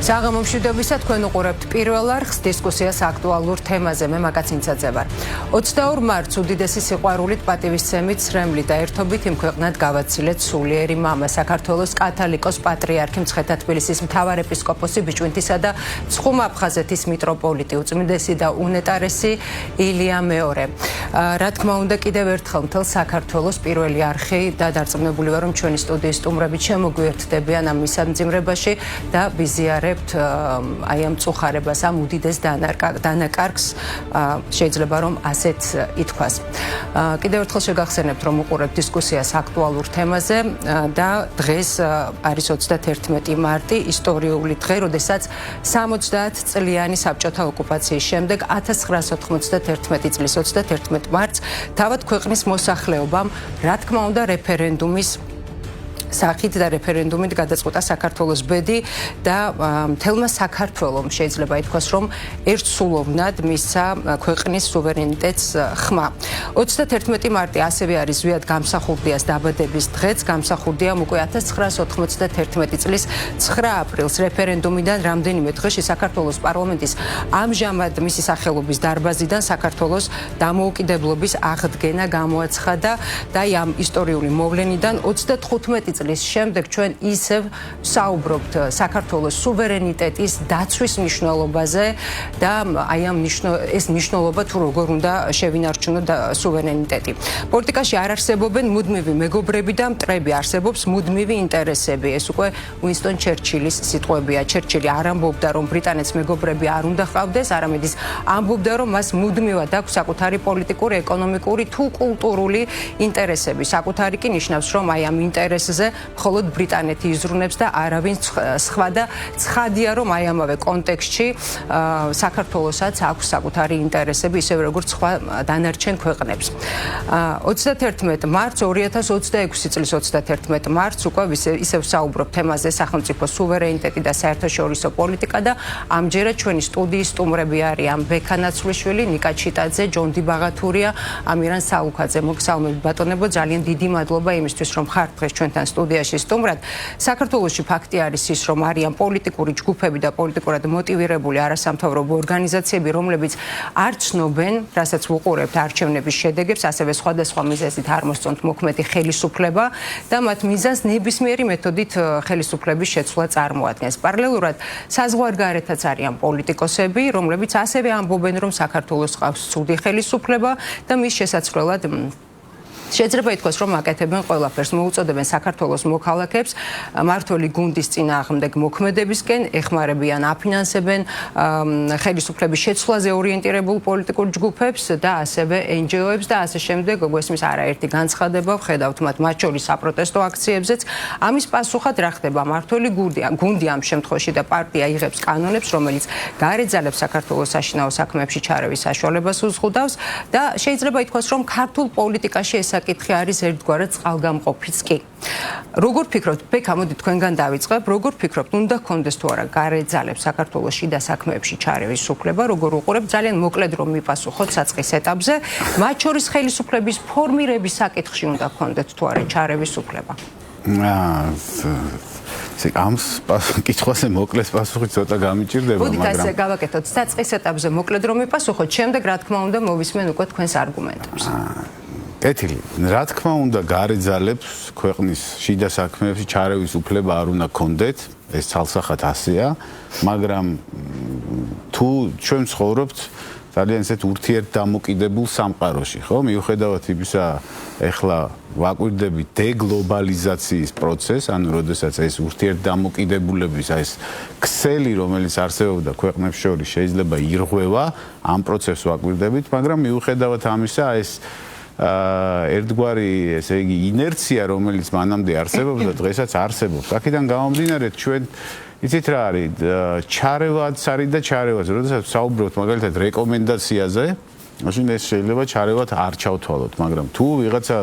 საღამო მშვიდობისა, თქვენ უყურებთ პირველ არხს დისკუსიას აქტუალურ თემაზე. მე მაკაცინცაძე ვარ. 22 მარტს უდიდესი სიყვარულით, პატივისცემით, სრემლით და ერთობით იმ ქვეყნად გავაცილეთ სულიერი მამა, საქართველოს კათოლიკოს პატრიარქი მცხეთა თბილისის მთავარეპისკოპოსი ბიჭვინთისა და ცხუმ-აფხაზეთის მიტროპოლიტი, უწმიდესი და უნეტარესი ილია მეორე. რა თქმა უნდა, კიდევ ერთხელ მთელ საქართველოს პირველი არხი და დარწმუნებული ვარ, რომ ჩვენი სტუდიის სტუმრები შემოგვიერთდებიან ამ მისამძიმრებაში და ვიზიარებთ აი ამ წუხარებას, ამ უდიდეს დანაკარგს, შეიძლება რომ ასეთ ითქვას. კიდევ ერთხელ შეგახსენებთ, რომ უყურებთ დისკუსიას აქტუალურ თემაზე და დღეს არის 31 მარტი, ისტორიული დღე, როდესაც 70 წლიანი საბჭოთა ოკუპაციის შემდეგ 1991 წლის 31 მარტს თავად ქვეყნის მოსახლეობამ, რა თქმა უნდა, რეფერენდუმის სახით და რეფერენდუმით გადაწყვეტა საქართველოს ბედი და მთელმა საქართველომ შეიძლება ითქვას, რომ ერთსულოვნად მისცა ქვეყნის სუვერენიტეტს ხმა. 31 მარტი ასევე არის ზვიად გამსახურდიას დაბადების დღეც, გამსახურდიამ უკვე 1991 წლის 9 აპრილს რეფერენდუმიდან რამდენიმე დღეში საქართველოს პარლამენტის ამჟამად მისი სახელობის დარბაზიდან საქართველოს დამოუკიდებლობის აღდგენა გამოაცხადა და ამ ისტორიული მოვლენიდან 35 წლის შემდეგ ჩვენ ისევ საუბრობთ საქართველოს სუვერენიტეტის დაცვის მნიშვნელობაზე და აი ამ ეს მნიშვნელობა თუ როგორ უნდა შევინარჩუნოთ სუვერენიტეტი. პოლიტიკაში არ არსებობენ მუდმივი მეგობრები და მტრები, არსებობს მუდმივი ინტერესები. ეს უკვე უინსტონ ჩერჩილის სიტყვებია. ჩერჩილი არ ამბობდა, რომ ბრიტანეთს მეგობრები არ უნდა ჰყავდეს, არამედ ის ამბობდა, რომ მას მუდმივად აქვს საკუთარი პოლიტიკური, ეკონომიკური თუ კულტურული ინტერესები. საკუთარი კი ნიშნავს, რომ აი ამ ინტერესზე მხოლოდ ბრიტანეთი იზრუნებს და არავინ სხვა და ცხადია, რომ აი ამავე კონტექსტში საქართველოსაც აქვს საკუთარი ინტერესები, ისევე როგორც სხვა დანარჩენ ქვეყნებს. 31 მარტს 2026 წლის 31 მარტს უკვე ისევ საუბრობ თემაზე სახელმწიფო სუვერენიტეტი და საერთაშორისო პოლიტიკა და ამჯერად ჩვენი სტუდიის სტუმრები არიან ბექა ნაცვლიშვილი, ნიკა ჩიტაძე, ჯონდი ბაღათურია, ამირან სალუქაძე. მოგესალმებით ბატონებო, ძალიან დიდი მადლობა იმისთვის, რომ ხართ დღეს ჩვენთან სტუდიაში სტუმრად. საქართველოში ფაქტი არის ის, რომ არიან პოლიტიკური ჯგუფები და პოლიტიკურად მოტივირებული არასამთავრობო ორგანიზაციები, რომლებიც არ ცნობენ, რასაც ვუყურებთ არჩევნების შედეგებს, ასევე სხვადასხვა მიზეზით არ მოსწონთ მოქმედი ხელისუფლება და მათ მიზანს ნებისმიერი მეთოდით ხელისუფლების შეცვლა წარმოადგენს. პარალელურად საზღვარგარეთაც არიან პოლიტიკოსები, რომლებიც ასევე ამბობენ, რომ საქართველოს ყავს ცუდი ხელისუფლება და მის შესაძლებლად შეიძლება ითქვას, რომ აკეთებენ ყველაფერს, მოუწოდებენ საქართველოს მოქალაქეებს მმართველი გუნდის წინააღმდეგ მოქმედებისკენ, ეხმარებიან, აფინანსებენ ხელისუფლების შეცვლაზე ორიენტირებულ პოლიტიკურ ჯგუფებს და ასევე NGO-ებს და ასე შემდეგ. გვესმის არაერთი განცხადება, ვხედავთ მათ შორის საპროტესტო აქციებზეც. ამის პასუხად რა ხდება? მმართველი გუნდი ამ შემთხვევაში და პარტია იღებს კანონებს, რომელიც გარეძალებს საქართველოს საშინაო საქმეებში ჩარევის საშუალებას უზღუდავს და შეიძლება ითქვას, რომ ქართულ პოლიტიკაში ეს საკითხი არის ერთგვარად წყალგამყოფიც კი. როგორ ფიქრობთ, ბექა, მოდი თქვენგან დავიწყებ, როგორ ფიქრობთ, უნდა გქონდეს თუ არა გარეძალებს საქართველოს შიდა საქმეებში ჩარევის უფლება, როგორ უყურებთ, ძალიან მოკლედ რომ მიპასუხოთ საწყის ეტაპზე, მათ შორის ხელისუფლების ფორმირების საკითხში უნდა გქონდეთ თუ არა ჩარევის უფლება? ამ კითხვაზე მოკლეს პასუხი ცოტა გამიჭირდება, მაგრამ მოდით ასე გავაკეთოთ, საწყის ეტაპზე მოკლედ რომ მიპასუხოთ, შემდეგ რა თქმა უნდა მოვისმენ უკვე თქვენს არგუმენტებს. კეთილი, რა თქმა უნდა, გარეძალებს ქვეყნის შიდა საქმეებში ჩარევის უფლება არ უნდა გქონდეთ, ეს ცალსახად ასეა, მაგრამ თუ ჩვენ ცხოვრობთ ძალიან ისეთ ურთიერთდამოკიდებულ სამყაროში, ხო? მიუხედავად იმისა, ეხლა ვაკვირდებით დეგლობალიზაციის პროცესს, ანუ როდესაც ეს ურთიერთდამოკიდებულების ეს ქსელი, რომელიც არსებობდა ქვეყნებს შორის, შეიძლება ირღვევა, ამ პროცესს ვაკვირდებით, მაგრამ მიუხედავად ამისა, ეს ერთგვარი, ესე იგი, ინერცია, რომელიც მანამდე არსებობდა, დღესაც არსებობს. აქედან გამომდინარე, ჩვენ იცით რა არის, ჩარევაც არის და ჩარევაც. როდესაც საუბრობთ მაგალითად რეკომენდაციაზე, მაშინ ეს შეიძლება ჩარევად არ ჩავთვალოთ, მაგრამ თუ ვიღაცა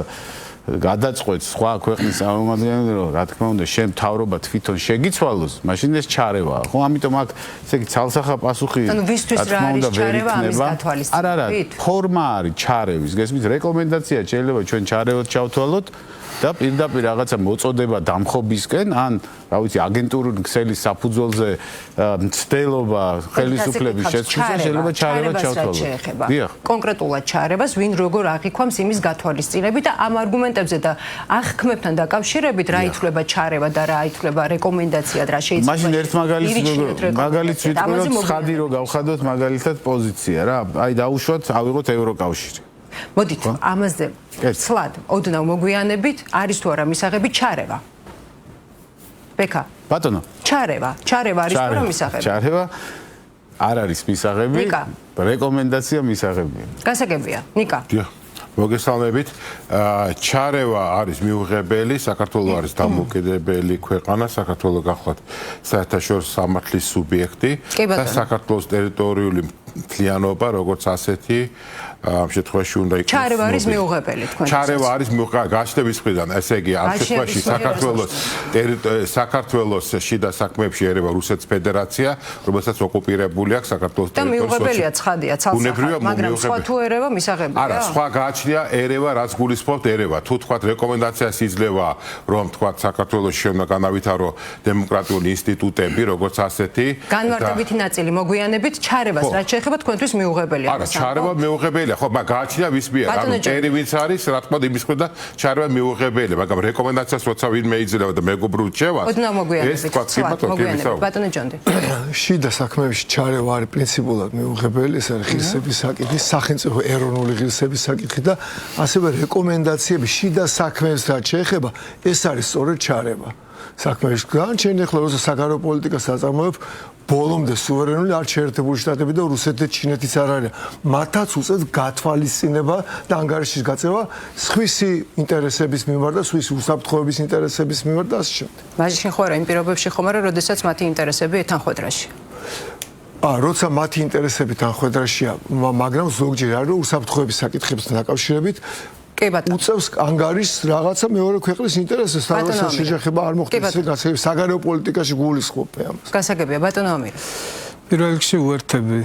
გადაწყვეტს სხვა ქვეყნის წარმომადგენელი, რომ რა თქმა უნდა, შენ მთავრობა თვითონ შეგიცვალოს, მაშინ ეს ჩარევაა, ხო? ამიტომ აქ ესე იგი ცალსახა პასუხი, ანუ ვისთვის რა არის ჩარევა ამის გათვალისწინებით? არა, ფორმა არის ჩარევის, გესმით, რეკომენდაცია შეიძლება ჩვენ ჩარევად ჩავთვალოთ, და პირდაპირ რაღაცა მოწოდება დამხობისკენ ან რა ვიცი აგენტურული ქსელის საფუძველზე მცდელობა ხელისუფლების შესწავლაზე შეიძლება ჩარევა ჩავთვალოთ. კონკრეტულად ჩარევას ვინ როგორ აღიქვამს იმის გათვალისწინებით და ამ არგუმენტებზე და აღქმებთან დაკავშირებით რა ითვლება ჩარევა და რა ითვლება რეკომენდაცია და რა შეიძლება მაშინ ერთ მაგალითს ვიტყვიროთ ცხადი რო გავხადოთ მაგალითად პოზიცია რა აი დაუშვათ ავიღოთ ევროკავშირი მოდით ამაზე ცლად ოდნავ მოგვიანებით არის თუ არა მისაღები ჩარევა ბექა ბატონო ჩარევა არის თუ არა მისაღები ჩარევა არ არის მისაღები რეკომენდაცია მისაღებია გასაგებია ნიკა მოგესალმებით ჩარევა არის მიუღებელი საქართველოს არის დამოუკიდებელი ქვეყანა საქართველოს გახლავთ საერთაშორისო სამართლის სუბიექტი და საქართველოს ტერიტორიული მთლიანობა როგორც ასეთი ამ შემთხვევაში უნდა იყოს ჩარევა არის მიუღებელი თქვენ ჩარევა არის გაჩნდების მხრიდან ესე იგი ამ შემთხვევაში საქართველოს შიდა საქმეებში ერევა რუსეთის ფედერაცია რომელსაც ოკუპირებული აქვს საქართველოს ტერიტორიაზე და მიუღებელია ცხადია ცალსახად მაგრამ სხვა თუ ერევა მისაღებია არა სხვა გააჩნია ერევა რაც გულისხმობთ ერევა თუ თქვათ რეკომენდაციას იძლევა რომ თქვათ საქართველოს შეუნდა განავითარო დემოკრატიული ინსტიტუტები როგორც ასეთი განმარტებითი ნაწილი მოგვიანებით ჩარევას რაც შეეხება თქვენთვის მიუღებელია არა ჩარევა მიუღებელია ხო მაგრამ გააჩნია ვის მიერ ანუ წერი ვინც არის რა თქმა უნდა იმის მხრიდან ჩარევა მიუღებელია მაგრამ რეკომენდაციას როცა ვინმე იძლევა და მეგობრულ რჩევას ეს თქვათ ბატონო ჯონდი შიდა საქმეებში ჩარევა არის პრინციპულად მიუღებელი ეს არის ღირსების საკითხი სახელმწიფო ეროვნული ღირსების საკითხი და ასევე რეკომენდაციები შიდა საქმეებს რაც შეეხება ეს არის სწორედ ჩარევა საქმეებში განჩენ ახლა როცა საგარეო პოლიტიკას აწარმოებ ბოლომდე სუვერენული არ შეერთებული შტატები და რუსეთი და ჩინეთიც არ არის მათაც უწევს გათვალისწინება და ანგარიშის გაწევა სხვისი ინტერესების მიმართ და სხვისი უსაფრთხოების ინტერესების მიმართ და ასე შემდეგ მაშინ ხო არა იმ პირობებში ხომ არა როდესაც მათი ინტერესები ეთანხვედრაში როცა მათი ინტერესები თანხვედრაშია მაგრამ ზოგჯერ არის უსაფრთხოების საკითხებთან დაკავშირებით უწევს ანგარიშს რაღაცა მეორე ქვეყნის ინტერესებს და როცა შეჯახება არ მოხდეს ეს საგარეო პოლიტიკაში გულისხმობ ამას. გასაგებია ბატონო ამირ. პირველ რიგში უერთები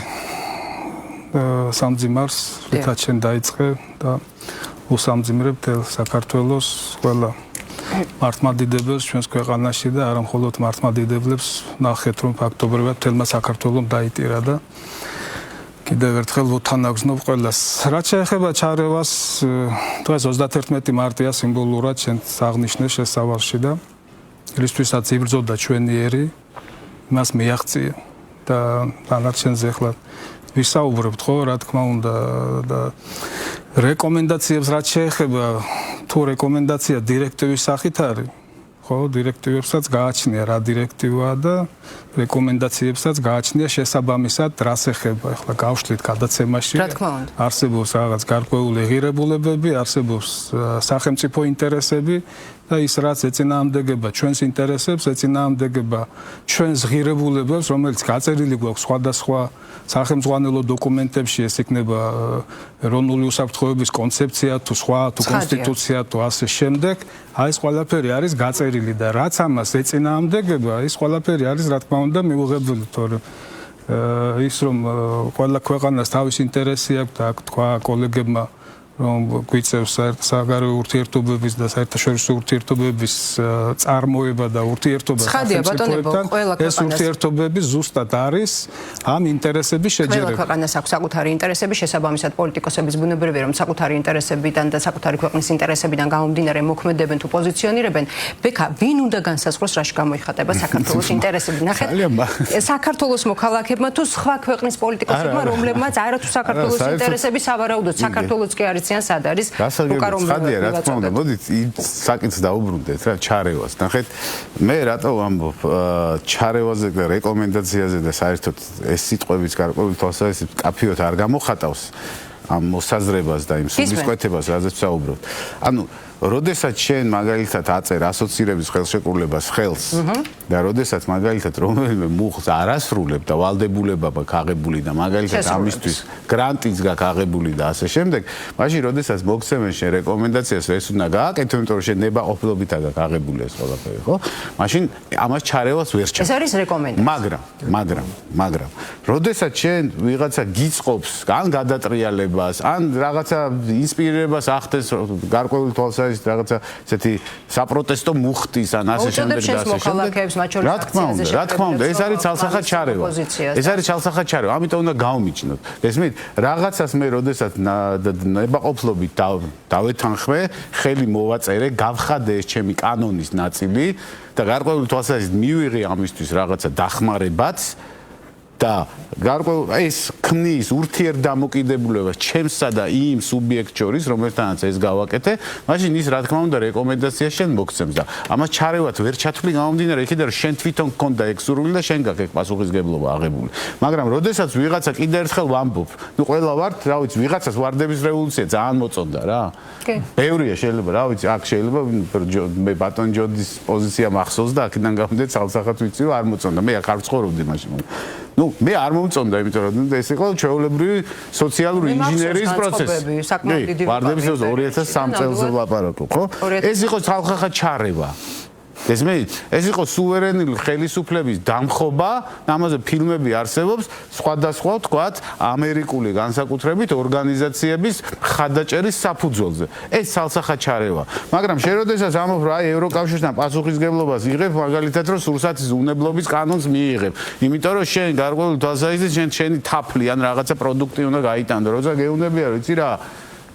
სამძიმარს რითაც შენ დაიწყე და უსამძიმრებ საქართველოს ყველა მართლმადიდებელს ჩვენს ქვეყანაში და არა მხოლოდ მართლმადიდებლებს ნახეთ რომ ფაქტობრივად თელმა საქართველოს დაიტირა და კიდევ ერთხელ ვთანაგზნობ ყველას. რაც შეეხება ჩარევას დღეს 31 მარტია სიმბოლურად შენ აღნიშნე შესავალში და რისთვისაც იბრძოდა ჩვენი ერი მას მიაღწია და დანარჩენზე ახლა ვისაუბრებთ ხო რა თქმა უნდა და რეკომენდაციებს რაც შეეხება თუ რეკომენდაცია დირექტივის სახით არის ხო დირექტივებსაც გააჩნია რა დირექტივაა და რეკომენდაციებსაც გააჩნია შესაბამისად რას ეხება ახლა გავშლით გადაცემაში არსებობს რაღაც გარკვეული ღირებულებები არსებობს სახელმწიფო ინტერესები და ის რაც ეწინააღმდეგება ჩვენს ინტერესებს ეწინააღმდეგება ჩვენს ღირებულებებს რომელიც გაწერილი გვაქვს სხვადასხვა სახელმწიფო დოკუმენტებში ეს იქნება ეროვნული უსაფრთხოების კონცეფცია თუ სხვა თუ კონსტიტუცია თუ ასე შემდეგ აი ეს ყველაფერი არის გაწერილი და რაც ამას ეწინააღმდეგება ის ყველაფერი არის რა თქმა უნდა მიუღებელი თორემ ის რომ ყველა ქვეყანას თავის ინტერესი აქვს და თქვა კოლეგებმა რომ გვიწევს საგარეო ურთიერთობების და საერთაშორისო ურთიერთობების წარმოება და ურთიერთობა სახელმწიფოებთან ეს ურთიერთობები ზუსტად არის ამ ინტერესების შეჯერება. ყველა ქვეყანას აქვს საკუთარი ინტერესები, შესაბამისად პოლიტიკოსების ბუნებრივია რომ საკუთარი ინტერესებიდან და საკუთარი ქვეყნის ინტერესებიდან გამომდინარე მოქმედებენ თუ პოზიციონირებენ. ბექა, ვინ უნდა განსაზღვროს რაში გამოიხატება საქართველოს ინტერესები? ნახეთ, საქართველოს მოქალაქეებმა თუ სხვა ქვეყნის პოლიტიკოსებმა, რომლებმაც არათუ საქართველოს ინტერესები სავარაუდოდ საქართველოს კი არის სად არის უკარომლია რა თქმა უნდა მოდით საკითხს დაუბრუნდეთ რა ჩარევას ნახეთ მე რატო ვამბობ ჩარევაზე და რეკომენდაციაზე და საერთოდ ეს სიტყვების გარკვეული თვალსაზრისით კაფიოთ არ გამოხატავს ამ მოსაზრებას და იმ სულისკვეთებას რაზეც ვსაუბრობთ ანუ როდესაც შენ მაგალითად აწერ ასოცირების ხელშეკრულებას ხელს და როდესაც მაგალითად რომელიმე მუხლს არ ასრულებ და ვალდებულება გაქვს აღებული და მაგალითად ამისთვის გრანტიც გაქვს აღებული და ასე შემდეგ, მაშინ როდესაც მოგცემენ შენ რეკომენდაციას ეს უნდა გააკეთო, იმიტომ რომ შენ ნებაყოფლობითა გაქვს აღებული ეს ყველაფერი, ხო? მაშინ ამას ჩარევას ვერ ჩა. ეს არის რეკომენდაცია. მაგრამ როდესაც შენ ვიღაცა გიწყობს ან გადატრიალება ურთიერთობას, ან რაღაცა ინსპირირებას ახდენს გარკვეული თვალსაზრისით რაღაცა ესეთი საპროტესტო მუხტის ან ასე შემდეგ და ასე შემდეგ. რა თქმა უნდა, ეს არის ცალსახად ჩარევა. ეს არის ცალსახად ჩარევა, ამიტომ უნდა გავმიჯნოთ. ესმით, რაღაცას მე როდესაც ნებაყოფლობით დავეთანხმე, ხელი მოვაწერე, გავხადე ეს ჩემი კანონის ნაწილი და გარკვეული თვალსაზრისით მივიღე ამისთვის რაღაცა დახმარებაც და ეს ქმნის ურთიერთდამოკიდებულებას ჩემსა და იმ სუბიექტ შორის, რომელთანაც ეს გავაკეთე, მაშინ ის რა თქმა უნდა რეკომენდაციას შენ მოგცემს და ამას ჩარევად ვერ ჩათვლი გამომდინარე იქიდან რომ შენ თვითონ გქონდა ეგ სურვილი და შენ გაქვს ეგ პასუხისგებლობა აღებული. მაგრამ როდესაც ვიღაცა კიდევ ერთხელ ვამბობ, ნუ ყველა ვართ, რა ვიცი, ვიღაცას ვარდების რევოლუცია ძალიან მოწონდა რა. ბევრია შეიძლება, რა ვიცი, აქ შეიძლება მე ბატონ ჯოდის პოზიცია მახსოვს და აქედან გამომდეთ ცალსახად ვიცი რომ არ მოწონდა. მე აქ არ ვცხოვრობდი მაშინ. ნუ მე არ მომწონდა, იმიტომ რომ ეს იყო ჩვეულებრივი სოციალური ინჟინერიის პროცესი. ვარდების 2003 წელს ვლაპარაკობ, ხო? ეს იყო ცალსახად ჩარევა. ეს იყო სუვერენული ხელისუფლების დამხობა, ამაზე ფილმები არსებობს, სხვადასხვა თქვათ ამერიკული განსაკუთრებით ორგანიზაციების ხადაჭერის საფუძველზე. ეს ცალსახად ჩარევა. მაგრამ შენ როდესაც ამბობ, რომ აი ევროკავშირთან პასუხისგებლობას იღებ, მაგალითად რომ სურსათის უნებლობის კანონს მიიღებ. იმიტომ რომ შენ გარკვეული თვალსაზრისით შენი თაფლი ან რაღაცა პროდუქტი უნდა გაიტანო, როცა გეუნებია, ვიცი რა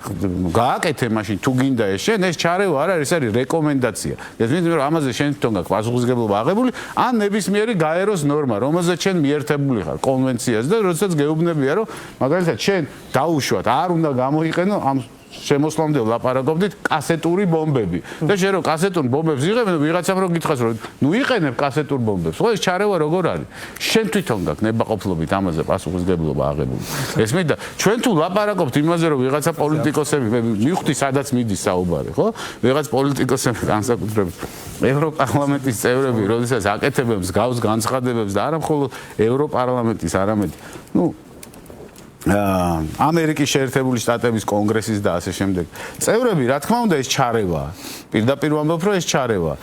გააკეთე მაშინ თუ გინდა ეს შენ ეს ჩარევა არ არის, ეს არის რეკომენდაცია. გესმით რომ ამაზე შენ თვითონ გაქვს პასუხისგებლობა აღებული, ან ნებისმიერი გაეროს ნორმა, რომელზეც შენ მიერთებული ხარ კონვენციას და როდესაც გეუბნებია რომ მაგალითად შენ დაუშვათ, არ უნდა გამოიყენო ამ შემოსვლამდე ვლაპარაკობდით კასეტური ბომბები. და შენ რომ კასეტურ ბომბებს იღებენ, ვიღაცამ რომ გითხრას რომ ნუ იყენებ კასეტურ ბომბებს. ხო ეს ჩარევა როგორ არის? შენ თვითონ გაქვს ნებაყოფლობით ამაზე პასუხისგებლობა აღებული. ესმით და ჩვენ თუ ვლაპარაკობთ იმაზე რომ ვიღაცა პოლიტიკოსები მივხვდი სადაც მიდის საუბარი, ხო? ვიღაც პოლიტიკოსები განსაკუთრებით ევროპარლამენტის წევრები, როდესაც აკეთებენ მსგავს განცხადებებს და არა მხოლოდ ევროპარლამენტის, არამედ ნუ ამერიკის შეერთებული შტატების კონგრესის და ასე შემდეგ. წევრები, რა თქმა უნდა, ეს ჩარევა. პირდაპირ ვამბობ, რომ ეს ჩარევა.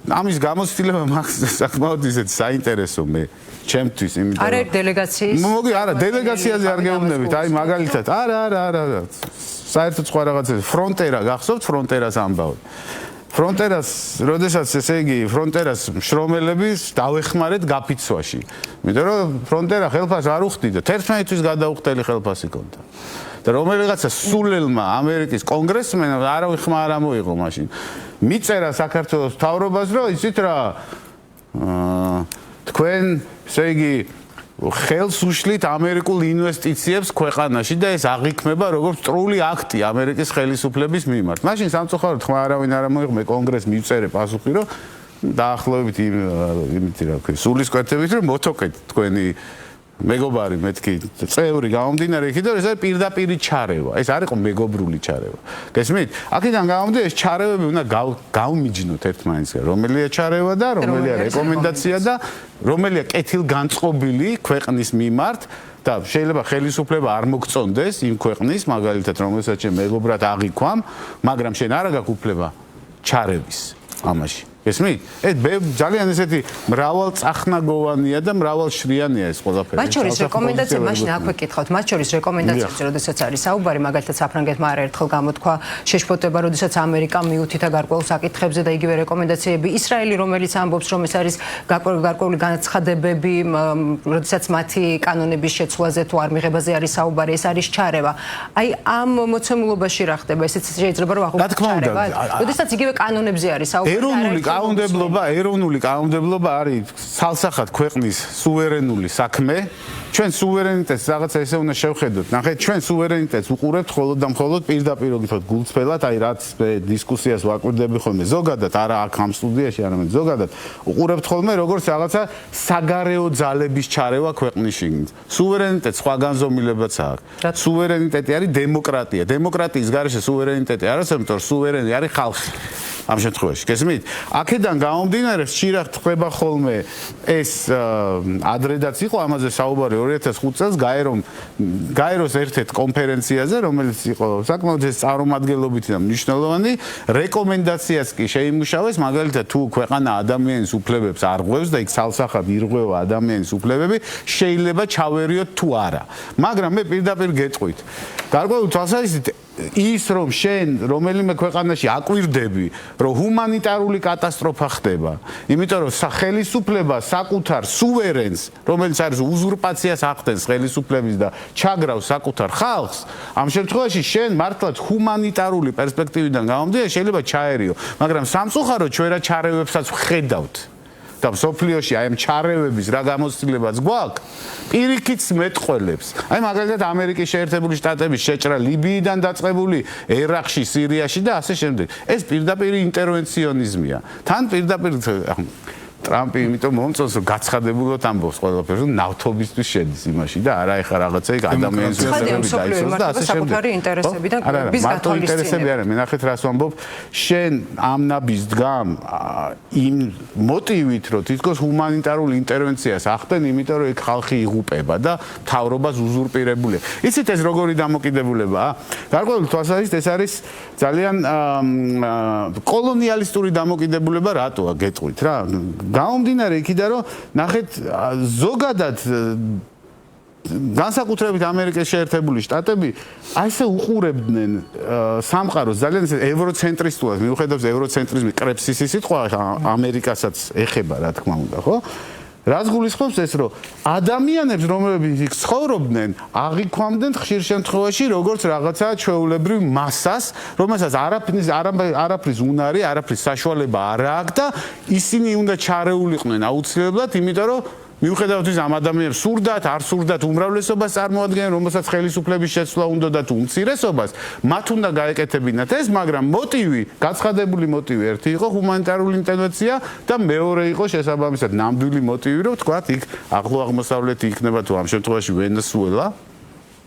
ამის გამოცდილება საკმაოდ ისეთ საინტერესო მე ჩემთვის, იმიტომ არა დელეგაციის. მოგი, არა, დელეგაციაზე არ გეუბნებით. აი მაგალითად, არა. საერთოდ სხვა რაღაცა. ფრონტერა გახსოვთ, ფრონტერას ამბავი. ფრონტერას, როდესაც ესე იგი ფრონტერას შრომელების დავეხმარეთ გაფიცვაში. იმიტომ რომ ფრონტერა ხელფას არ უხდიდა, 11 თვის გადაუხდელი ხელფასი ჰქონდა. და რომელიღაცა სულელმა ამერიკის კონგრესმენმა არავინ ხმა არ ამოიღო მაშინ. მიწერა საქართველოს მთავრობას, რომ იცით რა თქვენ ესე იგი ხელს უშლით ამერიკულ ინვესტიციებს ქვეყანაში და ეს აღიქმება როგორც სრული აქტი ამერიკის ხელისუფლების მიმართ. მაშინ სამწუხაროდ ხმა არავინ არ ამოიღო, მე კონგრესს მივწერე პასუხი, რომ დაახლოებით იმითი რა ქვია, სულისკვეთებით რომ მოთოკეთ თქვენი მეგობარი მეთქი წევრი გამომდინარე იქიდან ეს არის პირდაპირი ჩარევა. ეს არ იყო მეგობრული ჩარევა. გესმით? აქედან გამომდინარე ეს ჩარევები უნდა გავმიჯნოთ ერთმანეთსგან. რომელია ჩარევა და რომელია რეკომენდაცია და რომელია კეთილგანწყობილი ქვეყნის მიმართ და შეიძლება ხელისუფლება არ მოგწონდეს იმ ქვეყნის, მაგალითად, რომელსაც შენ მეგობრად აღიქვამ, მაგრამ შენ არ აქვს უფლება ჩარევის ამაში. ესმით? ეს ძალიან ესეთი მრავალწახნაგოვანია და მრავალშრიანია ეს ყველაფერი. მათ შორის რეკომენდაციები მაშინ აქვე კითხავთ, მათ შორის რეკომენდაციებზე, როდესაც არის საუბარი, მაგალითად საფრანგეთმა არაერთხელ გამოთქვა შეშფოთება, როდესაც ამერიკა მიუთითა გარკვეულ საკითხებზე და იგივე რეკომენდაციები. ისრაელი, რომელიც ამბობს, რომ ეს არის გარკვეული განაცხადებები, როდესაც მათი კანონების შეცვლაზე თუ არ მიღებაზე არის საუბარი, ეს არის ჩარევა. აი ამ მოცემულობაში რა ხდება? ესეც შეიძლება რომ აღუდგა ჩარევა. როდესაც იგივე კანონებზე არის საუბარი. ეროვნული კანონმდებლობა არის ცალსახად ქვეყნის სუვერენული საქმე. ჩვენ სუვერენიტეტს რაღაცა ესე უნდა შევხედოთ. ნახეთ, ჩვენ სუვერენიტეტს უყურებთ მხოლოდ და მხოლოდ პირდაპირ გითხრათ გულწრფელად, აი რაც დისკუსიას ვაკვირდები ხოლმე ზოგადად, არა აქ ამ სტუდიაში, არამედ ზოგადად უყურებთ ხოლმე როგორც რაღაცა საგარეო ძალების ჩარევა ქვეყნის შიგნით. სუვერენიტეტს სხვა განზომილებაც აქვს. სუვერენიტეტი არის დემოკრატია. დემოკრატიის გარეშე სუვერენიტეტი არ არის, იმიტომ რომ სუვერენი არის ხალხი. ამ შემთხვევაში, გესმით? აქედან გამომდინარე ხშირად ხდება ხოლმე ეს ადრედაც იყო ამაზე საუბარი 2005 წელს გაეროს ერთ-ერთ კონფერენციაზე, რომელიც იყო საკმაოდ წარმომადგენლობითი და მნიშვნელოვანი, რეკომენდაციაც კი შეიმუშავეს, მაგალითად თუ ქვეყანა ადამიანის უფლებებს არ ღვევს და იქ სალსახად ირღვევა ადამიანის უფლებები, შეიძლება ჩავერიოთ თუ არა. მაგრამ მე პირდაპირ გეტყვით, გარკვეული თვალსაზრისით ის რომ შენ რომელიმე ქვეყანაში აკვირდები, რომ ჰუმანიტარული კატასტროფა ხდება, იმიტომ რომ ხელისუფლება საკუთარ სუვერენს, რომელიც არის უზურპაციას ახდენს ხელისუფლების და ჩაგრავს საკუთარ ხალხს, ამ შემთხვევაში შენ მართლაც ჰუმანიტარული პერსპექტივიდან გამომდინარე შეიძლება ჩაერიო, მაგრამ სამწუხაროდ ჩვენ რა ჩარევებსაც ვხედავთ. და სოფლიოში აი ამ ჩარევების რა გამოცდილებაც გვაქვს, პირიქით მეტყველებს. აი მაგალითად ამერიკის შეერთებული შტატების შეჭრა ლიბიიდან დაწყებული ერაყში, სირიაში და ასე შემდეგ. ეს პირდაპირ ინტერვენციონიზმია. თან პირდაპირ ტრამპი იმიტომ მომწონს რომ გაცხადებულად ამბობს ყველაფერს, რომ ნავთობისთვის შედის იმაში და არა ეხა რაღაცა იქ ადამიანის უფლებები დაიცვას და ასე შემდეგ. საკუთარი ინტერესებიდან გლობის გათვალისწინებით. ინტერესები არა, მე ნახეთ რას ვამბობ, შენ ამ ნაბის დგამ იმ მოტივით, რომ თითქოს ჰუმანიტარული ინტერვენციას ახდენ, იმიტომ რომ იქ ხალხი იღუპება და მთავრობას უზურპირებულია. იცით ეს როგორი დამოკიდებულებაა? გარკვეული თვალსაზრისით ეს არის ძალიან კოლონიალისტური დამოკიდებულება რატოა გეტყვით რა? გამომდინარე იქიდან რომ ნახეთ ზოგადად განსაკუთრებით ამერიკის შეერთებული შტატები ასე უყურებდნენ სამყაროს ძალიან ევროცენტრისტულად, მიუხედავად ევროცენტრიზმის კრეფსისი სიტყვა ამერიკასაც ეხება რა თქმა უნდა, ხო? რაც გულისხმობს ეს, რომ ადამიანებს, რომლებიც იქ ცხოვრობდნენ, აღიქვამდნენ ხშირ შემთხვევაში როგორც რაღაცა ჩვეულებრივ მასას, რომელსაც არაფრის უნარი, არაფრის საშუალება არ აქვს და ისინი უნდა ჩარეულიყვნენ აუცილებლად, იმიტომ რომ მიუხედავად ის ამ ადამიანებს სურდათ, არ სურდათ უმრავლესობას წარმოადგენენ, რომელსაც ხელისუფლების შეცვლა უნდა და თუ უმცირესობას, მათ უნდა გაეკეთებინათ ეს, მაგრამ მოტივი, გაცხადებული მოტივი ერთი იყო ჰუმანიტარული ინტერვენცია და მეორე იყო შესაბამისად ნამდვილი მოტივი, რომ თქვათ იქ ახლო აღმოსავლეთი იქნება თუ ამ შემთხვევაში ვენესუელა,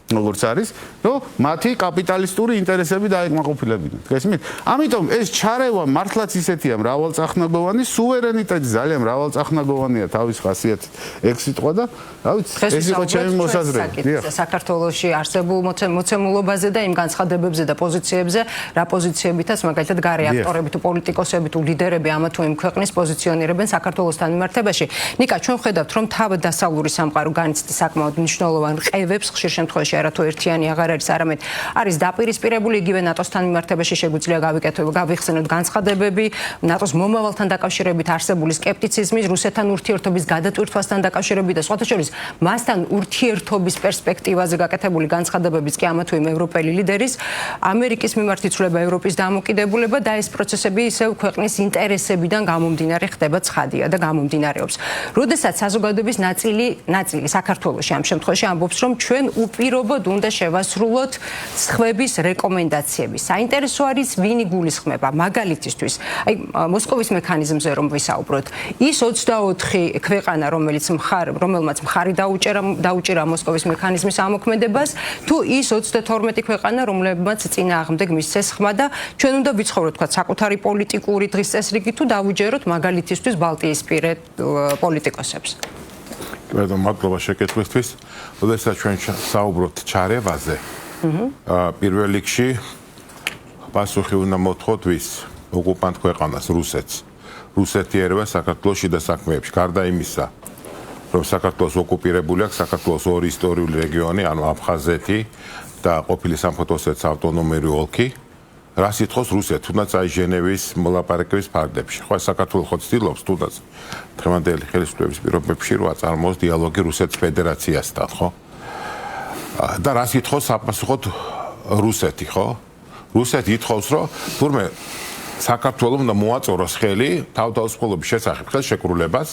როგორც არის, რომ მათი კაპიტალისტური ინტერესები დაეკმაყოფილებინათ. გესმით? ამიტომ ეს ჩარევა მართლაც ისეთია მრავალწახნაგოვანი, სუვერენიტეტი ძალიან მრავალწახნაგოვანია თავის ხასიათით. ეგ სიტყვა და რა ვიცი, ეს იყო ჩემი მოსაზრება. საქართველოში არსებულ მოცემულობაზე და იმ განცხადებებზე და პოზიციებზე, რა პოზიციებითაც მაგალითად გარე აქტორები თუ პოლიტიკოსები თუ ლიდერები ამა თუ იმ ქვეყნის პოზიციონირებენ საქართველოსთან მიმართებაში. ნიკა, ჩვენ ვხედავთ, რომ თავდასავლური სამყარო განიცდის საკმაოდ მნიშვნელოვან ყევებს ხშირ შემთხვევაში არა თუ ერთიანი აღარ არის, არამედ არის დაპირისპირებული იგივე ნატოსთან მიმართებაში შეგვიძლია გავიხსენოთ განცხადებები, ნატოს მომავალთან დაკავშირებით არსებული სკეპტიციზმის, რუსეთთან ურთიერთობის გადატვირთვასთან დაკავშირებით და სხვათა შორის მასთან ურთიერთობის პერსპექტივაზე გაკეთებული განცხადებებიც კი ამა თუ იმ ევროპელი ლიდერის, ამერიკის მიმართ იცვლება ევროპის დამოკიდებულება და ეს პროცესები ისევ ქვეყნის ინტერესებიდან გამომდინარე ხდება ცხადია და გამომდინარეობს. როდესაც საზოგადოების ნაწილი საქართველოში ამ შემთხვევაში ამბობს, რომ ჩვენ უპირობოდ უნდა შევასრულოთ სხვების რეკომენდაციები. საინტერესო არის ვინ იგულისხმება მაგალითისთვის. აი მოსკოვის მექანიზმზე რომ ვისაუბროთ, ის 24 ქვეყანა, რომელმაც მხარი დაუჭირა მოსკოვის მექანიზმის ამოქმედებას, თუ ის 22 ქვეყანა, რომლებმაც წინააღმდეგ მისცეს ხმა და ჩვენ უნდა ვიცხოვროთ თქვა საკუთარი პოლიტიკური დღის წესრიგით თუ დავუჯეროთ მაგალითისთვის ბალტიისპირა პოლიტიკოსებს. მადლობა შეკითხვისთვის. როდესაც ჩვენ საუბრობთ ჩარევაზე, პირველ რიგში პასუხი უნდა მოთხოვთ ვის? ოკუპანტ ქვეყანას, რუსეთს. რუსეთი ერევა საქართველოს შიდა საქმეებში. გარდა იმისა, რომ საქართველოს ოკუპირებული აქვს საქართველოს ორი ისტორიული რეგიონი, ანუ აფხაზეთი და ყოფილი სამხრეთ ოსეთის ავტონომიური ოლქი. რა სიტყვის რუსეთი, თუნდაც აი ჟენევის მოლაპარაკების ფარგლებში. ხო, საქართველოს ხო ცდილობს თუნდაც დღევანდელი ხელისუფლების პირობებში რომ აწარმოოს დიალოგი რუსეთის ფედერაციასთან, ხო? და რა სიტყვის აპასუხოთ რუსეთი, ხო? რუსეთი ითხოვს, რომ თურმე საქართველოს უნდა მოაწოროს ხელი თავდაუსხლობის შესახებ ხელშეკრულებას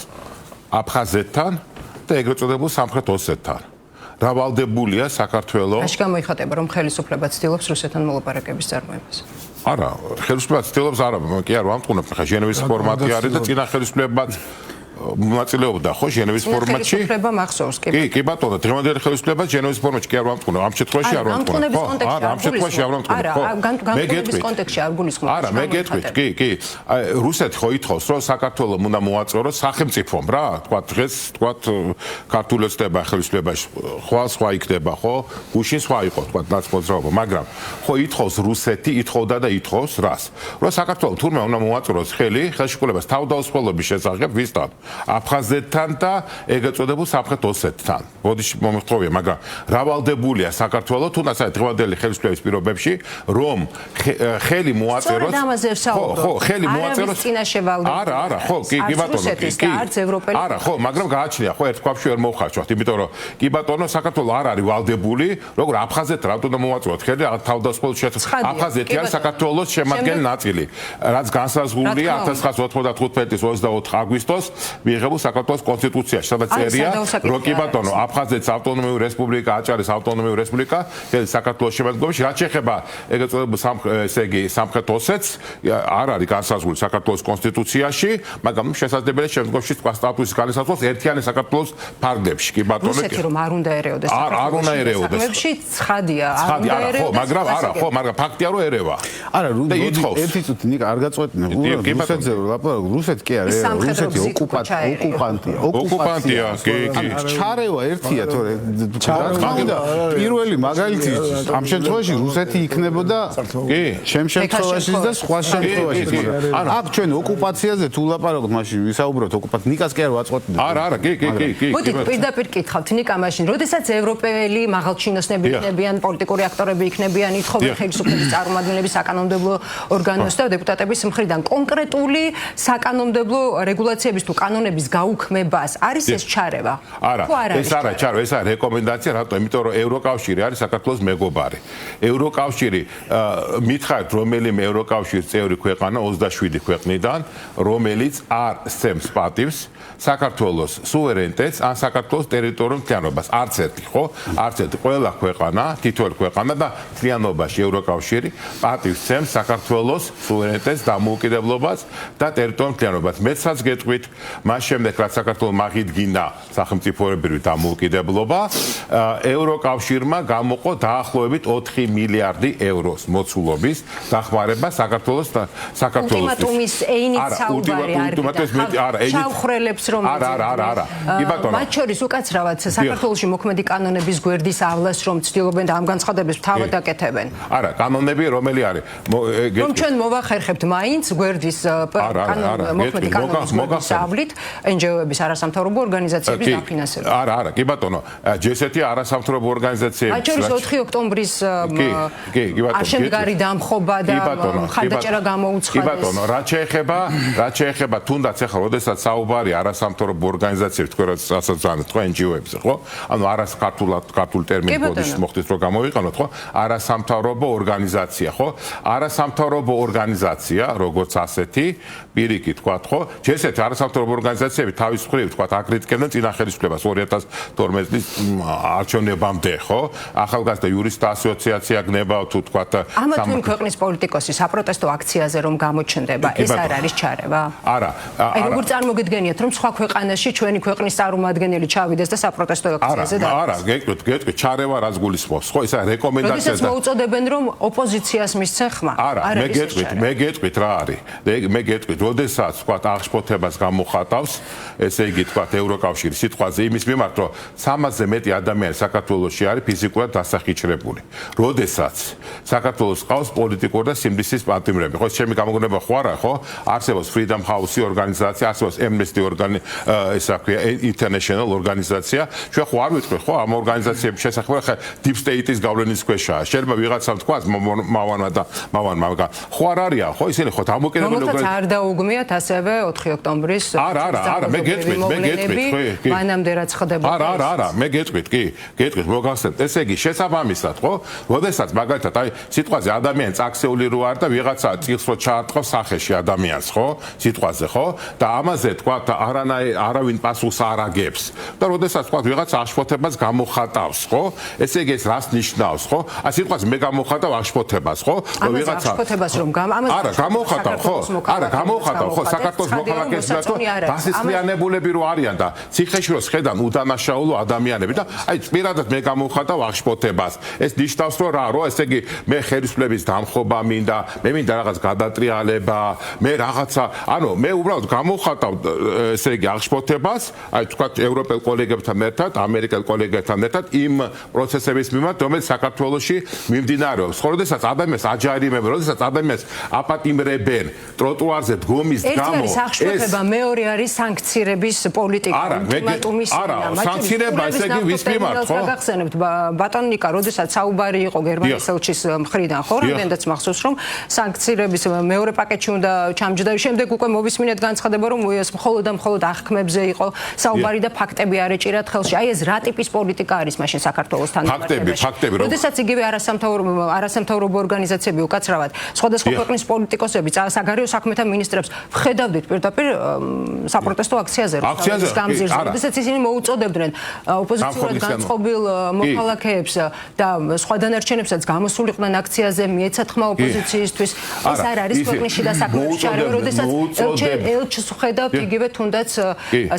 აფხაზეთთან და ეგრეთ წოდებულ სამხრეთ ოსეთთან. რა ვალდებულია საქართველოს? მაშინ გამოიხატება, რომ ხელისუფლება ცდილობს რუსეთთან მოლაპარაკების წარმოებას. არა, ხელისუფლება ცდილობს არა, კი არ ვამტყუნებ, ხა ჟენევის ფორმატი არის და წინა ხელისუფლებაც მონაწილეობდა ხო ჟენევის ფორმატში? ხელისუფლება მახსოვს, კი ბატონო, დღევანდელი ხელისუფლება ჟენევის ფორმატში კი არ ვამტყუნა, ამ შემთხვევაში არ ვამტყუნა. არა, ამ შემთხვევაში არ ვამტყუნა. არა, განკუთვნების კონტექსტში არ გულისხმობ. არა, მე გეტყვით, კი. რუსეთი ხო ითხოვს, რომ საქართველოს უნდა მოაწოროს სახელმწიფომ რა, თქვა დღეს, თქვა ქართული ოცნება ხელისუფლებაში სხვა იქნება, ხო? გუშინ სხვა იყო, თქვა ნაცმოძრაობა, მაგრამ ხო ითხოვს რუსეთი, ითხოვდა და ითხოვს რას? რომ საქართველოს თურმე უნდა მოაწოროს ხელშეკრულებას თავდაუსხლელობის შესახებ ვისთან? აფხაზეთთან და ეგრეთ წოდებულ სამხრეთ ოსეთთან. ბოდიში მომხდოვია, მაგრამ რავალდებულია საქართველოს თუნდაც დღევანდელი ხელისუფლების პირობებში, რომ ხელი მოაწეროს. ხო, ხელი მოაწეროს. არა, ხო, კი ბატონო, კი. არა, ხო, მაგრამ გააჩნია, ხო, ერთ ქვაბში ვერ მოხარჯვათ, იმიტომ რომ კი ბატონო, საქართველოს არ არის ვალდებული, როგორ აფხაზეთთან რა უნდა მოაწოროთ ხელი თავდასხმელად შეცვალა. აფხაზეთი არის საქართველოს შემადგენელი ნაწილი, რაც განსაზღვრულია 1995 წლის 24 აგვისტოს მიიღებულ საქართველოს კონსტიტუციაში, სადაც წერია, რომ კი ბატონო, აფხაზეთის ავტონომიური რესპუბლიკა, აჭარის ავტონომიური რესპუბლიკა საქართველოს შემადგენლობაში, რაც შეეხება ეგრეთ წოდებულ სამხრეთ ოსეთს, არ არის განსაზღვრული საქართველოს კონსტიტუციაში, მაგრამ შესაძლებელია შემდგომში სხვა სტატუსის განსაზღვრას ერთიანი საქართველოს ფარგლებში, კი ბატონო. რუსეთი რომ არ უნდა ერეოდეს არ უნდა ერეოდეს. საქმეებში ცხადია, არ უნდა ერეოდეს. მაგრამ ფაქტია რომ ერევა. არა, ერთი წუთი ნიკა არ გაწყვეტნე. რუსეთზე რუსეთი კი არა, რუსეთი ოკუპანტია, კი. ჩარევა ერთია თორე. პირველი მაგალითი ამ შემთხვევაში რუსეთი იქნებოდა კი, ჩემ შემთხვევაში და სხვა შემთხვევაში. აქ ჩვენ ოკუპაციაზე თუ ვლაპარაკობთ, მაშინ ვისაუბროთ ოკუპაციაზე. ნიკას კი არ ვაწყვეტნე. არა, კი. მოდით პირდაპირ კითხავთ ნიკა მაშინ, როდესაც ევროპელი მაღალჩინოსნები იქნებიან, პოლიტიკური აქტორები იქნებიან, ითხოვენ ხელისუფლების წარმომადგენლები საკანონმდებლო ორგანოს და დეპუტატების მხრიდან კონკრეტული საკანონმდებლო რეგულაციების თუ კანონების გაუქმებას არის ეს ჩარევა? არა, ეს არა ჩარევა, ეს არის რეკომენდაცია, რატო? იმიტომ რომ ევროკავშირი არის საქართველოს მეგობარი. ევროკავშირი მითხარით რომელიმე ევროკავშირის წევრი ქვეყანა 27 ქვეყნიდან, რომელიც არ სცემს პატივს საქართველოს სუვერენიტეტს ან საქართველოს ტერიტორიულ მთლიანობას. არც ერთი, ხო? არც ერთი, ყველა ქვეყანა, თითოეული ქვეყანა და მთლიანობაში ევროკავშირი პატივს სცემს საქართველოს სუვერენიტეტს, დამოუკიდებლობას და ტერიტორიულ მთლიანობას. მეცაც გეტყვით, მას შემდეგ რაც საქართველოს მაღიდგინა სახელმწიფოებრივი დამოუკიდებლობა, ევროკავშირმა გამოყო დაახლოებით 4 მილიარდი ევროს მოცულობის დახმარება საქართველოს ულტიმატუმის ეინიც საუბარი არის. ჩავხრელებს რომ არა. კი ბატონო. მათ შორის უკაცრავად საქართველოში მოქმედი კანონების გვერდის ავლას რომ ცდილობენ და ამ განცხადებას თავად აკეთებენ. არა, კანონები რომელი არის? რომ ჩვენ მოვახერხებთ მაინც გვერდის მოქმედი კანონების გვერდის ავლით NGO-ების არასამთავრობო ორგანიზაციების დაფინანსება. არა, კი ბატონო. ჯესეთი არასამთავრობო ორგანიზაციები. მათ შორის 4 ოქტომბრის აშენდგარი დამხობა და მხარდაჭერა გამოუცხადეს. კი ბატონო, რაც შეეხება თუნდაც ახლა როდესაც საუბარი არასამთავრობო ორგანიზაციებს თქვენ რასაც ზანეთ ხო NGO-ებზე ხო? ანუ ქართულ ტერმინს ბოდიშს მოხდით რომ გამოვიყენოთ ხო? არასამთავრობო ორგანიზაცია ხო? არასამთავრობო ორგანიზაცია როგორც ასეთი პირიქით თქვა ხო? ჯესეთი არასამთავრობო ორგანიზაციები თავის მხრივ თქვა აკრიტიკებდნენ წინა ხელისუფლებას 2012 წლის არჩევნებამდე ხო? ახალგაზრდა იურისტთა ასოციაცია გნება თუ თქვა ამათ იმ ქვეყნის პოლიტიკოსი საპროტესტო აქციაზე რომ გამოჩნდება ეს არ არის ჩარევა? არა. აი როგორ წარმოგიდგენიათ რომ სხვა ქვეყანაში ჩვენი ქვეყნის წარმომადგენელი ჩავიდეს და საპროტესტო აქციაზე და არა, გეტყვით, ჩარევა რას გულისხმობს? ხო, ისა რეკომენდაცია და მოუწოდებენ რომ ოპოზიციას მისცენ ხმა. არა, მე გეტყვით რა არის. მე გეტყვით, როდესაც თქვა აღშფოთებას გამოხატავს, ესე იგი თქვა ევროკავშირი სიტყვაზე იმის მიმართ, რომ 300-ზე მეტი ადამიანი საქართველოში არის ფიზიკურად დასახიჩრებული. როდესაც საქართველოს ყავს პოლიტიკური და სიმდიდრის პატიმრები. ხო, ჩემი გამოგონება ხო არა, ხო? არსებობს Freedom House-ი ორგანიზაცია, არსებობს Amnesty International ორგანიზაცია. ჩვენ ხო არ ვიტყვი, ხო, ამ ორგანიზაციების შესახებ ხა Deep State-ის გავლენის ქვეშაა. შეიძლება ვიღაცამ თქვას მავანმა, მაგრამ ხო არ არიან, ხო, ისინი ხო დამოუკიდებელი ორგანიზაცია. არ დაუგმიათ ასევე 4 ოქტომბრის არა, მე გეტყვით, მანამდე რაც ხდება. არა, მე გეტყვით, კი, გეტყვით, მოგახსენებთ. ესე იგი, შესაბამისად, ხო? როდესაც მაგალითად, აი, სიტყვაზე ადამიანი წაქცეული რო არ და ვიღაცა წილს რო ჩაარტყავს სახეში ადამიანს, ხო? სიტყვაზე, ხო? და ამაზე თქვა არავინ პასუხს არ აგებს. და როდესაც თქვა ვიღაცა აღშფოთებას გამოხატავს, ხო? ესე იგი ეს რას ნიშნავს, ხო? აი, სიტყვაზე მე გამოხატავ აღშფოთებას, ხო? ვიღაცა აღშფოთებას რომ არა, გამოხატავ, ხო? არა, გამოხატავ, ხო? საქართველოს მოქალაქეებსაც გასისხლიანებულები რო არიან და ციხეში რო შედან უდანაშაულო ადამიანები და აი პირადად მე გამოვხატავ აღშფოთებას. ეს ნიშნავს რომ რა, რომ ესე იგი მე ხელისუფლების დამხობა მინდა, მე მინდა რაღაც გადატრიალება, მე რაღაცა, ანუ მე უბრალოდ გამოვხატავ ესე იგი აღშფოთებას, აი თქვა ევროპელ კოლეგებთან ერთად, ამერიკელ კოლეგებთან ერთად იმ პროცესების მიმართ, რომელიც საქართველოში მიმდინარეობს. ხო, როდესაც ადამიანს აჯარიმებენ, როდესაც ადამიანს აპატიმრებენ ტროტუარზე დგომის გამო, ეს აღშფოთება, მეორე არის სანქცირების პოლიტიკა, ულტიმატუმის არა, სანქცირება ესე იგი ვის მიმართ, ხო? გახსენებთ ბატონ ნიკა, როდესაც საუბარი იყო გერმანიის ელჩის მხრიდან, ხო, რამდენადაც მახსოვს, რომ სანქცირების მეორე პაკეტში უნდა ჩამჯდა, შემდეგ უკვე მოვისმინეთ განცხადება, რომ ეს მხოლოდ და მხოლოდ აღქმებზე იყო საუბარი და ფაქტები არ ეჭირათ ხელში. აი ეს რა ტიპის პოლიტიკა არის მაშინ საქართველოს თანამდებობაში? ფაქტები, რომ როდესაც იგივე არასამთავრობო ორგანიზაციები უკაცრავად სხვადასხვა ქვეყნის პოლიტიკოსები, საგარეო საქმეთა მინისტრებს ვხედავდით პირდაპირ საპროტესტო აქციაზე, რუსეთის გამზირზე, როდესაც ისინი მოუწოდებდნენ ოპოზიციურად განწყობილ მოქალაქეებს და სხვა დანარჩენებსაც გამოსულიყვნენ აქციაზე, მიეცათ ხმა ოპოზიციისთვის. ეს არ არის ქვეყნის შიდა საქმეებში ჩარევა, როდესაც ელჩს ვხედავთ იგივე თუნდაც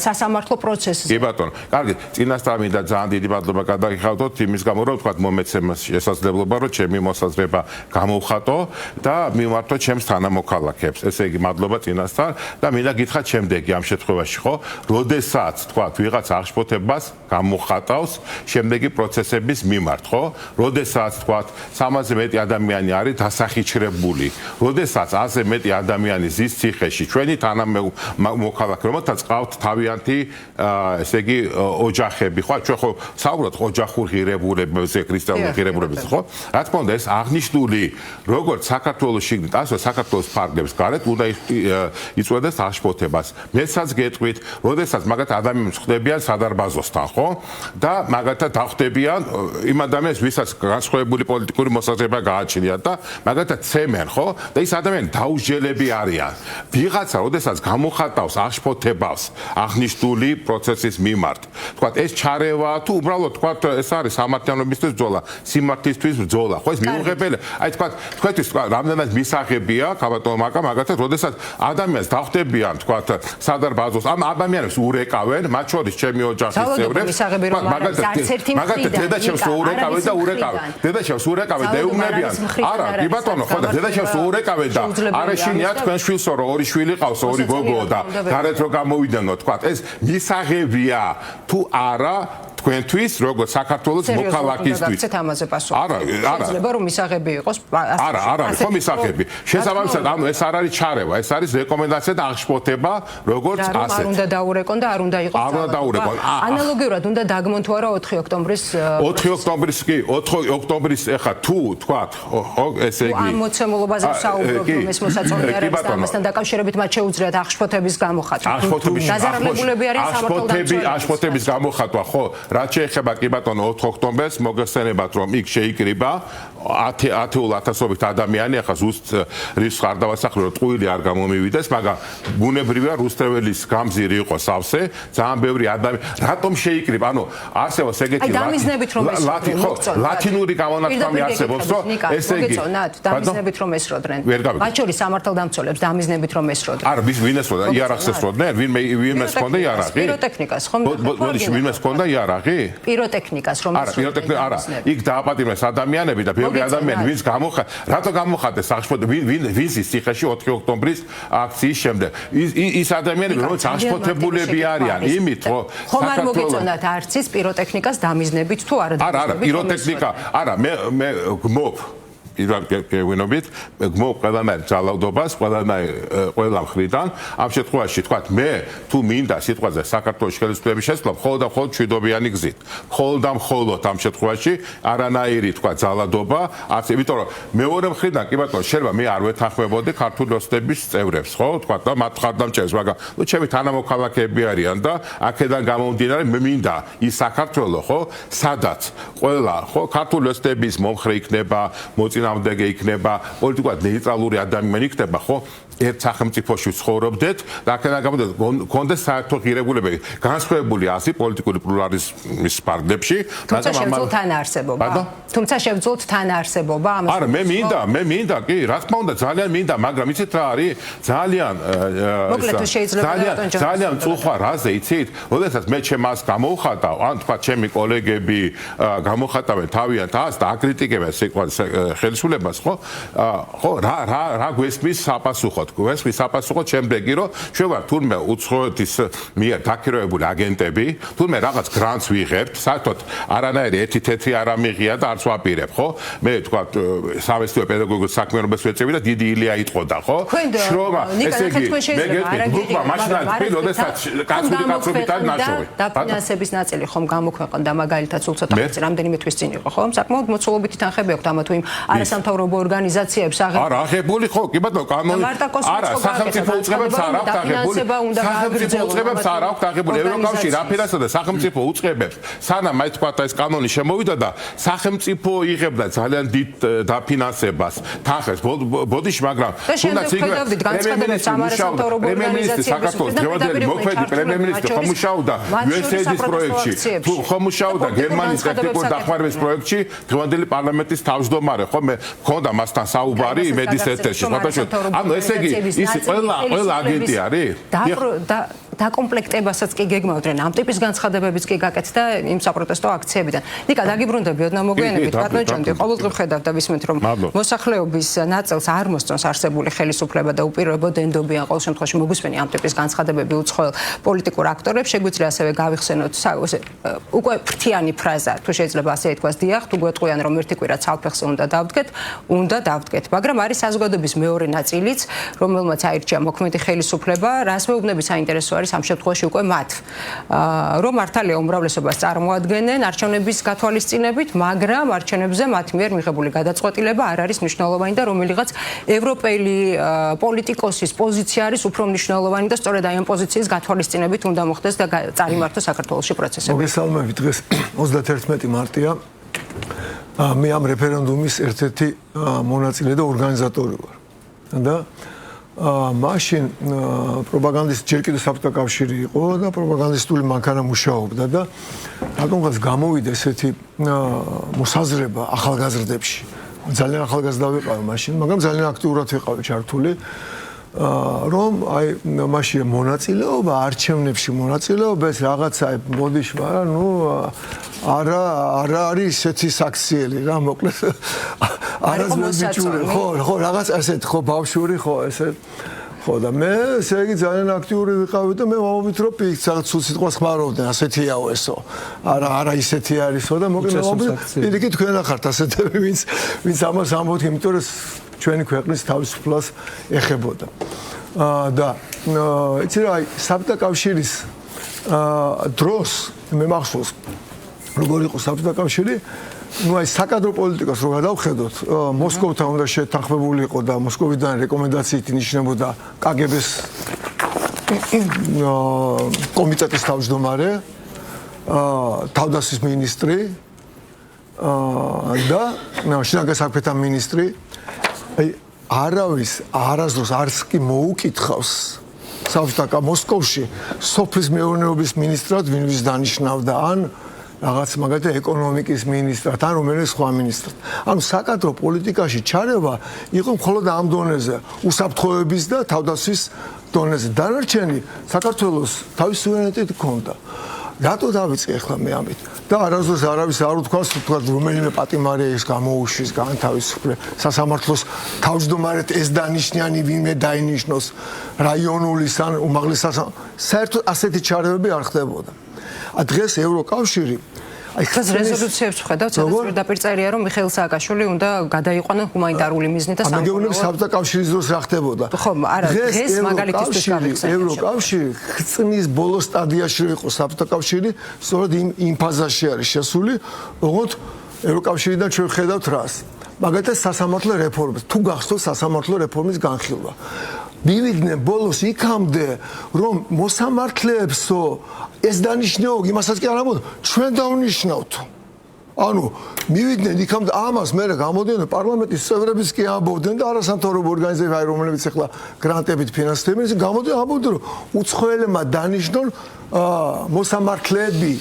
სასამართლო პროცესზე. კი ბატონო, კარგი, წინასწარ მინდა ძალიან დიდი მადლობა გადაგიხადოთ იმის გამო, რომ თქვა მომეცემ შესაძლებლობა, რომ ჩემი მოსაზრება გამოვხატო და მიმართო ჩემს თანამოქალაქეებს. ესე იგი, მადლობა წინასწარ და მინდა გითხრათ შემდეგი ამ შემთხვევაში, ხო? როდესაც თქვა ვიღაც აღშფოთებას გამოვხატავს შემდეგი პროცესების მიმართ, ხო? როდესაც თქვა 300-ზე მეტი ადამიანი არის დასახიჩრებული, როდესაც 100-ზე მეტი ადამიანი ზის ციხეში, ჩვენი თანამოქალაქე, რომელთაც ყავთ თავიანთი, ესე იგი, ოჯახები, ხო? ჩვენ ხო საუბრობთ ოჯახურ ღირებულებებზე, ქრისტიანულ ღირებულებებზე, ხო? რა თქმა უნდა, ეს აღნიშნული, როგორც საქართველოს შიგნით, ასე საქართველოს ფარგლებს გარეთ უნდა იწვევდეს აღშფოთებას. მეცაც გეტყვით, როდესაც მაგათ ადამიანებს ხვდებიან სადარბაზოსთან, ხო? და მაგათაც დახვდებიან იმ ადამიანებს, ვისაც განსხვავებული პოლიტიკური მოსაზრება გააჩნიათ და მაგათაც ცემენ, ხო? და ის ადამიანები დაუსჯელები არიან. ვიღაცა, როდესაც გამოხატავს აღშფოთებას აღნიშნული პროცესის მიმართ, თქვათ, ეს ჩარევა თუ უბრალოდ თქვათ, ეს არის სამართლიანობისთვის ბრძოლა, სიმართლისთვის ბრძოლა, ხო? ეს მიუღებელია. აი თქვათ, თქვენთვის რამდენად მისაღებია, ქაბატონო მაკა, მაგათაც, როდესაც ადამიანს დახვდებიან, თქვათ, სადარბაზოს, ამ ადამიანებს ურეკავენ, მათ შორის ჩემი ოჯახის წევრებს. მაგათაც დედაჩემს ურეკავენ და урекавენ. დედაჩემს урекавენ და ეუბნებიან. არა, კი ბატონო, ხო და დედაჩემს урекавენ და არეშინია თქვენ შვილსო, რომ ორი შვილი ყავს, ორი გოგო და გარეთ რო გამოვიდანო, თქვათ, ეს მისაღებია თუ არა თქვენთვის, როგორც საქართველოს მოქალაქისთვის. არა, შეიძლება რომ მისაღები იყოს. არა, ხო მისაღები. შესაბამისად, ანუ ეს არ არის ჩარევა, ეს არის რეკომენდაცია და აღშფოთება, როგორც ასეთ. არ უნდა დაურეკონ და არ უნდა იყოს. არ უნდა დაურეკონ. ანალოგიურად უნდა დაგმონ თუ არა 4 ოქტომბრის 4 ოქტომბრის კი, 4 ოქტომბრის ეხა თუ თქვათ, ესე იგი. ამ მოცემულობაზე საუბრობთ, რომ ეს მოსაწონი არ არის და ამასთან დაკავშირებით მათ შეუძლიათ აღშფოთების გამოხატვა. დაზარალებულები არიან სამართალდამცველები. აღშფოთების გამოხატვა, ხო? რაც შეეხება კი ბატონო 4 ოქტომბერს მოგეხსენებათ რომ იქ შეიკრიბა 10,000-ობით ადამიანი, ახლა ზუსტ რის ხარდავასახლე რომ ტყუილი არ გამომივიდეს, მაგრამ ბუნებრივია რუსთველის გამზირი იყო სავსე, ძალიან ბევრი ადამიანი. რატომ შეიკრიბა? ანუ არსებობს ეგეთი ლათინური გამონათქვამი არსებობს, რომ ესე იგი დამიზნებით რომ ესროდნენ. მათ შორის სამართალდამცველებს დამიზნებით რომ ესროდნენ. არა, ვინ ესროდა? იარაღს ესროდნენ? ვინმე ჰქონდა იარაღი? პიროტექნიკას ხომ? ვინმე ჰქონდა იარაღი? პიროტექნიკას რომ ესროდნენ. არა, იქ დააპატიმრეს ადამიანები და ბევრი ადამიანი ვინც რატო გამოხატეს აღშფოთება ვინც ის ციხეში 4 ოქტომბრის აქციის შემდეგ ის ადამიანები რომელიც აღშფოთებულები არიან იმით რომ ხომ არ მოგეწონათ არც ის პიროტექნიკას დამიზნებით თუ არა არა პიროტექნიკა არა მე გმობ გეგვინობით გმობ ყველანაირ ძალადობას ყველა მხრიდან ამ შემთხვევაში თქვათ მე თუ მინდა სიტყვაზე საქართველოს ხელისუფლების შესწავლა მხოლოდ და მხოლოდ მშვიდობიანი გზით მხოლოდ ამ შემთხვევაში არანაირი თქვათ ძალადობა არც იმიტომ რომ მეორე მხრიდან კი ბატონო შეიძლება მე არ ვეთანხმებოდი ქართული ოსტების წევრებს ხო თქვათ და მათ ხარდამჭერს მაგრამ ნუ ჩემი თანამოქალაქეები არიან და აქედან გამომდინარე მე მინდა ის საქართველო ხო სადაც ყველა ხო ქართული ოსტების მომხრე იქნება წინააღმდეგე იქნება, პოლიტიკურად ნეიტრალური ადამიანი იქნება, ხო? ერთ სახელმწიფოში ცხოვრობდეთ და გქონდეს საერთო ღირებულებები განსხვავებული ასი პოლიტიკური პლურალიზმის ფარგლებში, მაგრამ შეძლოთ თან არსებობა. თუმცა შეძლოთ თან არსებობა ამას. არა, მე მინდა, კი, რა თქმა უნდა, ძალიან მინდა, მაგრამ იცით რა არის? ძალიან წუხვა რაზე, იცით? როდესაც მე ჩემს გამოვხატავ, ან თქვა ჩემი კოლეგები გამოხატავენ თავიანთ ას და აკრიტიკებენ ხელისუფლებას, ხო? ხო, რა გვესმის საპასუხოდ? გვესმის საპასუხოდ შემდეგი, რომ ჩვენ ვართ თურმე უცხოეთის მიერ დაქირავებული აგენტები, თურმე რაღაც გრანტს ვიღებთ, საერთოდ არანაირი ერთი თეთრი არ ამიღია და არც ვაპირებ, ხო? მე თქვა სამეცნიერო პედაგოგიურ საქმიანობას ვეწევი და დიდი ილია იტყოდა, ხო? შრომა, ესე იგი, მე გეტყვი, მაშინ თქვი, როდესაც კაცობით არის ნაშრომი. დაფინანსების ნაწილი ხომ გამოქვეყნდა მაგალითად სულ ცოტა ხანი რამდენიმე თვის წინ იყო, ხო? საკმაოდ მოცულობითი თანხები აქვს ამა თუ იმ არასამთავრობო ორგანიზაციებს აღებული. არა, აღებული ხო, კი ბატონო, კანონი. არა, სახელმწიფო უწყებებს არ აქვს აღებული. სახელმწიფო უწყებებს არ აქვს აღებული. ევროკავშირი რაფერასა და სახელმწიფო უწყებებს, სანამ აი თქვა ეს კანონი შემოვიდა და სახელმწიფო იღებდა ძალიან დიდ დაფინანსებას, თანხებს, ბოდიში, მაგრამ თუნდაც იგივე პრემიერ-მინისტრი საქართველოს დღევანდელი მოქმედი პრემიერ-მინისტრი ხომ მუშაობდა USAID-ის პროექტში, თუ ხომ მუშაობდა გერმანიის ტექნიკური დახმარების პროექტში, დღევანდელი პარლამენტის თავმჯდომარე, ხო მე მქონდა მასთან საუბარი იმედის ეთერში, ანუ ესე იგი ის ყველა აგენტი არის? დაკომპლექტებასაც კი გეგმავდნენ, ამ ტიპის განცხადებებიც კი გაკეთდა იმ საპროტესტო აქციებიდან. ნიკა, დაგიბრუნდები, ოდნავ მოგვიანებით, ბატონო ჭონტი, ყოველდღე ხედავთ და ვისმენთ, რომ მოსახლეობის ნაწილს არ მოსწონს არსებული ხელისუფლება და უპირობოდენდობი ან ყოველ შემთხვევაში მოგვისმენი ამ ტიპის განცხადებები უცხოელ პოლიტიკურ აქტორებს. შეგვიძლია ასევე გავიხსენოთ უკვე ფრთიანი ფრაზა, თუ შეიძლება ასე ითქვას, დიახ, თუ გვეტყვიან, რომ ერთი კვირა ცალფეხზე უნდა დავდგეთ, მაგრამ არის საზოგადოების მეორე ნაწილიც, რომელმაც აირჩია მოქმედი ხელისუფლება, რას მეუბნები საინტერესო არის ამ შემთხვევაში უკვე მათ, რომ მართალია უმრავლესობას წარმოადგენენ არჩევნების გათვალისწინებით, მაგრამ არჩევნებზე მათ მიერ მიღებული გადაწყვეტილება არ არის მნიშვნელოვანი და რომელიღაც ევროპელი პოლიტიკოსის პოზიცია არის უფრო მნიშვნელოვანი და სწორედ აი ამ პოზიციის გათვალისწინებით უნდა მოხდეს და წარიმართოს საქართველოში პროცესები. მოგესალმებით, დღეს 31 მარტია. მე ამ რეფერენდუმის ერთ-ერთი მონაწილე და ორგანიზატორი ვარ. და მაშინ პროპაგანდისტი ჯერ კიდევ საბჭოთა კავშირი იყო და პროპაგანდისტული მანქანა მუშაობდა და რატომღაც გამოვიდა ესეთი მოსაზრება ახალგაზრდებში. ძალიან ახალგაზრდა ვიყავი მაშინ, მაგრამ ძალიან აქტიურად ვიყავი ჩართული. რომ აი მაშინ მონაწილეობა არჩევნებში მონაწილეობა ეს რაღაცა ბოდიში, მაგრამ ნუ არა არის ესეთი საქციელი რა მოკლედ არას მებიჭური ხო რაღაც ასეთ ხო ბავშვური ხო ესე ხო და მე ესე იგი ძალიან აქტიური ვიყავი და მე ვამობთ რომ რაღაც სულ სიტყვას ხმარობდნენ ასეთიაო ესო არა ისეთი არისო და მოკლედ პირიქით თქვენ ახართ ასეთები ვინც ამას ამბობთ იმიტომ რომ ჩვენი ქვეყნის თავისუფლებას ეხებოდა. და იცი რა, საბჭოთა კავშირის დროს მე მახსოვს როგორ იყო საბჭოთა კავშირი, ну აი საკადრო პოლიტიკას რო გადავხედოთ, მოსკოვთან უნდა შეთანხმებული იყო და მოსკოვიდან რეკომენდაციით ინიშნებოდა კგბ-ს კომიტეტის თავმჯდომარე, თავდაცვის მინისტრი და შინაგან საქმეთა მინისტრი. აი არავის არასდროს არც კი მოუკითხავს საბჭოთა მოსკოვში სოფლის მეურნეობის მინისტრად ვინვის დანიშნავდა ან რაღაც მაგალითად ეკონომიკის მინისტრად ან რომელიმე სხვა მინისტრად. ანუ საკადრო პოლიტიკაში ჩარევა იყო მხოლოდ ამ დონეზე, უსაფრთხოების და თავდაცვის დონეზე. დანარჩენი საქართველოს თავის სუვერენიტეტი ჰქონდა. რატო დავიწყე ახლა მე ამით? და არასდროს არავის არ უთქვას, თქვა რომელიმე პატიმარია ის გამოუშვის განთავისუფლე სასამართლოს თავმჯდომარედ ეს დანიშნიანი ვინმე დაინიშნოს რაიონული ან უმაღლეს საერთოდ ასეთი ჩარევები არ ხდებოდა. დღეს ევროკავშირი აი ხეს რეზოლუციებს ვხედავთ, სადაც პირდაპირ რომ მიხეილ სააკაშვილი უნდა გადაიყვანოს ჰუმანიტარული მიზნით და სამგეუბნები საბჭოთა კავშირის დროს რა ხდებოდა. ხო, არა, დღეს მაგალითისთვის გავიხსენე. ევროკავშირი ხწნის ბოლო სტადიაში იყო საბჭოთა კავშირი, სწორედ იმ ფაზაში არის შესული, ოღონდ ევროკავშირიდან ჩვენ ვხედავთ რას. მაგალითად სასამართლო რეფორმის, თუ გახსოვთ სასამართლო რეფორმის განხილვა. მივიდნენ ბოლოს იქამდე, რომ მოსამართლეებსო ეს დანიშნეო, იმასაც კი არ ამბობ, ჩვენ დავნიშნავთ. ანუ მივიდნენ იქამდე ამას მე გამოდიან პარლამენტის წევრებიც კი ამბობდნენ და არასამთავრობო ორგანიზაციები რომლებიც ახლა გრანტებით ფინანსდებიან ისე გამოდიან ამბობდნენ რომ უცხოელებმა დანიშნონ მოსამართლეები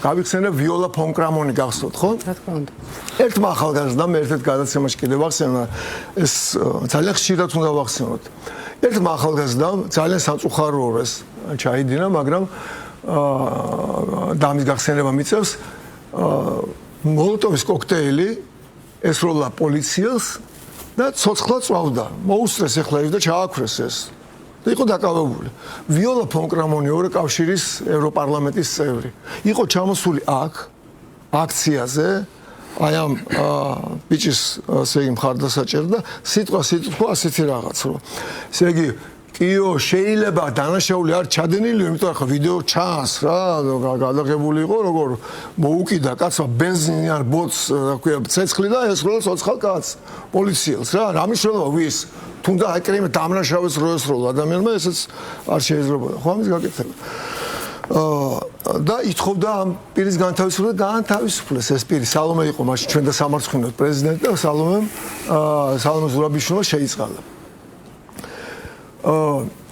გავიხსენებ ვიოლა ფონ კრამონი გახსოვთ ხო? რა თქმა უნდა. ერთმა ახალგაზრდამ ერთ გადაცემაში კიდევ ვახსენა ეს ძალიან ხშირად უნდა ვახსენოთ. ერთმა ახალგაზრდამ ძალიან სამწუხაროა ჩაიდინა, მაგრამ და ამის გახსენება მიწევს მოლოტოვის კოქტეილი ესროლა პოლიციას და ცოცხლად წვავდა. მოუსწრეს ახლა ის და ჩააქრეს ეს. და იყო დაკავებული. ვიოლა ფონ კრამონი ევროკავშირის ევროპარლამენტის წევრი. იყო ჩამოსული აქ აქციაზე აი ამ ბიჭის ესე იგი მხარდასაჭერ და სიტყვა ასეთი რაღაც რომ ესე იგი კიო შეიძლება დანაშაული არ ჩადენილი, იმიტომ რომ ვიდეო ჩანს რა, გადაღებული იყო როგორ მოუკიდა კაცმა ბენზინი არ ბოც, რა ქვია, ცეცხლი და ესროლა ცოცხალ კაცს, პოლიციელს რა, რა მნიშვნელობა ვის? თუნდაც აი კრიმე დამნაშავეს რო ესროლა ადამიანმა, ესეც არ შეიძლება, ხო ამის გაკეთება. და ითხოვდა ამ პირის განთავისუფლება და განთავისუფლეს ეს პირი. სალომე იყო მაშინ ჩვენ და სამარცხინო პრეზიდენტი და სალომე ზურაბიშვილმა შეიწყალა.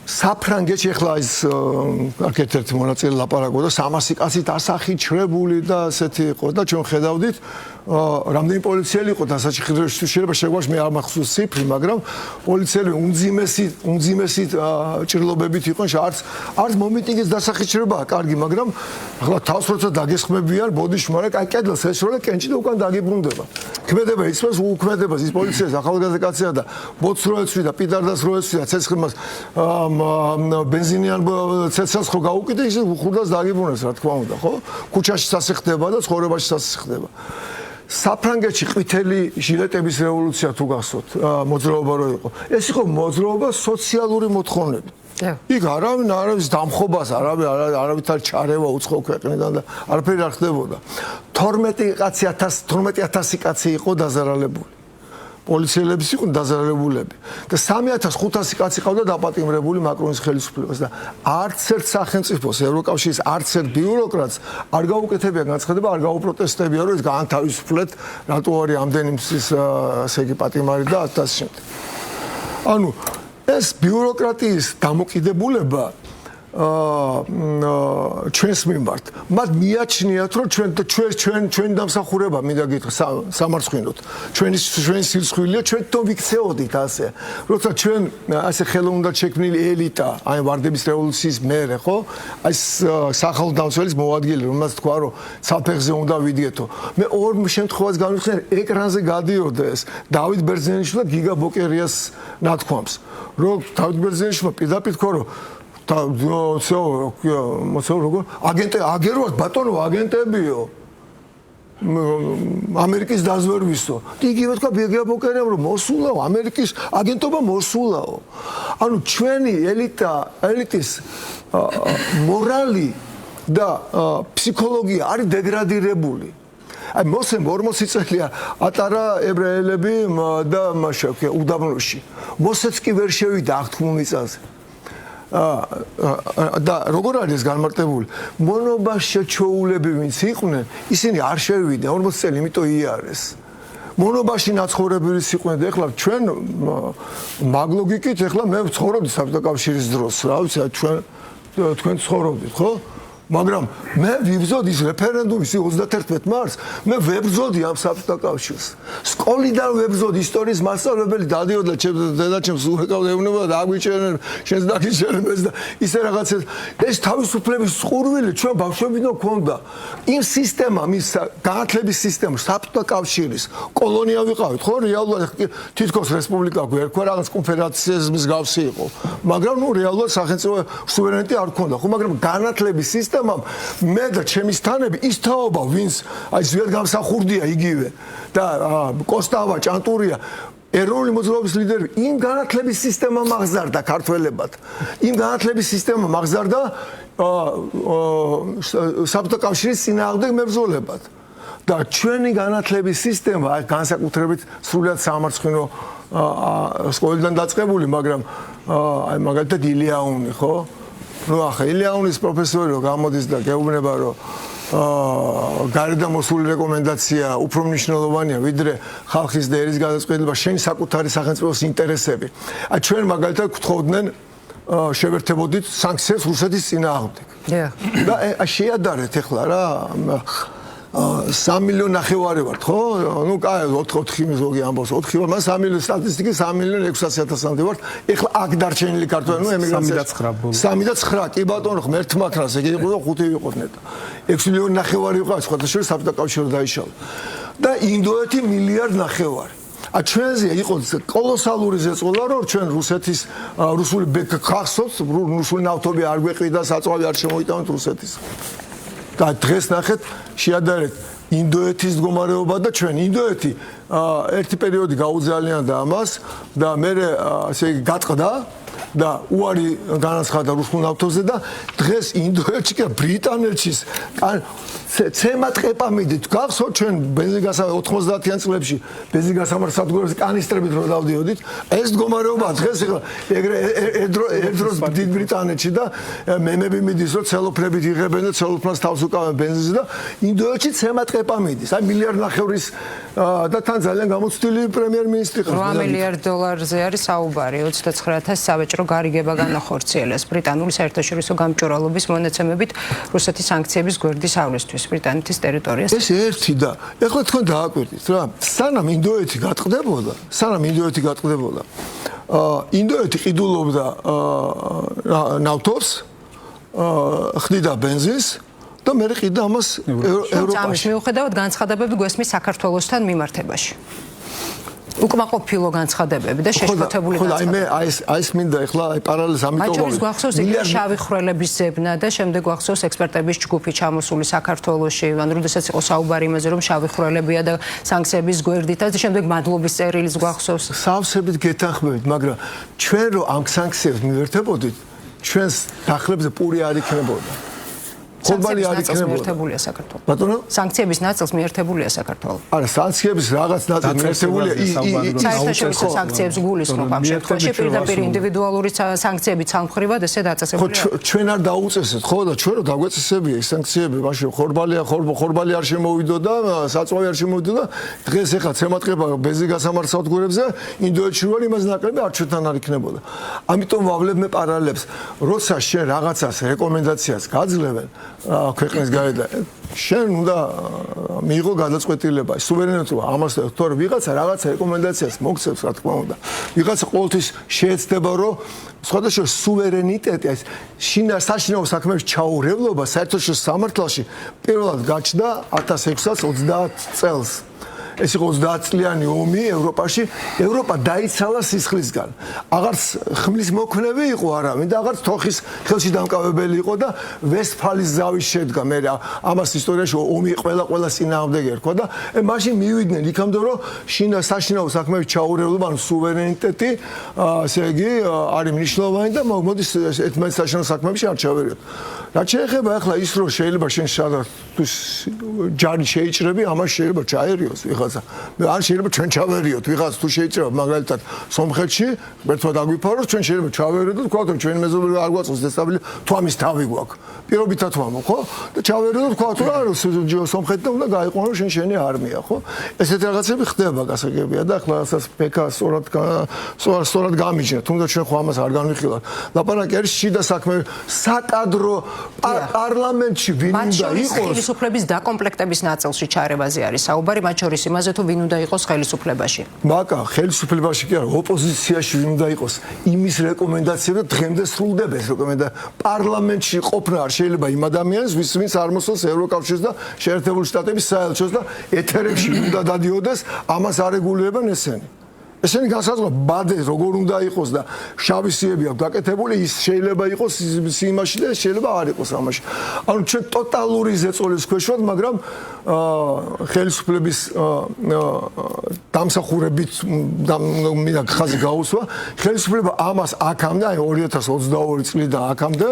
საფრანგეთში ახლა ის ერთ-ერთი მონაწილე ლაპარაკობდა 300 კაცით ასახიჩრებული და ასეთი იყო და ჩვენ ხედავდით რამდენი პოლიციელი იყო დასაჩხირებაში შეიძლება შეგვაქვს მე არ მახსოვს ციფრი, მაგრამ პოლიციელი უმძიმესი ჭრილობებით იყო, არც მომიტინგის დასახიჩრებაა კარგი, მაგრამ ახლა თავს როცა დაგესხმებიან ბოდიშმარა, კაი კედელს ესროლა კენჭი და უკან დაგიბრუნდება. ქმედება ისმის უკმედებას ის პოლიციას ახალგაზრდა კაცია და ბოც რო ეცვი და პიტარდას რო ეცვი და ცეცხლმას ბენზინიან ცეცხლს ხო გაუკიდე ისე უხურდას დაგიბრუნეს რა თქმა უნდა, ხო? ქუჩაში სასიხდება და ცხოვრებაში სასიხდება. საფრანგეთში ყვითელი ჟილეტების რევოლუცია თუ გახსოვთ, მოძრაობა რო იყო. ეს იყო მოძრაობა სოციალური მოთხოვნებით. იქ არავის დამხობას, არავითარ ჩარევა უცხო ქვეყნიდან და არაფერი არ ხდებოდა. 12,000 კაცი იყო დაზარალებული. პოლიციელების იყვნენ დაზარალებულები და 3,500 კაცი ყავდა დაპატიმრებული მაკრონის ხელისუფლებას და არც ერთ სახელმწიფოს ევროკავშირის არც ერთ ბიუროკრატს არ გაუკეთებია განცხადება, არ გაუპროტესტებია, რომ ეს გაანთავისუფლეთ, რატო არის ამდენი მსის ასე იგი პატიმარი და ასე შემდეგ. ანუ ეს ბიუროკრატიის დამოკიდებულება ჩვენს მიმართ. მათ მიაჩნიათ, რომ ჩვენ დამსახურება მინდა გითხრა სამარცხინოთ. ჩვენი სიცხვილია, ჩვენ თვითონ ვიქცეოდით ასე. როცა ჩვენ ასე ხელოვნურად შექმნილი ელიტა, აი ვარდების რევოლუციის მერე, ხო? აი სახელმწიფოს მოადგილე, რომელსაც თქვა, რომ საფეხზე უნდა ვიდგეთო. მე ორ შემთხვევას განვიხსენე, ეკრანზე გადიოდა ეს დავით ბერძენიშვილა და გიგა ბოკერიას ნათქვამს. რომ დავით ბერძენიშვილმა პირდაპირ თქვა, რომ და როგორ აგერვათ ბატონო აგენტებიო ამერიკის დაზვერვისო. იგივე თქვა გიგა ბოკერიამ რომ მოსულაო ამერიკის აგენტობა მოსულაო. ანუ ჩვენი ელიტის მორალი და ფსიქოლოგია არის დეგრადირებული. აი მოსემ 40 წელია ატარა ებრაელები და მაშაკე უდაბნოში. მოსეც კი ვერ შევიდა აღთქმულმიწაზე. და როგორ არის განმარტებული? მონობაში შეჩოულები ვინც იყვნენ, ისინი არ შევიდნენ 40 წელი, იმიტომ იარეს. მონობაში ნაცხოვრებიც იყვნენ და ეხლა ჩვენ მაგლოგიკით ეხლა მე ვცხოვრობდი საბჭოთა კავშირის დროს, რა ვიცი, თქვენ ცხოვრობდით, ხო? მაგრამ მე ვიბრძოდი ის რეფერენდუმის 31 მარტს, მე ვებრძოდი ამ საბჭოთა კავშირს. სკოლიდან ვებრძოდი ისტორიის მასწავლებელი დადიოდა დედაჩემს უყავდა ეუბნება და აგვიჭერენ შენს დაგიჭერენ და ისე რაღაცა ეს თავისუფლების წყურვილი ჩვენ ბავშვებიდან ქონდა. იმ სისტემამ, ის განათლების სისტემამ საბჭოთა კავშირის კოლონია ვიყავით, ხო? რეალურად თითქოს რესპუბლიკა გვერქვა, რაღაც კონფედერაციაზმის გავსი იყო. მაგრამ ნუ რეალურად სახელმწიფო სუვერენიტეტი არ ქონდა, ხო? მაგრამ განათლების სისტემა მე და ჩემი სტანები ის თაობა ვინც აი ზედ გამსახურდია იგივე და კოსტავა ჭანტურია ეროვნული მოძრაობის ლიდერი იმ განათლების სისტემამ აღზარდა ქართველებად იმ განათლების სისტემამ აღზარდა საბჭოთა კავშირის წინააღმდეგ მებრძოლებად და ჩვენი განათლების სისტემა აი განსაკუთრებით სრულად სამარცხინო სკოლიდან დაწყებული მაგრამ აი მაგალითად ილიაუნი ხო ნუ ახლა ილიაუნის პროფესორი რომ გამოდის და გეუბნება რომ გარედამოსული რეკომენდაცია უფრო მნიშვნელოვანია ვიდრე ხალხის და ერის გადაწყვეტილება შენი საკუთარი სახელმწიფოს ინტერესები. ჩვენ მაგალითად გთხოვდნენ შევერთებოდით სანქციებს რუსეთის წინააღმდეგ. და შეადარეთ ახლა რა 3 მილიონი ნახევარი ვართ, ხო? ნუ კაი 4 მილიონი ამბობს 4 ვარ, მას 3 მილიონი სტატისტიკის 3 მილიონი 600.000-მდე ვართ. ეხლა აქ დარჩენილი ქართველი, ნუ ემიგრაცია 3 კი ბატონო, ღმერთმათ რას, ეგ იყო და 5 ვიყოთ ნეტა. 6 მილიონი ნახევარი იყო, სხვათა შორის საბჭოთა კავშირი დაიშალა. და ინდოეთი მილიარდ ნახევარი. ჩვენზე იყო კოლოსალური ზეწოლა, რომ ჩვენ რუსეთის რუსული ხახსოვს, რუსული ნავთობი არ გვეყიდა, საწვავი არ შემოიტანოთ რუსეთის. და დღეს ნახეთ შეადარეთ ინდოეთის მდგომარეობა და ჩვენ ინდოეთი ერთი პერიოდი გაუძლიანდა ამას და მე ასე გატყდა და უარი განაცხადა რუსულ ნავთობზე და დღეს ინდოეთში და ბრიტანეთშიც ცემატყეპა მიდით გახსოვთ ჩვენ ბენზინგასამართ 90-იან წლებში ბენზინგასამართ სადგურებზე კანისტრებით რო დავდიოდით ეს მდგომარეობა დღეს ეხლა ეგრე ერთდროს დიდ ბრიტანეთში და მემები მიდის რომ ცელოფლებით იღებენ და ცელოფლას თავს უკავენ ბენზინზე და ინდოეთში ცემატყეპა მიდის აი მილიარდ ნახევრის და თან ძალიან გამოცდილი პრემიერ-მინისტრი ხარ 8 მილიარდ დოლარზე არის საუბარი 29,000 საბჭრო გარიგება განახორციელეს ბრიტანული საერთაშორისო გამჭვირვალობის მონაცემებით რუსეთის სანქციების გვერდისავლისთვის ბრიტანეთის ტერიტორიას. ეს ერთი და ეხლა თქვენ დააკვირდით რა სანამ ინდოეთი გატყდებოდა ინდოეთი ყიდულობდა ნავთობს ხდიდა ბენზინს და მე ყიდა ამას ევროპაში. მიუხედავად განცხადებები გვესმის საქართველოსთან მიმართებაში. უკმაყოფილო განცხადებები და შეშფოთებული ხო, განცხადებები. აი ეს მინდა ეხლა აი პარალელს ამიტომ მაჩვენებს გვახსოვს ეგრე შავი ხვრელების ზებნა და შემდეგ გვახსოვს ექსპერტების ჯგუფი ჩამოსული საქართველოში, ან როდესაც იყო საუბარი იმაზე რომ შავი ხვრელებია და სანქციების გვერდით და შემდეგ მადლობის წერილის გვახსოვს. სავსებით გეთანხმებით, მაგრამ ჩვენ რო ამ სანქციებს მივერთებოდით, ჩვენს დახლებზე პური არ იქნებოდა. ხორბალი არ იქნებოდა. მიერთებულია საქართველოს. ბატონო? სანქციების ნაწილს მიერთებულია საქართველოს. არა, სანქციების რაღაც ნაწილი მიერთებულია საერთაშორისო სანქციებს გულისხმობ ამ შემთხვევაში პირდაპირ ინდივიდუალური სანქციები ცალმხრივად ესე დაწესებულია. ხო, ჩვენ არ დაუწესეთ, ხო და ჩვენ რო დაგვეწესებია ეს სანქციები, მაშინ ხორბალი არ შემოვიდო და საწვავი არ შემოვიდო და დღეს ეხლა ცემატყეპა ბენზინგასამართ სადგურებზე ინდოეთში ვარ იმას ნაკლები არ ჩვენთან არ იქნებოდა. ამიტომ ვავლებ მე პარალელებს, როცა შენ რაღაცას რეკომენდაციას გაძლევენ ქვეყნის გარდა შენ უნდა მიიღო გადაწყვეტილება სუვერენიტეტობა ამას თორე ვიღაცა რაღაცა რეკომენდაციას მოგცევს რა თქმა უნდა ვიღაცა ყოველთვის შეეცდება რომ სხვადასხვა სუვერენიტეტი ეს საშინაო საქმეების ჩაურევლობა საერთაშორისო სამართალში პირველად გაჩნდა 1630 წელს ეს იყო 30 წლიანი ომი ევროპაში. ევროპა დაიცალა სისხლისგან. აღარც ხმლის მოქმნები იყო არავინ და აღარც თოხის ხელში დამკავებელი იყო და ვესტფალის ზავის შედგა. მე ამას ისტორიაში ომი ყველა წინააღმდეგი ერქვა და მაშინ მივიდნენ იქამდე რომ საშინაო საქმეების ჩაურევლობა ანუ სუვერენიტეტი ასე იგი არის მნიშვნელოვანი და მოდის ერთმანეთს საშინაო საქმეებში არ ჩავერიოთ. რაც შეეხება ახლა ის რომ შეიძლება შენ სადაც ჯარი შეიჭრები ამას შეიძლება ჩაერიოს არ შეიძლება ჩვენ ჩავერიოთ ვიღაც თუ შეიძლება მაგალითად სომხეთში ერთმა დაგვიფაროს ჩვენ შეიძლება ჩავერიოთ და თქვათ რომ ჩვენ მეზობელი არ გვაწყობს დესტაბილი თუ ამის თავი გვაქვს პირობითად ვამო ხო და ჩავერიოთ და თქვათ რომ სომხეთიდან უნდა გაიყვანო შენი არმია ხო ესეთი რაღაცები ხდება გასაგებია და ახლა რასაც ფეკა სწორად გამიჯნა თუნდაც ჩვენ ხო ამას არ განვიხილავთ ლაპარაკი არის შიდა საქმე საკადრო პარლამენტში ვინ უნდა იყოს ხელისუფლების დაკომპლექტების ნაწილში ჩარევაზე არის საუბარი მათ შორის იმაზე თუ ვინ უნდა იყოს ხელისუფლებაში. მაკა ხელისუფლებაში კი არა, ოპოზიციაში ვინ უნდა იყოს. იმის რეკომენდაციები დღემდე სრულდება ეს რეკომენდაცია. პარლამენტში ყოფნა არ შეიძლება იმ ადამიანს, ვინც არ მოსულს ევროკავშირს და შეერთებული შტატების საელჩოს და ეთერებში უნდა დადიოდეს, ამას არეგულირებენ ესენი. ესენი განსაზღვრა ბადე როგორ უნდა იყოს და შავი სიები აქვს გაკეთებული ის შეიძლება იყოს იმაში და შეიძლება არ იყოს ამაში. ანუ ჩვენ ტოტალური ზეწოლის ქვეშ ვართ, მაგრამ ხელისუფლების დამსახურებით მინდა ხაზი გაუსვა. ხელისუფლება ამას აქამდე, აი 2022 წლიდან აქამდე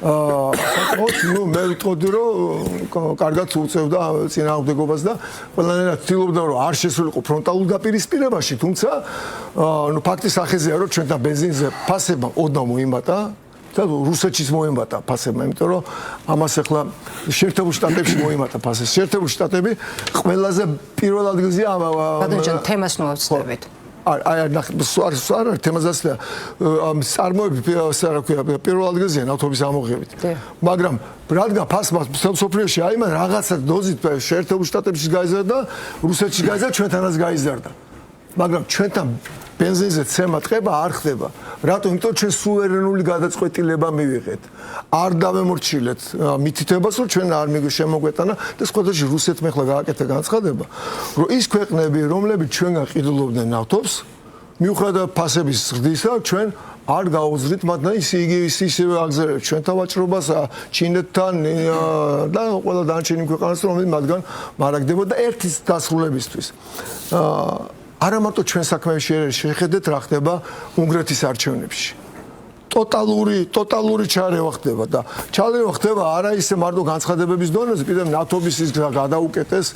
საკმაოდ მე ვიტყოდი რომ კარგად უწევდა წინააღმდეგობას და ყველანაირად ცდილობდა რომ არ შესულიყო ფრონტალურ დაპირისპირებაში, თუმცა ну факти სახეზეა რომ ჩვენთან ბენზინზე ფასება ოდნავ მოიმატა და რუსეთშიც მოემატა ფასებმა, იმიტომ რომ ამას ახლა შეერთებულ შტატებში მოემატა ფასი. შეერთებულ შტატები ყველაზე პირველ ადგილზეა ბატონო, თემას ნუავსდებით. არა, თემაზეც წარმოები პირველ ადგილზეა ავტობუსის ამოღებით. მაგრამ რადგან ფასმა სოფლიოში აიმან რაღაცა დოზით შეერთებულ შტატებში გაიზარდა, რუსეთში გაიზარდა, ჩვენთანაც გაიზარდა. მაგრამ ჩვენთან ბენზინზე ცემა ტყება არ ხდება. რატომ? იმიტომ ჩვენ სუვერენული გადაწყვეტილება მივიღეთ. არ დავემორჩილეთ მითითებას, რომ ჩვენ არ შემოგვეტანა და სხვადასხვა რუსეთმა ახლა გააკეთა განცხადება, რომ ის ქვეყნები, რომლებიც ჩვენგან ყიდულობდნენ ნავთობს, მიუხედავად ფასების ზრდისა, ჩვენ არ გაუძლით მათ და ისევე აგზავნებთ ჩვენთან ვაჭრობას ჩინეთთან და ყველა დანარჩენი ქვეყანას, რომელიც მათგან მარაგდებოდა და ერთის დასრულებისთვის. არა მარტო ჩვენ საქმეებში შეხედეთ რა ხდება უნგრეთის არჩევნებში. ტოტალური ჩარევა ხდება და ჩარევა ხდება არა ისე მარტო განცხადებების დონეზე, კიდევ ნავთობის ის გადაუკეტეს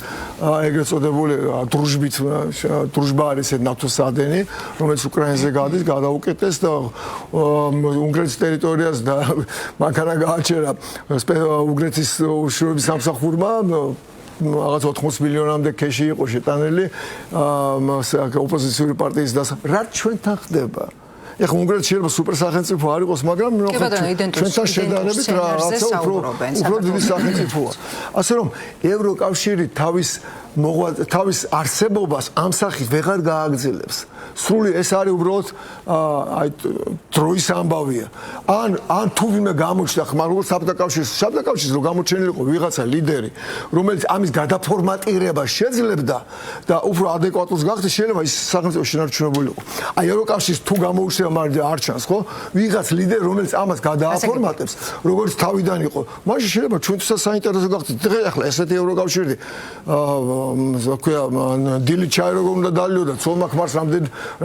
ეგრეთ წოდებული დრუჟბა არის ნავთოსადენი, რომელიც უკრაინაზე გადის, გადაუკეტეს და უნგრეთის ტერიტორიას და მანქანა გააჩერა უნგრეთის უშუალო სამსახურმა რაღაც 80 მილიონამდე ქეში იყო შეტანილი ოპოზიციური პარტიის და რა ჩვენთან ხდება? ეხლა უნგრეთში შეიძლება სუპერსახელმწიფო არ იყოს, მაგრამ ჩვენთან შედარებით რაღაცა უფრო დიდი სახელმწიფოა. ასე რომ ევროკავშირი თავის არსებობას ამ სახით ვეღარ გააგრძელებს. სრული ეს არის უბრალოდ დროის ამბავია. ან თუ ვინმე გამოჩნდა ხმარ როგორც საბჭოთა რო გამოჩენილიყო ვიღაცა ლიდერი, რომელიც ამის გადაფორმატირება შეძლებდა და უფრო ადეკვატურს გახდა, შეიძლება ის სახელმწიფო შენარჩუნებულიყო. აი ევროკავშირის თუ გამოუჩნდა მაგრამ არ ჩანს, ხო? ვიღაც ლიდერი, რომელიც ამას გადააფორმატებს, როგორც თავიდან იყო, მაშინ შეიძლება ჩვენთვისაც საინტერესო გახდეთ. ახლა ესეთი ევროკავშირი ქვია დილით ჩაი როგორ უნდა დალიო და ცოლმა ქმარს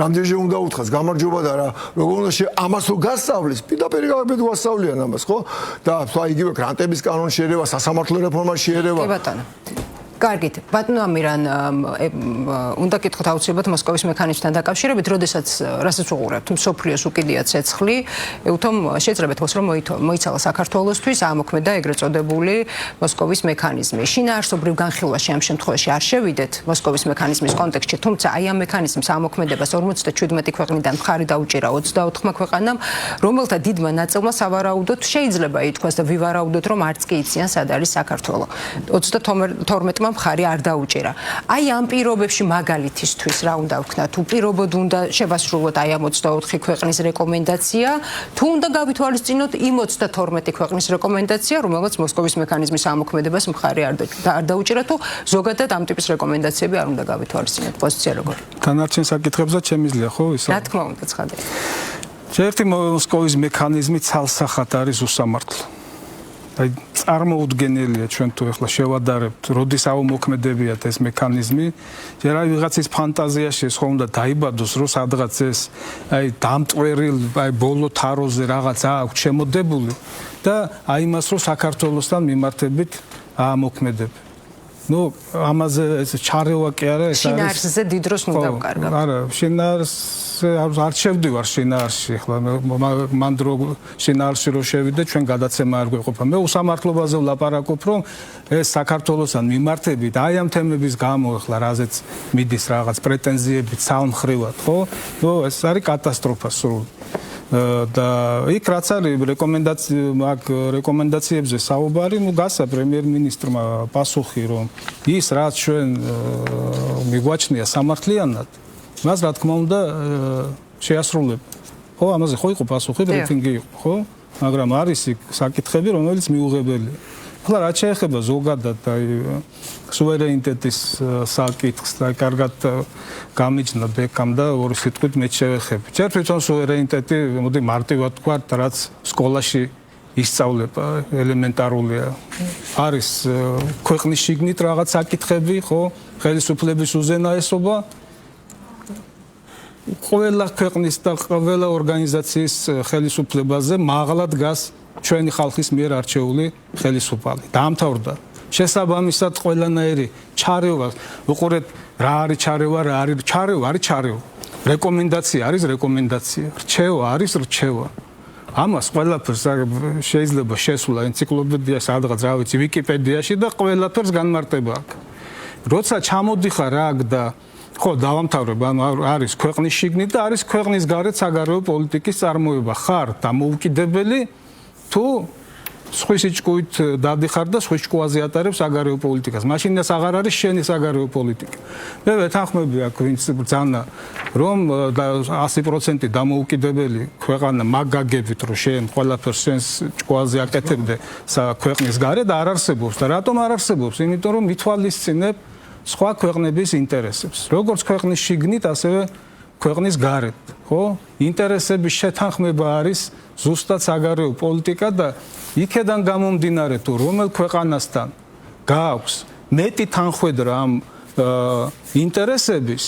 რამდენჯერ უნდა უთხრას გამარჯობა და რა როგორ უნდა ამას რო გასწავლის პირდაპირ გავასწავლიან ამას ხო და იგივე გრანტების კანონი შეერევა სასამართლო რეფორმა შეერევა. კი ბატონო. კარგით, ბატონო ამირან, უნდა გითხოთ აუცილებლად მოსკოვის მექანიზმთან დაკავშირებით, როდესაც რასაც უყურებთ, მსოფლიოს უკიდია ცეცხლი, უთომ შეიძლება ითქვას, რომ მოიცალა საქართველოსთვის ამოქმედა ეგრეთ წოდებული მოსკოვის მექანიზმი. შინაარსობრივ განხილვაში ამ შემთხვევაში არ შევიდეთ მოსკოვის მექანიზმის კონტექსტში, თუმცა აი ამ მექანიზმის ამოქმედებას 57 ქვეყნიდან მხარი დაუჭირა 24 ქვეყანამ, რომელთა დიდმა ნაწილმა სავარაუდოდ შეიძლება ითქვას და ვივარაუდოთ, რომ არც კი იციან სად არის საქართველო. 32 მხარი არ დაუჭირა. აი ამ პირობებში მაგალითისთვის რა უნდა ვქნათ? თუ პირობოდ უნდა შევასრულოთ აი ამ 24 ქვეყნის რეკომენდაცია, თუ უნდა გავითვალისწინოთ იმ 32 ქვეყნის რეკომენდაცია, რომელსაც მოსკოვის მექანიზმის ამოქმედებას მხარი არ დაუჭირა, თუ ზოგადად ამ ტიპის რეკომენდაციები არ უნდა გავითვალისწინოთ. პოზიცია როგორ? დანარჩენ საკითხებსაც შემიძლია ხო ისა? რა თქმა უნდა, ცხადია. ერთი მოსკოვის მექანიზმი ცალსახად არის უსამართლო. აი წარმოუდგენელია ჩვენ თუ ახლა შევადარებთ, როდის აუმოქმედებიათ ეს მექანიზმი, ჯერ აი ვიღაცის ფანტაზიაში ეს ხომ უნდა დაიბადოს, რომ სადღაც ეს აი დამტვერილ, აი ბოლო თაროზე რაღაც აქვს შემოდებული და აი მას რომ საქართველოსთან მიმართებით აამოქმედებ. ნუ ამაზე ეს ჩარევა კი არა, ეს არის შინაარსზე დიდ დროს უნდა ვკარგავ. არა, შინაარსზე არ შევდივარ შინაარსში, ახლა მან დრო შინაარსში რო შევიდე, ჩვენ გადაცემა არ გვეყოფა. მე უსამართლობაზე ვლაპარაკობ, რომ ეს საქართველოსთან მიმართებით, აი ამ თემების გამო ახლა რაზეც მიდის რაღაც პრეტენზიები ცალმხრივად, ხო? ნუ ეს არის კატასტროფა სრული. და იქ რაც არის რეკომენდაციებზე საუბარი, ნუ გასა პრემიერ-მინისტრმა პასუხი, რომ ის რაც ჩვენ მიგვაჩნია სამართლიანად, მას რა თქმა უნდა შეასრულებ. ხო, ამაზე ხო იყო პასუხი, ბრიფინგი იყო, ხო? მაგრამ არის იქ საკითხები, რომელიც მიუღებელია. ახლა რაც შეეხება ზოგადად აი სუვერენიტეტის საკითხს, აი კარგად გამიჯნა ბეკამ და ორი სიტყვით მე შევეხები. ჯერ თვითონ სუვერენიტეტი, მოდი მარტივად ვთქვათ, რაც სკოლაში ისწავლება, ელემენტარულია. არის ქვეყნის შიგნით რაღაც საკითხები, ხო? ხელისუფლების უზენაესობა. ყველა ქვეყნის და ყველა ორგანიზაციის ხელისუფლებაზე მაღლა დგას ჩვენი ხალხის მიერ არჩეული ხელისუფალი. დაამთავრდა. შესაბამისად ყველანაირი ჩარევა, უყურეთ რა არის ჩარევა, რა არის ჩარევა, არის ჩარევა. რეკომენდაცია არის რეკომენდაცია. რჩევა არის რჩევა. ამას ყველაფერს შეიძლება შესვლა ენციკლოპედიაში, სადღაც რა ვიცი, ვიკიპედიაში და ყველაფერს განმარტება აქვს. როცა ჩამოდიხარ აქ და ხო დავამთავრებ, არის ქვეყნის შიგნით და არის ქვეყნის გარეთ საგარეო პოლიტიკის წარმოება, ხარ დამოუკიდებელი თუ სხვისი ჭკუით დადიხარ და სხვის ჭკუაზე ატარებ საგარეო პოლიტიკას. მაშინ ეს აღარ არის შენი საგარეო პოლიტიკა. მე ვეთანხმები აქ ვინც ბრძანა რომ 100% დამოუკიდებელი ქვეყანა მაგაგებით რომ შენ ყველაფერს შენს ჭკუაზე აკეთებდე ქვეყნის გარეთ არ არსებობს და რატომ არ არსებობს? იმიტომ რომ მithვალისწინებ სხვა ქვეყნების ინტერესებს. როგორც ქვეყნის შიგნით, ასევე ქვეყნის გარეთ, ხო? ინტერესების შეთანხმება არის ზუსტად საგარეო პოლიტიკა და იქედან გამომდინარე თუ რომელ ქვეყანასთან გააქვს მეტი თანხwebdra ამ ინტერესების,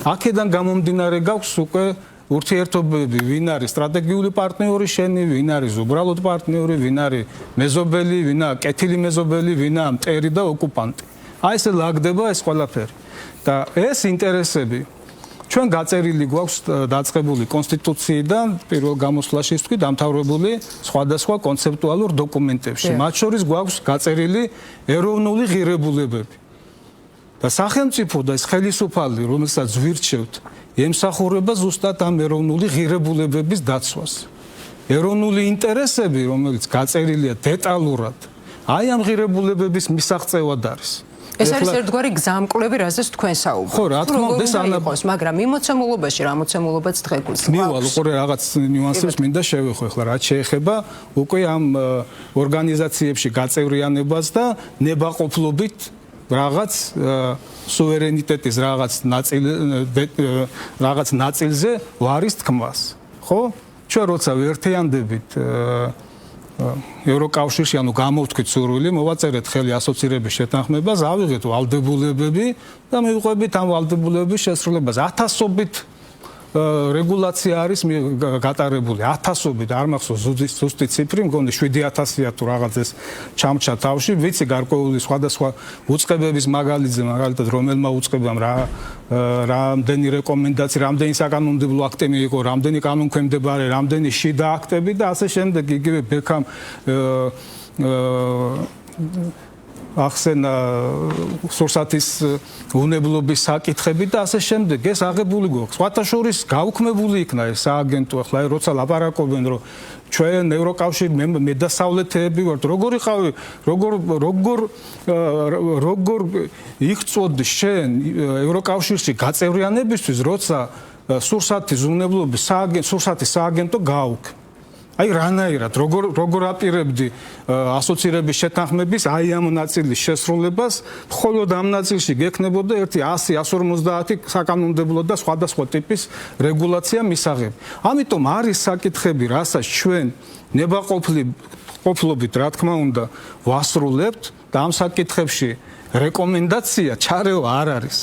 აქედან გამომდინარე გაქვს უკვე ურთიერთობები, ვინ არის სტრატეგიული პარტნიორი შენი, ვინ არის უბრალოდ პარტნიორი, ვინ არის მეზობელი, ვინაა კეთილი მეზობელი, ვინაა მტერი და ოკუპანტი. აი ესე ლაგდება ეს ყველაფერი. და ეს ინტერესები ჩვენ გაწერილი გვაქვს დაწყებული კონსტიტუციიდან პირველ გამოსვლაში თქვი დამთავრებული სხვადასხვა კონცეპტუალურ დოკუმენტებში. მათ შორის გვაქვს გაწერილი ეროვნული ღირებულებები. და სახელმწიფო და ეს ხელისუფალი, რომელსაც ვირჩევთ, ემსახურება ზუსტად ამ ეროვნული ღირებულებების დაცვას. ეროვნული ინტერესები, რომელიც გაწერილია დეტალურად, აი ამ ღირებულებების მისაღწევად არის. ეს არის ერთგვარი გზამკვლევი, რაზეც თქვენ საუბრობთ. ხო, რა თქმა უნდა, ეს იყოს, მაგრამ იმოცემულობაში რა მოცემულობაც დღეგულს გვაქვს. მივალ უკვე რაღაც ნიუანსებს მინდა შევეხო ახლა, რაც შეეხება უკვე ამ ორგანიზაციებში გაწევრიანებას და ნებაყოფლობით რაღაც სუვერენიტეტის რაღაც ნაწილზე ვარის თქმას, ხო? ჩვენ როცა ვერთიანდებით ევროკავშირში, ანუ გამოვთქვით სურვილი, მოვაწერეთ ხელი ასოცირების შეთანხმებას, ავიღეთ ვალდებულებები და მივყვებით ამ ვალდებულებების შესრულებას. ათასობით რეგულაცია არის გატარებული, ათასობით, არ მახსოვს ზუსტი ციფრი, მგონი 7000-ია თუ რაღაც ეს ჩამჩა თავში, ვიცი გარკვეული სხვადასხვა უწყებების მაგალითად რომელმა უწყებამ რამდენი რეკომენდაცია, რამდენი საკანონმდებლო აქტი მიიღო, რამდენი კანონქვემდებარე, რამდენი შიდა აქტები და ასე შემდეგ. იგივე ბექამ ახსენა სურსათის უნებლობის საკითხები და ასე შემდეგ. ეს აღებული გვაქვს. სხვათა შორის გაუქმებული იქნა ეს სააგენტო. ახლა როცა ლაპარაკობენ რომ ჩვენ ევროკავშირი მედასავლეთეები ვართ, როგორ იყავი, როგორ იქწოდი შენ ევროკავშირში გაწევრიანებისთვის, როცა სურსათის უნებლობის სააგენტო გაუქმდა. აი რანაირად როგორ აპირებდი ასოცირების შეთანხმების აი ამ ნაწილის შესრულებას, მხოლოდ ამ ნაწილში გექნებოდა ერთი 100-150 საკანონმდებლო და სხვადასხვა ტიპის რეგულაცია მისაღები. ამიტომ არის საკითხები, რასაც ჩვენ ნებაყოფლობით, რა თქმა უნდა, ვასრულებთ და ამ საკითხებში რეკომენდაცია ჩარევა არ არის.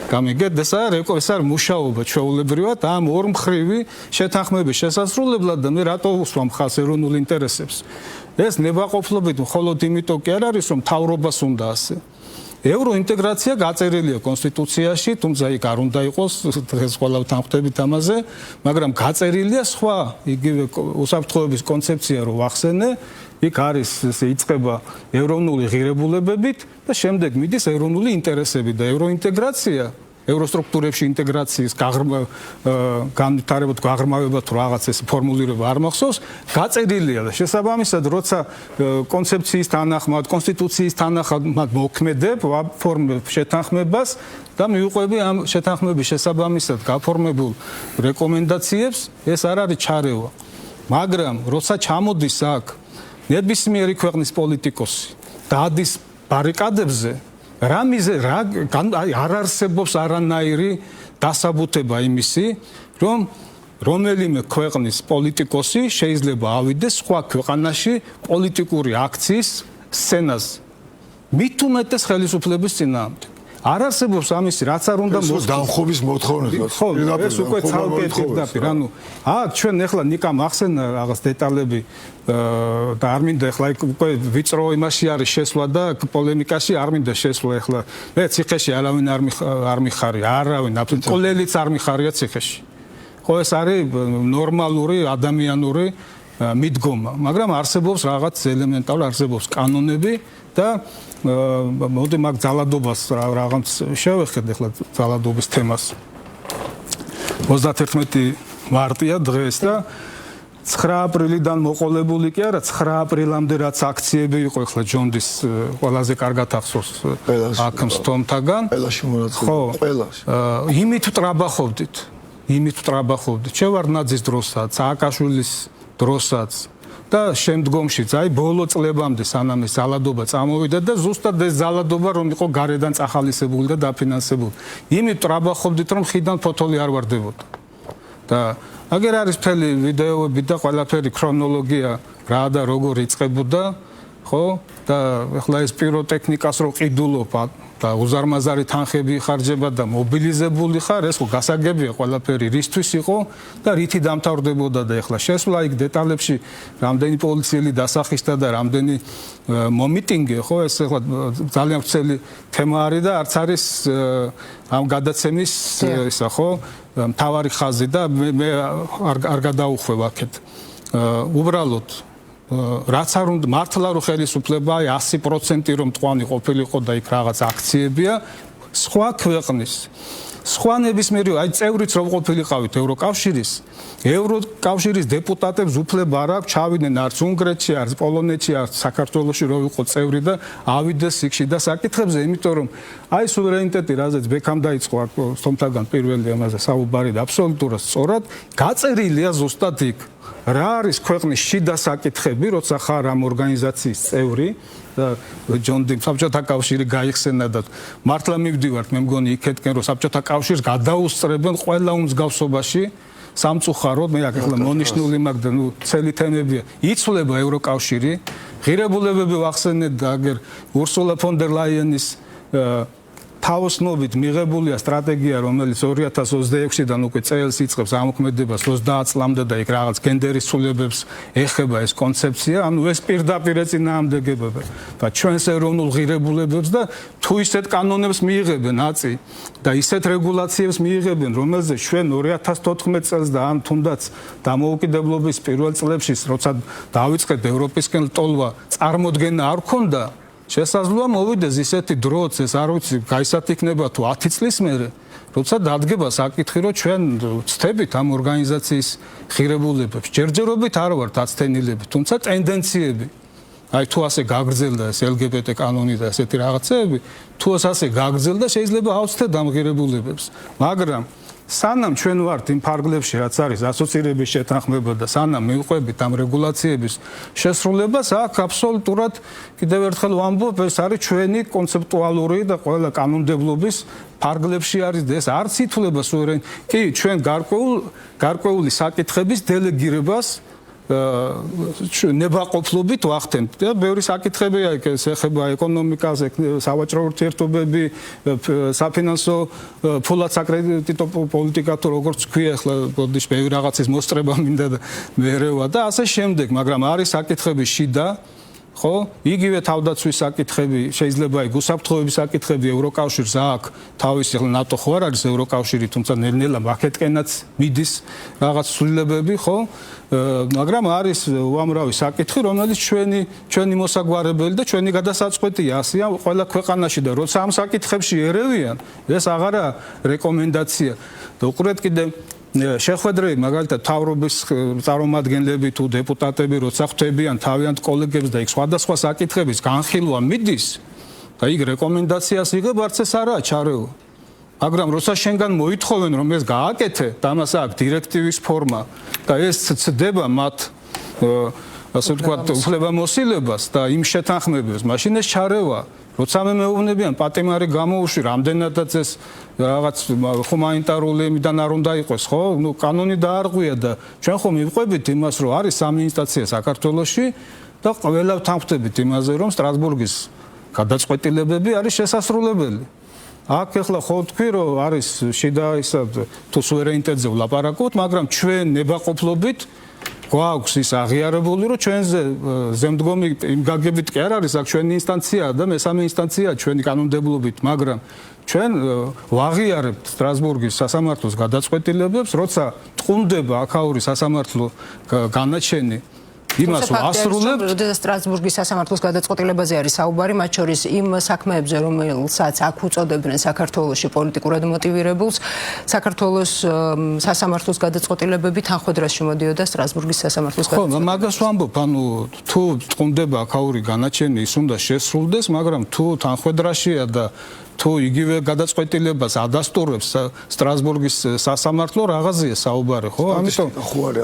გამიგეთ, ეს არის მუშაობა ჩვეულებრივად ამ ორმხრივი შეთანხმების შესასრულებლად და მე რატო უსვამ ხას ეროვნულ ინტერესებს. ეს ნებაყოფლობით მხოლოდ იმიტომ კი არ არის, რომ მთავრობას უნდა ასე. ევროინტეგრაცია გაწერილია კონსტიტუციაში, თუმცა იქ არ უნდა იყოს დღეს ყველა თანხმდებით ამაზე, მაგრამ გაწერილია სხვა იგივე უსაფრთხოების კონცეფცია რო ვახსენე, იქ არის იწყება ეროვნული ღირებულებებით და შემდეგ მიდის ეროვნული ინტერესები და ევროინტეგრაცია ევროსტრუქტურებში ინტეგრაციის განვითარება თუ აღრმავება თუ რაღაც ეს ფორმულირება არ მახსოვს, გაწერილია და შესაბამისად, როცა კონცეფციის თანახმად, კონსტიტუციის თანახმად მოქმედებ, ვაფორმებ შეთანხმებას და მივიყვები ამ შეთანხმების შესაბამისად გაფორმებულ რეკომენდაციებს, ეს არ არის ჩარევა. მაგრამ როცა ჩამოდის აქ ნებისმიერი ქვეყნის პოლიტიკოსი და ადის ბარიკადებზე, არ არსებობს არანაირი დასაბუთება იმისი, რომ რომელიმე ქვეყნის პოლიტიკოსი შეიძლება ავიდეს სხვა ქვეყანაში პოლიტიკური აქციის სცენაზე. მით უმეტეს ხელისუფლების წინააღმდეგ. არ არსებობს ამისი, რაც არ უნდა დამხობის მოთხოვნა. ხო, ეს უკვე ცალკე პირდაპირ. ანუ აქ ჩვენ ახლა ნიკამ ახსენა რაღაც დეტალები და არ მინდა ახლა უკვე ვიწრო იმაში არის შესვლა და პოლემიკაში არ მინდა შესვლა ახლა. მე ციხეში არავინ არ მიხარია, არავინ, ყველელიც არ მიხარია ციხეში. ხო, ეს არის ნორმალური ადამიანური მიდგომა, მაგრამ არსებობს რაღაც ელემენტარული არსებობს კანონები და მოდი მაგ ძალადობას რაღაც შევეხეთ ახლა ძალადობის თემას. 31 მარტია დღეს და 9 აპრილიდან მოყოლებული კი არა 9 აპრილამდე რაც აქციები იყო ახლა ჯონდის ყველაზე კარგად ახსოვს აქ მსტომთაგან ყველაში მონაწილე ყველაში იმით ვტრაბახობდით შევარდნაძის დროსაც სააკაშვილის დროსაც და შემდგომშიც აი ბოლო წლებამდე სანამ ეს ძალადობა წამოვიდა და ზუსტად ეს ძალადობა რომ იყო გარედან წახალისებული და დაფინანსებული იმით ვტრაბახობდით რომ ხიდან ფოთოლი არ ვარდებოდა და აგერ არის მთელი ვიდეოები და ყველაფერი ქრონოლოგია რა და როგორ იწყებოდა ხო და ახლა ეს პიროტექნიკას რო ყიდულობ და უზარმაზარი თანხები ხარჯება და მობილიზებული ხარ ეს ხო გასაგებია ყველაფერი რისთვის იყო და რითი დამთავრდებოდა და ახლა შესვლა იქ დეტალებში რამდენი პოლიციელი დასახიშდა და რამდენი მომიტინგე ხო ეს ახლა ძალიან ვრცელი თემა არის და არც არის ამ გადაცემის ისა ხო მთავარი ხაზი და მე არ გადაუხვევ აქეთ უბრალოდ რაც არ უნდა მართლა რო ხელისუფლება 100% რომ მტყვანი ყოფილიყო და იქ რაღაც აქციებია სხვა ქვეყნის სხვა ნებისმიერი აი წევრიც რომ ყოფილიყავით ევროკავშირის დეპუტატებს უფლება არ აქვს ჩავიდნენ არც უნგრეთში არც პოლონეთში არც საქართველოში რო იყო წევრი და ავიდეს იქში და საკითხებზე იმიტომ რომ აი სუვერენიტეტი რაზეც ბექამ დაიწყო აქ სტომთაგან პირველი ამაზე საუბარი და აბსოლუტურად სწორად გაწერილია ზუსტად იქ რა არის ქვეყნის შიდა საკითხები, როცა ხარ ამ ორგანიზაციის წევრი და ჯონდი საბჭოთა კავშირი გაიხსენა და მართლა მივდივართ მე მგონი იქეთკენ რომ საბჭოთა კავშირს გადაუსწრებენ ყველა უმსგავსობაში სამწუხაროდ მე აქ ახლა მონიშნული მაგ და ნუ ცელი თემებია იცვლება ევროკავშირი ღირებულებები ვახსენეთ და აგერ ურსულა ფონ დერ ლაიენის თავოსნობით მიღებულია სტრატეგია, რომელიც 2026-დან უკვე წელს იწყებს ამოქმედებას 30 წლამდე და იქ რაღაც გენდერის ცვლილებებს ეხება ეს კონცეფცია, ანუ ეს პირდაპირ ეწინააღმდეგებება და ჩვენს ეროვნულ ღირებულებებს და თუ ისეთ კანონებს მიიღებენ აწი და ისეთ რეგულაციებს მიიღებენ, რომელზეც ჩვენ 2014 წელს და ან თუნდაც დამოუკიდებლობის პირველ წლებში, როცა დავიწყეთ ევროპისკენ ლტოლვა, წარმოდგენა არ ქონდა შესაძლოა მოვიდეს ისეთი დროც ეს არ ვიცი გაისათიქნება თუ 10 წლის მერე როცა დადგება საკითხი რომ ჩვენ ვწდებით ამ ორგანიზაციის ღირებულებებს ჯერჯერობით არ ვართ აცდენილები თუმცა ტენდენციები აი თუ ასე გაგრძელდა ეს LGBT კანონი და ესეთი რაღაცეები თუ ასე გაგრძელდა შეიძლება ავწდეთ ამ ღირებულებებს მაგრამ სანამ ჩვენ ვართ იმ ფარგლებში რაც არის ასოცირების შეთანხმება და სანამ მივყვებით ამ რეგულაციების შესრულებას აქ აბსოლუტურად კიდევ ერთხელ ვამბობ ეს არის ჩვენი კონცეპტუალური და ყველა კანონმდებლობის ფარგლებში არის და ეს არც ითვლება სუვერენ კი ჩვენ გარკვეული საკითხების დელეგირებას ნებაყოფლობით ვახდენთ და ბევრი საკითხებია იქ ეს ეხება ეკონომიკას, სავაჭრო ურთიერთობები, საფინანსო ფულად საკრედიტო პოლიტიკა თუ როგორც ქვია ახლა ბოდიში ბევრი რაღაცის მოსწრება მინდა და მეერევა და ასე შემდეგ, მაგრამ არის საკითხები შიდა ხო იგივე თავდაცვის საკითხები შეიძლება იქ უსაფრთხოების საკითხები ევროკავშირს აქვს თავისი ნატო ხო არ არის ევროკავშირი თუმცა ნელ-ნელა მაკეთკენაც მიდის რაღაც ცვლილებები ხო მაგრამ არის უამრავი საკითხი რომელიც ჩვენი მოსაგვარებელი და ჩვენი გადასაწყვეტია ასეა ყველა ქვეყანაში და როცა ამ საკითხებში ერევიან ეს აღარა რეკომენდაცია და უყურეთ კიდე შეხვედრები მაგალითად თავრობის წარმომადგენლები თუ დეპუტატები როცა ხვდებიან თავიანთ კოლეგებს და იქ სხვადასხვა საკითხების განხილვა მიდის და იქ რეკომენდაციას იღებ არც ეს არაა ჩარევა მაგრამ როცა შენგან მოითხოვენ რომ ეს გააკეთე და ამას აქვს დირექტივის ფორმა და ეს ცდება მათ ასე ვთქვათ უფლებამოსილებას და იმ შეთანხმებებს მაშინ ეს ჩარევა როცა მე მეუბნებიან პატიმარი გამოუშვი რამდენადაც ეს რაღაც ჰუმანიტარული მიდან არ უნდა იყოს ხო ნუ კანონი დაარღვია და ჩვენ ხომ მივყვებით იმას რომ არის სამი ინსტანცია საქართველოში და ყველა თანხმდებით იმაზე რომ სტრასბურგის გადაწყვეტილებები არის შესასრულებელი აქ ახლა ხო თქვი რომ არის შიდა ისა თუ სუვერენიტეტზე ვლაპარაკობთ მაგრამ ჩვენ ნებაყოფლობით გვაქვს ის აღიარებული რომ ჩვენზე ზემდგომი იმ გაგებით კი არ არის აქ ჩვენი ინსტანციაა და მესამე ინსტანციაა ჩვენი კანონმდებლობით მაგრამ ჩვენ ვაღიარებთ სტრასბურგის სასამართლოს გადაწყვეტილებებს როცა ტყუნდება აქაური სასამართლო განაჩენი იმას რომ ასრულებთ. როდესაც სტრასბურგის სასამართლოს გადაწყვეტილებაზე არის საუბარი, მათ შორის იმ საქმეებზე, რომელსაც აქ უწოდებდნენ საქართველოში პოლიტიკურად მოტივირებულს, საქართველოს სასამართლოს გადაწყვეტილებები თანხმედრასში მოდიოდა სტრასბურგის სასამართლოს გადაწყვეტილებაზე. ხო, მაგას ვამბობ, ანუ თუ წუნდება აქაური განაჩენი, ის უნდა შესრულდეს, მაგრამ თუ თანხმედრაშია და თუ იგივე გადაწყვეტილებას ადასტურებს სტრასბურგის სასამართლო, რაღაცია საუბარი, ხო? ამიტომ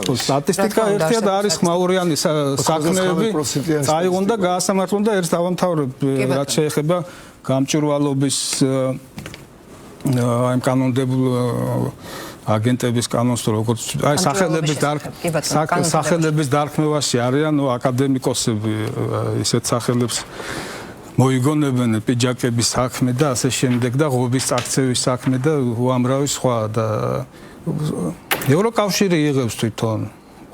სტატისტიკა ერთია და არის ხმაურიანი საქმეები. წაიღონ და გაასამართლონ და ერთს დავამთავრებ, რაც შეეხება გამჭვირვალობის აი კანონდებულ აგენტების კანონს, როგორც აი სახელების დარქმევაში არიან აკადემიკოსები, ისეთ სახელებს მოიგონებენ პიჯაკების საქმე და ასე შემდეგ და ღობის აქცევის საქმე და უამრავი სხვა და ევროკავშირი იღებს თვითონ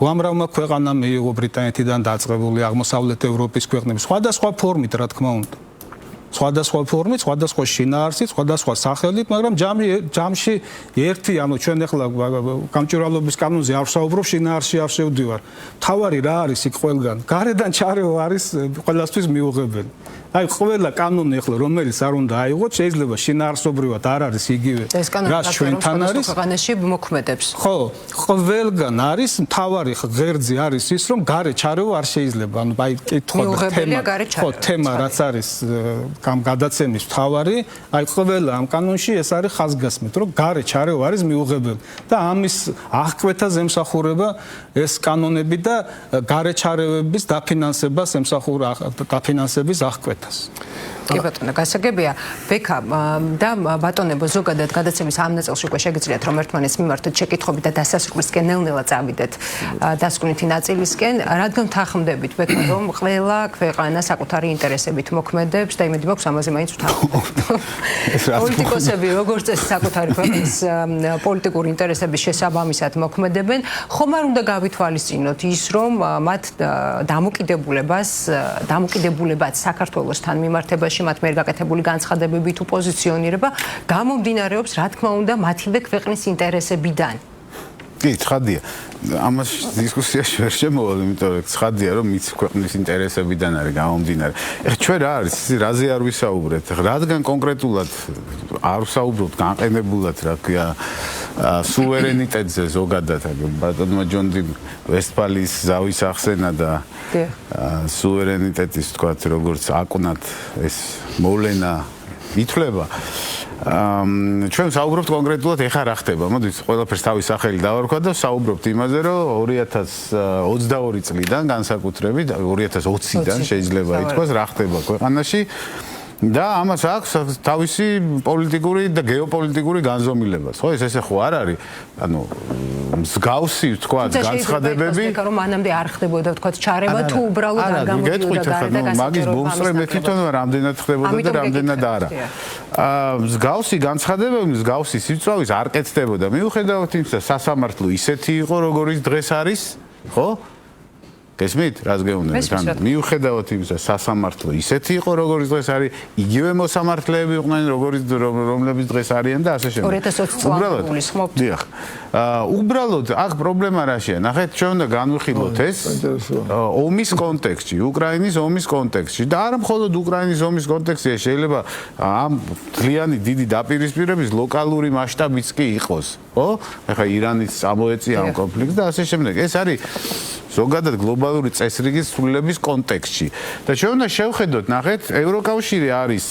უამრავმა ქვეყანამ მიიღო ბრიტანეთიდან დაწყებული აღმოსავლეთ ევროპის ქვეყნები სხვადასხვა ფორმით რა თქმა უნდა სხვადასხვა ფორმით, სხვადასხვა შინაარსით, სხვადასხვა სახელით, მაგრამ ჯამში ერთი, ანუ ჩვენ ახლა გამჭვირვალობის კანონზე არ ვსაუბრობ, შინაარსში არ შევდივარ. თავარი რა არის იქ ყველგან? გარედან ჩარევა არის ყველასთვის მიუღებელი. აი ყველა კანონი ახლა რომელიც არ უნდა აიღოთ, შეიძლება შინაარსობრივად არ არის იგივე, რაც ჩვენთან არის. ქვეყანაში მოქმედებს. ხო, ყველგან არის თავარი ღერძი არის ის, რომ გარე ჩარევა არ შეიძლება. ანუ აი კითხვა თემა. ხო, თემა რაც არის გადაცემის თავარი, აი ყველა ამ კანონში ეს არის ხაზგასმით, რომ გარე ჩარევა არის მიუღებელი და ამის აღკვეთას ემსახურება ეს კანონები და გარე ჩარევების დაფინანსებას ემსახურება დაფინანსების აღკვეთას. კი ბატონო, გასაგებია. ბექა და ბატონებო ზოგადად გადაცემის ამ ნაწილში უკვე შეგიძლიათ რომ ერთმანეთს მიმართოთ შეკითხვები და დასასრულისკენ ნელ-ნელა წავიდეთ დასკვნითი ნაწილისკენ. რადგან თანხმდებით ბექა რომ ყველა ქვეყანა საკუთარი ინტერესებით მოქმედებს და იმედი მაქვს ამაზე მაინც ვთანხმდებით. პოლიტიკოსები როგორც წესი საკუთარი ქვეყნის პოლიტიკური ინტერესების შესაბამისად მოქმედებენ, ხომ არ უნდა გავითვალისწინოთ ის რომ მათ დამოკიდებულებაც საქართველოსთან მიმართებაში მათ მიერ გაკეთებული განცხადებები თუ პოზიციონირება გამომდინარეობს რა თქმა უნდა მათივე ქვეყნის ინტერესებიდან. კი, ცხადია. ამას დისკუსიაში ვერ შემოვალ, იმიტომ რომ ცხადია რომ მის ქვეყნის ინტერესებიდან არის გამომდინარე. ეხლა ჩვენ რა არის, რაზე არ ვისაუბრეთ? რადგან კონკრეტულად არ ვსაუბრობთ განყენებულად, რა ქვია, სუვერენიტეტზე ზოგადად, ბატონმა ჯონდი ვესტფალიის ზავის ახსენა და სუვერენიტეტის თქვათ, როგორც აკვნათ ეს მოვლენა ითვლება. ჩვენ საუბრობთ კონკრეტულად ეხა რა ხდება. მოდით ყველაფერს თავის სახელი დავარქვა და საუბრობთ იმაზე, რომ 2022 წლიდან განსაკუთრებით 2020-დან შეიძლება ითქვას რა ხდება ქვეყანაში და ამას აქვს თავისი პოლიტიკური და გეოპოლიტიკური განზომილება. ხო, ეს ხო არ არის, ანუ მსგავსი თქვათ განცხადებები, რომ მანამდე არ ხდებოდა თქვათ ჩარევა თუ უბრალოდ არ გამოდიოდა გარდა განსაკუთრებით. მაგის ბოლსრე მე თვითონ რამდენად ხდებოდა და რამდენად არა. მსგავსი განცხადებები, მსგავსი სიწვავის არ კეთდებოდა. მიუხედავად იმისა, სასამართლო ისეთი იყო, როგორიც დღეს არის, ხო? გესმით, რას გეუბნებით? ანუ მიუხედავად იმისა, სასამართლო ისეთი იყო, როგორც დღეს არის, იგივე მოსამართლეები იყვნენ, რომლებიც დღეს არიან და ასე შემდეგ. 2020 წლამდე გულისხმობთ. დიახ. უბრალოდ აქ პრობლემა რაშია? ნახეთ, ჩვენ უნდა განვიხილოთ ეს ომის კონტექსტში, უკრაინის ომის კონტექსტში და არა მხოლოდ უკრაინის ომის კონტექსტში, შეიძლება ამ მთლიანი დიდი დაპირისპირების ლოკალური მასშტაბიც კი იყოს, ხო? ახლა ირანის წამოეწია ამ კონფლიქტს და ასე შემდეგ. ეს არის ზოგადად გლობალური წესრიგის ცვლილების კონტექსტში. და ჩვენ უნდა შევხედოთ, ნახეთ, ევროკავშირი არის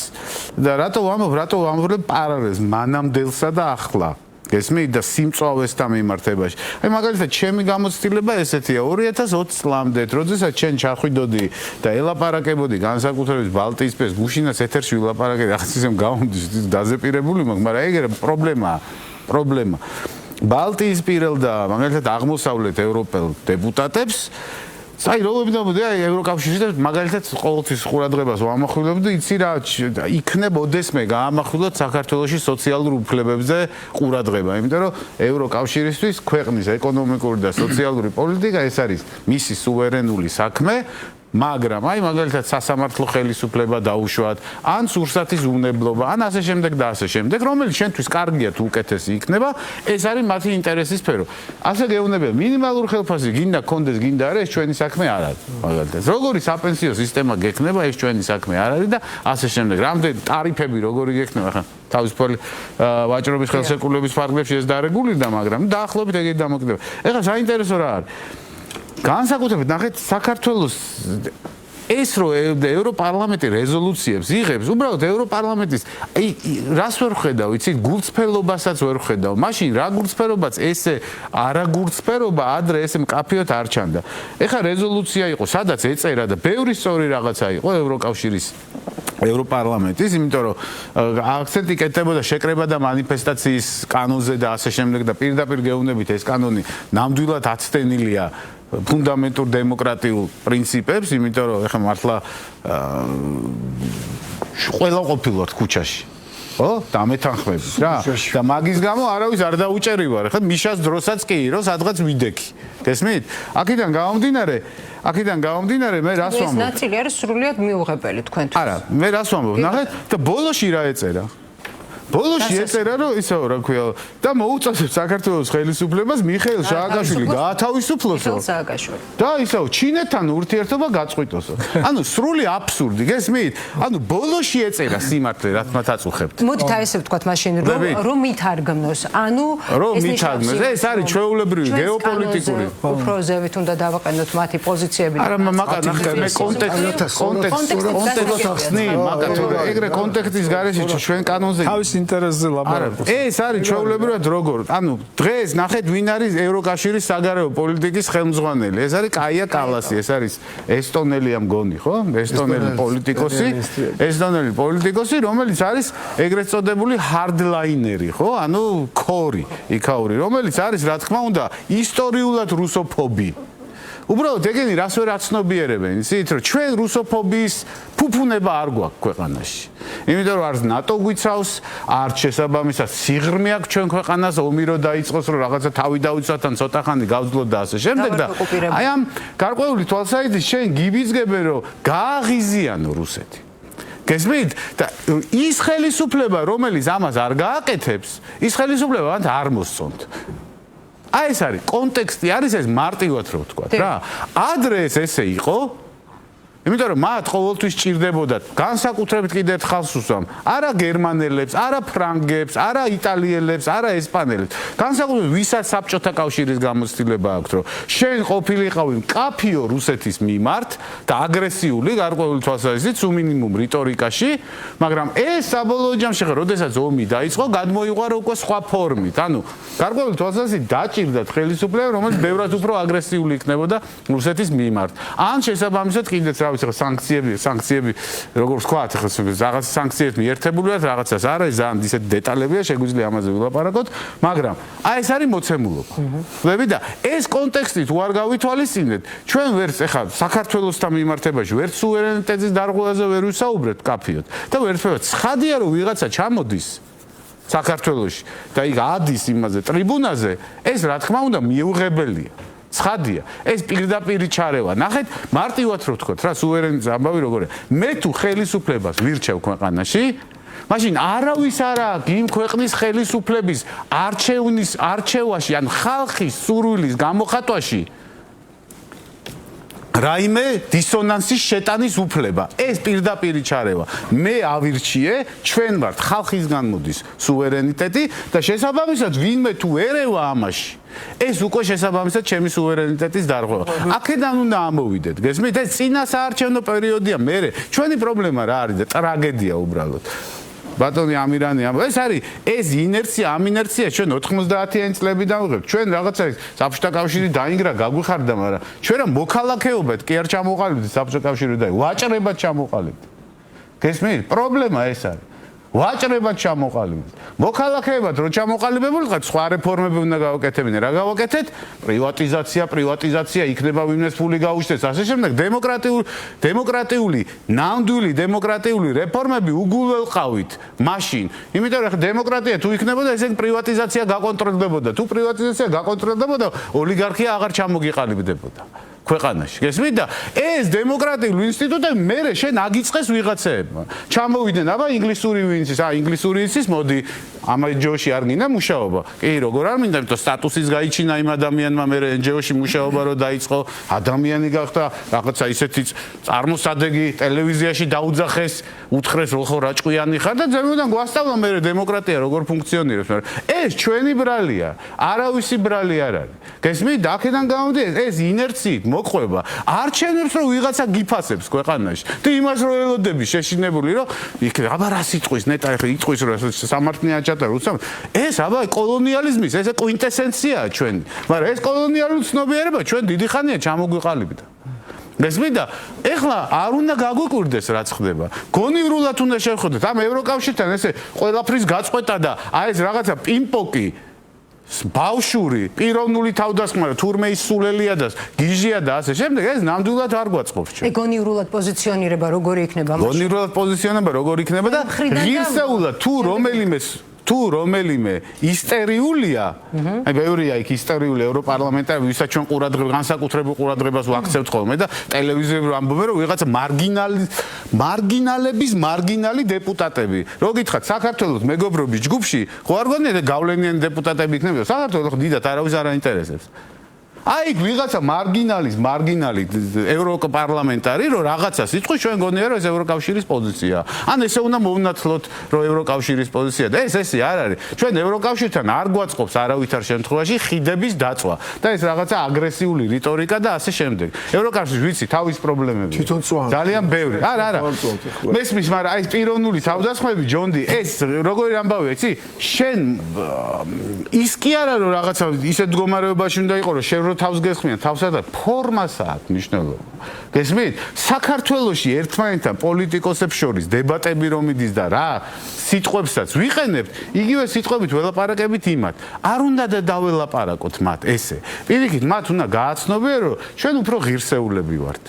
და რატო ვამბობ პარალელს მანამდელსა და ახლა. გესმით და სიმწვავესთან მიმართებაში. აი მაგალითად, ჩემი გამოცდილება ესეთია 2020 წლამდე, როდესაც ჩვენ ჩახვიდოდი და ელაპარაკებოდი განსაკუთრებით ბალტიისპირს, გუშინაც ეთერში ვილაპარაკე, რაღაც ისე გამომდის დაზეპირებული მაქვს, მაგრამ ეგრე პრობლემა. ბალტიისპირელ და მაგალითად აღმოსავლეთ ევროპელ დეპუტატებს აი როგორ აი ევროკავშირში მაგალითად ყოველთვის ყურადღებას ვამახვილებდი, იცი რა, იქნებოდეს მე გაამახვილოთ საქართველოში სოციალურ უფლებებზე ყურადღება, იმიტომ რომ ევროკავშირისთვის ქვეყნის ეკონომიკური და სოციალური პოლიტიკა ეს არის მისი სუვერენული საქმე. მაგრამ აი მაგალითად სასამართლო ხელისუფლება დაუშვათ, ან სურსათის უნებლობა, ან ასე შემდეგ და ასე შემდეგ, რომელიც შენთვის კარგია თუ უკეთესი იქნება, ეს არის მათი ინტერესის სფერო. ასე გეუბნებია, მინიმალური ხელფასი გინდა კონდეს, გინდა არა, ეს ჩვენი საქმე არ არის. მაგალითად, როგორი საპენსიო სისტემა გექნება, ეს ჩვენი საქმე არ არის და ასე შემდეგ. რამდენი ტარიფები როგორი გექნება, ხა თავისუფალი ვაჭრობის ხელშეკრულების ფარგლებში ეს დარეგულირდა, მაგრამ დაახლოებით ეგეთი დამოკიდება. ეხლა საინტერესო რა არის? განსაკუთრებით ნახეთ საქართველოს ეს რო ევროპარლამენტი რეზოლუციებს იღებს, უბრალოდ ევროპარლამენტის რას ვერ ხედავ, იცი, გულწრფელობასაც ვერ ხედავ. მაშინ რა გულწრფელობაც ესე არა გულწრფელობა ადრე ესე მკაფიოდ არ ჩანდა. ეხლა რეზოლუცია იყო, სადაც ეწერა და ბევრი სწორი რაღაცა იყო ევროკავშირის ევროპარლამენტის, იმიტომ რომ აქცენტი კეთდებოდა შეკრება და მანიფესტაციის კანონზე და ასე შემდეგ და პირდაპირ გეუბნებით ეს კანონი ნამდვილად აცდენილია ფუნდამენტურ დემოკრატიულ პრინციპებს, იმიტომ რომ ეხლა მართლა ყველა ყოფილვართ ქუჩაში. ხო? დამეთანხმებით რა. და მაგის გამო არავის არ დაუჭერივარ. ეხლა მიშას დროსაც კი, რომ სადღაც ვიდექი. გესმით? აქედან გამომდინარე მე რას ვამბობ? ეს ნაწილი არის სრულიად მიუღებელი თქვენთვის. არა, მე რას ვამბობ? ნახეთ და ბოლოში რა ეწერა? ბოლოში ეწერა რომ ისო რა ქვია და მოუწოდებს საქართველოს ხელისუფლებას მიხეილ სააკაშვილი გაათავისუფლოსო. და ისო ჩინეთთან ურთიერთობა გაწყვიტოსო. ანუ სრული აბსურდი, გესმით? ანუ ბოლოში ეწერა სიმართლე რაც მათ აწუხებთ. მოდით აი ესე ვთქვათ მაშინ რომ მითარგმნოს. ანუ ეს არის ჩვეულებრივი გეოპოლიტიკური. უფრო ზევით უნდა დავაყენოთ მათი პოზიციები. არა, მაგათ მე კონტექსტი, მაგათ ეგრე კონტექსტის გარეშე ჩვენ კანონზე ინტერესზე ლაპარაკობს. ეს არის ჩვეულებრივად როგორ. ანუ დღეს ნახეთ ვინ არის ევროკავშირის საგარეო პოლიტიკის ხელმძღვანელი. ეს არის კაია კალასი, ეს არის ესტონელია მგონი, ხო? ესტონელი პოლიტიკოსი, რომელიც არის ეგრეთ წოდებული hardliner-ი, ხო? ანუ ქორი, იქაური, რომელიც არის რა თქმა უნდა ისტორიულად რუსოფობი. უბრალოდ ეგენი რას ვერ აცნობიერებენ, იცით, რომ ჩვენ რუსოფობიის ფუფუნება არ გვაქვს ქვეყანაში. იმიტომ რომ არც ნატო გვიცავს, არც შესაბამისად სიღრმე აქვს ჩვენ ქვეყანას, ომი რო დაიწყოს, რომ რაღაცა თავი დაუცვათ ან ცოტა ხანი გავძლოთ და ასე შემდეგ და აი ამ გარკვეული თვალსაჩინით შენ გიბიძგებენ, რომ გააღიზიანო რუსეთი. გესმით? და ის ხელისუფლება, რომელიც ამას არ გააკეთებს, ის ხელისუფლება მათ არ მოსწონთ. აი ეს არის კონტექსტი, არის ეს მარტივად რო ვთქვა რა. ადრე ეს ესე იყო, იმიტომ რომ მათ ყოველთვის ჭირდებოდათ განსაკუთრებით კიდევ ხალხს უსვამ, არა გერმანელებს, არა ფრანგებს, არა იტალიელებს, არა ესპანელებს. განსაკუთრებით ვისაც საბჭოთა კავშირის გამოცდილება აქვს, რომ შენ ყოფილიყავი მკაფიო რუსეთის მიმართ და აგრესიული გარკვეული თვალსაზრისით სულ მინიმუმ რიტორიკაში, მაგრამ ეს საბოლოო ჯამში ხა, როდესაც ომი დაიწყო, გადმოიღვარა უკვე სხვა ფორმით. ანუ გარკვეული თვალსაზრისით დაჭირდათ ხელისუფლება, რომელიც ბევრად უფრო აგრესიული იქნებოდა რუსეთის მიმართ. ან შესაბამისად კიდეც სანქციები, როგორც ვთქვათ, რაღაც სანქციები მიერთებულიათ, რაღაცას არ არის, ძალიან ისეთი დეტალებია, შეგვიძლია ამაზე ვილაპარაკოთ, მაგრამ აი ეს არის მოცემულობა. ხვდები და ეს კონტექსტი თუ არ გავითვალისწინეთ, ჩვენ ვერც ეხლა საქართველოსთან მიმართებაში ვერც სუვერენიტეტის დარღვევაზე ვერ ვისაუბრეთ კაფიოდ და ვერცერთი ცხადია რომ ვიღაცა ჩამოდის საქართველოში და იქ ადის იმაზე ტრიბუნაზე, ეს რა თქმა უნდა მიუღებელია. ცხადია, ეს პირდაპირი ჩარევა. ნახეთ, მარტივად რო ვთქვათ, რა სუვერენიტეტის ამბავი როგორია. მე თუ ხელისუფლებას ვირჩევ ქვეყანაში, მაშინ არავის არ აქვს იმ ქვეყნის ხელისუფლების არჩევაში ან ხალხის სურვილის გამოხატვაში რაიმე დისონანსის შეტანის უფლება. ეს პირდაპირი ჩარევა. მე ავირჩიე, ჩვენ ვართ ხალხისგან მოდის სუვერენიტეტი და შესაბამისად ვინმე თუ ერევა ამაში. ეს უკვე შესაბამისად ჩემი სუვერენიტეტის დარღვევა. აქედან უნდა ამოვიდეთ. გესმით? ეს წინა საარჩევნო პერიოდია. მე ჩვენი პრობლემა რა არის და ტრაგედია უბრალოდ. ბატონი ამირანი ეს არის ეს ინერცია, ამ ინერციას ჩვენ 90-იანი წლებიდან ვიღებთ. ჩვენ რაღაცა საბჭოთა კავშირი დაინგრა, გაგვიხარდა, მაგრამ ჩვენ რა მოქალაქეობად კი არ ჩამოყალიბდით საბჭოთა კავშირი და ვაჭრებად ჩამოყალიბდით. გესმით? პრობლემა ეს არის. ვაჭრებად ჩამოყალიბდით. მოქალაქეებად რო ჩამოყალიბებულიყავთ, სხვა რეფორმები უნდა გავაკეთებინე. რა გავაკეთეთ? პრივატიზაცია, იქნება ვინმეს ფული გაუჩნდეს, ასე შემდეგ. დემოკრატიული, ნამდვილი დემოკრატიული რეფორმები უგულველყავით მაშინ. იმიტომ რომ დემოკრატია თუ იქნებოდა, ესე პრივატიზაცია გაკონტროლდებოდა. თუ პრივატიზაცია გაკონტროლდებოდა, ოლიგარქია აღარ ჩამოგიყალიბდებოდა. ქვეყანაში. გესმით და ეს დემოკრატიული ინსტიტუტები მერე შენ აგიწყეს ვიღაცეებმა. ჩამოვიდნენ, აბა ინგლისური ვინც ის, ინგლისური იცის, მოდი ამ NGO-ში არ გინდა მუშაობა. კი, როგორ არ მინდა, იმიტომ სტატუსის გაიჩინა იმ ადამიანმა მერე NGO-ში მუშაობა რო დაიწყო, ადამიანი გახდა, რაღაცა ისეთი წარმოსადეგი ტელევიზიაში დაუძახეს, უთხრეს რო ხო რაჭკვიანი ხარ და ზემოდან გვასწავლა მერე დემოკრატია როგორ ფუნქციონირებს, მაგრამ ეს ჩვენი ბრალია, არავისი ბრალი არ არის. გესმით, აქედან გამომდინარე, ეს ინერციით მოყვება არჩევნებს რომ ვიღაცა გიფასებს ქვეყანაში და იმას რომ ელოდები შეშინებული რომ იქ აბა რა სიტყვის ნეტა ეხა იტყვის რომ სამართლიანი ჩატარ უცამ ეს აბა კოლონიალიზმის ეს კვინტესენციაა ჩვენი მაგრამ ეს კოლონიალური ცნობიერება ჩვენ დიდი ხანია ჩამოგვიყალიბდა გესმით და ეხლა არ უნდა გაგვიკვირდეს რაც ხდება გონივრულად უნდა შევხვდეთ ამ ევროკავშირთან ესე ყველაფრის გაწყვეტა და აი ეს რაღაცა პიმპოკი ბავშვური პიროვნული თავდასხმა თურმე ის სულელია და გიჟია და ასე შემდეგ ეს ნამდვილად არ გვაწყობს ჩვენ. გონივრულად პოზიციონირება როგორი იქნება? გონივრულად პოზიციონირება როგორი იქნება და ღირსეულად თუ რომელიმე ისტერიულია, აი ბევრია იქ ისტერიული ევროპარლამენტარი, ვისაც ჩვენ განსაკუთრებულ ყურადღებას ვაქცევთ ხოლმე და ტელევიზიაზე ამბობენ რომ ვიღაცა მარგინალების მარგინალი დეპუტატები. რო გითხრათ საქართველოს მეგობრობის ჯგუფში, ხო არ გონიათ გავლენიანი დეპუტატები იქნებოდა? საქართველოს ხო დიდად არავის არ აინტერესებს. აი ვიღაცა მარგინალი ევროპარლამენტარი რომ რაღაცა სიტყვის ჩვენ გონია რომ ეს ევროკავშირის პოზიცია. ან ესე უნდა მოვნათლოთ რომ ევროკავშირის პოზიცია და ესე არ არის. ჩვენ ევროკავშირთან არ გვაწყობს არავითარ შემთხვევაში ხიდების დაწვა და ეს რაღაცა აგრესიული რიტორიკა და ასე შემდეგ. ევროკავშირი ვიცი თავის პრობლემები. ძალიან ბევრი. არა. მესმის, მაგრამ აი პიროვნული თავდასხმები ჯონდი ეს როგორი ამბავია, იცი? შენ ის კი არა რომ რაღაცა ისეთ მდგომარეობაში უნდა იყო რომ შენ თავს გესხმიან თავსა და ფორმასა აქვს მნიშვნელობა. გესმით? საქართველოში ერთმანეთთან პოლიტიკოსებს შორის დებატები რომ მიდის და რა სიტყვებსაც ვიყენებთ, იგივე სიტყვებით ველაპარაკებით იმათ. არ უნდა და დაველაპარაკოთ მათ ესე. პირიქით მათ უნდა გააცნობიერ რომ ჩვენ უფრო ღირსეულები ვართ.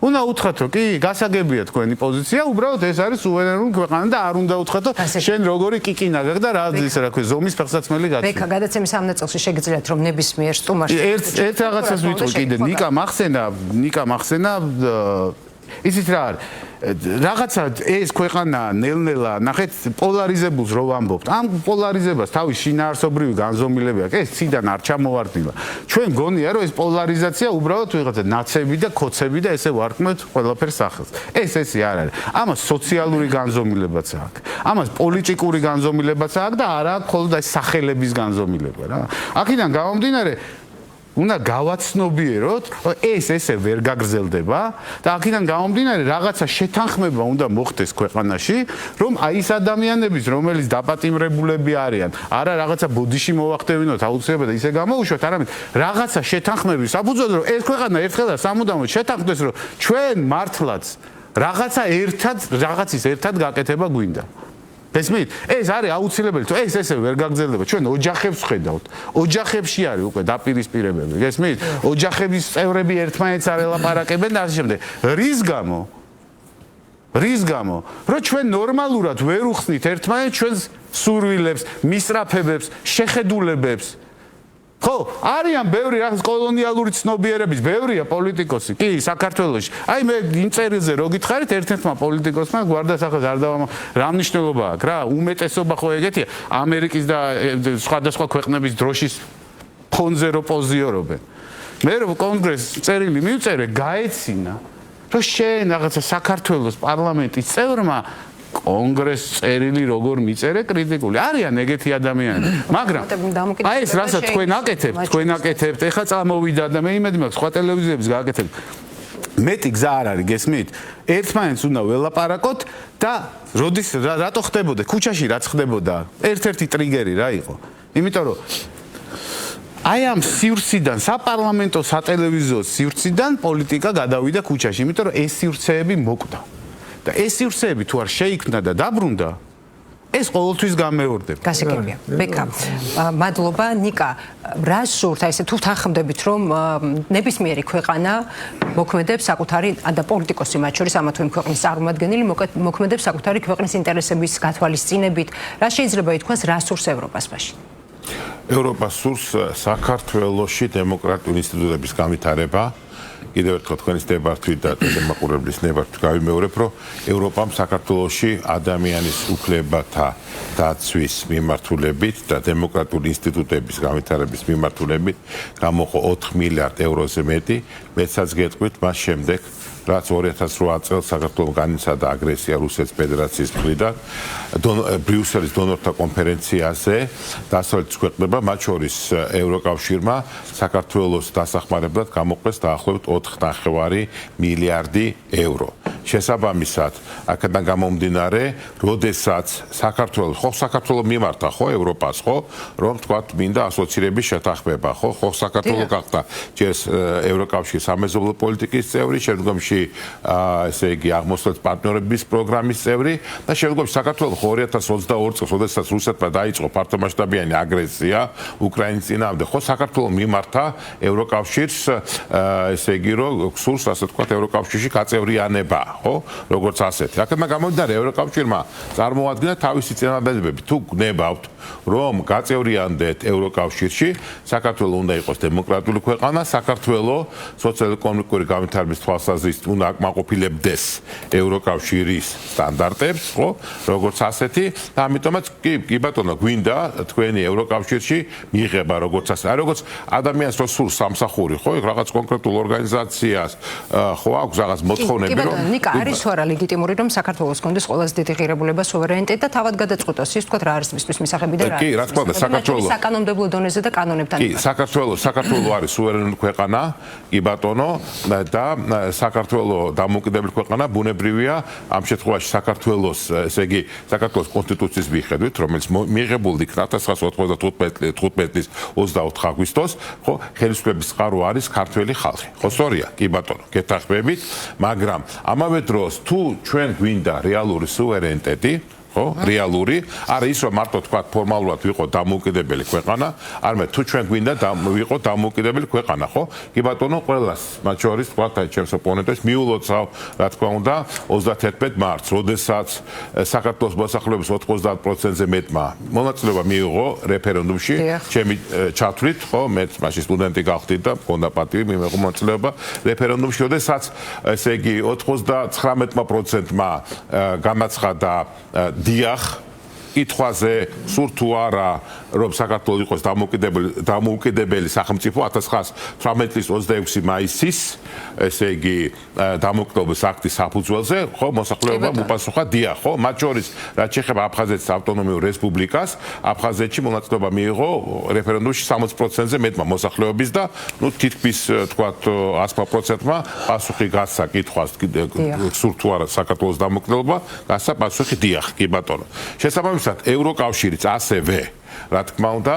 უნდა უთხრათ რომ კი გასაგებია თქვენი პოზიცია, უბრალოდ ეს არის სუვერენული ქვეყანა და არ უნდა უთხრათ რომ შენ როგორი კიკინა გაქვს და რა ის რა ქვია ზომის ფეხსაცმელი გაქვს. ბექა გადაცემის ამ ნაწილში შეგიძლიათ რომ ნებისმიერ სტუმარს ერთ რაღაცას ვიტყვი კიდე ნიკა მახსენა ისიც რა არის რაღაცა ეს ქვეყანა ნელ-ნელა ნახეთ პოლარიზებულს რო ვამბობთ ამ პოლარიზებას თავის შინაარსობრივი განზომილება აქვს ეს ციდან არ ჩამოვარდნილა ჩვენ გონია რომ ეს პოლარიზაცია უბრალოდ ვიღაცა ნაცები და ქოცები და ესე ვარქმევთ ყველაფერს სახელს ეს არ არის ამას სოციალური განზომილებაც აქვს ამას პოლიტიკური განზომილებაც აქვს და არა მხოლოდ აი სახელების განზომილება რა აქედან გამომდინარე უნდა გავაცნობიეროთ, რომ ეს ესე ვერ გაგრძელდება და აქედან გამომდინარე რაღაცა შეთანხმება უნდა მოხდეს ქვეყანაში, რომ აი ეს ადამიანების, რომელიც დაპატიმრებულები არიან, არა რაღაცა ბოდიში მოვახდევინოთ აუცილებლად და ისე გამოუშვათ, არამედ რაღაცა შეთანხმების საფუძველზე, რომ ეს ქვეყანა ერთხელაც სამუდამოდ შეთანხმდეს, რომ ჩვენ მართლაც რაღაცის ერთად გაკეთება გვინდა. გესმით? ეს არის აუცილებელი, თუ ეს ესე ვერ გაგრძელდება. ჩვენ ოჯახებს ხედავთ. ოჯახებში არის უკვე დაპირისპირებები. გესმით? ოჯახების წევრები ერთმანეთს არ ელაპარაკებენ და ასე შემდეგ. რის გამო? რომ ჩვენ ნორმალურად ვერ უხსნით ერთმანეთს ჩვენს სურვილებს, მისწრაფებებს, შეხედულებებს. ხო, არიან ბევრი რაღაც კოლონიალური ცნობიერების, ბევრია პოლიტიკოსი. კი, საქართველოში. აი მე იმ წერილზე რო გითხარით, ერთ-ერთმა პოლიტიკოსმა გვარდასახელს არ დავამო, რა მნიშვნელობა აქვს რა? უმეტესობა ხო ეგეთია, ამერიკის და სხვადასხვა ქვეყნების დროშის ფონზე რო პოზიორობენ. მე რო კონგრესს წერილი მივწერე, გაეცინა, რომ შენ რაღაცა საქართველოს პარლამენტის წევრმა კონგრესს წერილი როგორ მიწერე კრიტიკული. არიან ეგეთი ადამიანები. მაგრამ აი ეს რასაც თქვენ აკეთებთ, ეხლა წამოვიდა და მე იმედი მაქვს სხვა ტელევიზიების გააკეთებთ. მეტი გზა არ არის, გესმით? ერთმანეთს უნდა ველაპარაკოთ და როდის რატო ხდებოდა ქუჩაში რაც ხდებოდა? ერთ-ერთი ტრიგერი რა იყო? იმიტომ რომ აი ამ სივრციდან, საპარლამენტო, სატელევიზიო სივრციდან პოლიტიკა გადავიდა ქუჩაში, იმიტომ რომ ეს სივრცეები მოკვდა. და ეს სივრცეები თუ არ შეიქმნა და დაბრუნდა, ეს ყოველთვის გამეორდება. გასაგებია. ბექა, მადლობა. ნიკა, რა სურთ, აი ესე თუ თანხმდებით, რომ ნებისმიერი ქვეყანა მოქმედებს საკუთარი და პოლიტიკოსი მათ შორის ამა თუ იმ ქვეყნის წარმომადგენელი მოქმედებს საკუთარი ქვეყნის ინტერესების გათვალისწინებით, რა შეიძლება ითქვას, რა სურს ევროპას მაშინ? ევროპას სურს საქართველოში დემოკრატიული ინსტიტუტების განვითარება კიდევ ერთხელ თქვენის დებართვით და დემოკრატიის ნებართვით გავიმეორებ, რომ ევროპამ საქართველოში ადამიანის უფლებათა დაცვის მიმართულებით და დემოკრატიული ინსტიტუტების განვითარების მიმართულებით გამოყო 4 მილიარდ ევროზე მეტი, მეცაც გეტყვით მას შემდეგ რაც 2008 წელს საქართველოს განიცადა აგრესია რუსეთის ფედერაციის მხრიდან ბრიუსელის დონორთა კონფერენციაზე დასავლეთის ქვეყნებმა მათ შორის ევროკავშირმა საქართველოს დასახმარებლად გამოყვეს დაახლოებით 4.5 მილიარდი ევრო. შესაბამისად, აქედან გამომდინარე, როდესაც საქართველოს მიმართა ხო ევროპას ხო, რომ თქვათ მინდა ასოცირების შეთანხმება ხო, საქართველოს გახდა ჯერ ევროკავშირის სამეზობლო პოლიტიკის წევრი, შემდგომში ესე იგი აღმოსავლეთ პარტნიორების პროგრამის წევრი და შემდგომში საქართველოს 2022 წელს, როდესაც რუსეთმა დაიწყო ფართომასშტაბიანი აგრესია უკრაინის წინააღმდეგ, ხო საქართველოს მიმართა ევროკავშირს ესე იგი რომ გსურს ასე თქვათ ევროკავშირში გაწევრიანება ხო როგორც ასეთი. აქედან გამომდინარე ევროკავშირმა წარმოადგინა თავისი წინადადებები. თუ გნებავთ რომ გაწევრიანდეთ ევროკავშირში, საქართველოს უნდა იყოს დემოკრატიული ქვეყანა, საქართველოს სოციალ-ეკონომიკური განვითარების თვალსაზრისით უნდა აკმაყოფილებდეს ევროკავშირის სტანდარტებს, ხო, როგორც ასეთი და ამიტომაც კი ბატონო გვინდა თქვენი ევროკავშირში მიიღება როგორც ასე. აი როგორც ადამიანს რო სურს სამსახური, ხო, რაღაც კონკრეტულ ორგანიზაციას ხო აქვს რაღაც მოთხოვნები რომ არის თუ არა ლეგიტიმური რომ საქართველოს კონდეს ყველაზე დიდი ღირებულება სუვერენიტეტი და თავად გადაწყვიტოს ის თქვა რა არის მისთვის მისაღები და რა. კი, რა თქმა უნდა, საქართველოს საკანონმდებლო დონეზე და კანონებთან. კი, საქართველოს არის სუვერენული ქვეყანა, კი ბატონო და საქართველოს დამოუკიდებელი ქვეყანა ბუნებრივია ამ შემთხვევაში საქართველოს, ესე იგი, საქართველოს კონსტიტუციის მიხედვით, რომელიც მიღებული იქნა 1995 წლის 24 აგვისტოს, ხო, ხელისუფლების წყარო არის ქართველი ხალხი. ხო, სწორია, კი ბატონო, გეთანხმებით, მაგრამ ამავე დროს თუ ჩვენ გვინდა რეალური სუვერენიტეტი ხო რეალური არა ის რომ მარტო თქვა ფორმალურად ვიყო დამოუკიდებელი ქვეყანა არამედ თუ ჩვენ გვინდა ვიყო დამოუკიდებელი ქვეყანა ხო კი ბატონო ყველას მათ შორის თქვა აი ჩემს ოპონენტებს მიულოცავ რა თქმა უნდა 31 მარტს როდესაც საქართველოს მოსახლეობის 90%-ზე მეტმა მონაწილეობა მიიღო რეფერენდუმში ჩემი ჩათვლით ხო მე მაშინ სტუდენტი გავხდი და მქონდა პატივი მიიღო მონაწილეობა რეფერენდუმში როდესაც ესე იგი 99%-მა გამაცხადა დიახ კითხვაზე სურთ თუ არა რომ საქართველოს იყოს დამოუკიდებელი სახელმწიფო 1918 წლის 26 მაისის ესე იგი დამოუკიდებლობის აქტის საფუძველზე ხო მოსახლეობამ უპასუხა დიახ ხო მათ შორის რაც შეეხება აფხაზეთის ავტონომიურ რესპუბლიკას აფხაზეთში მონაწილეობა მიიღო რეფერენდუმში 60%-ზე მეტმა მოსახლეობის და ნუ თითქმის თქვათ 100%-მა პასუხი გასცა კითხვას სურთ თუ არა საქართველოს დამოუკიდებლობა გასცა პასუხი დიახ კი ბატონო შესაბამისად ევროკავშირიც ასევე რა თქმა უნდა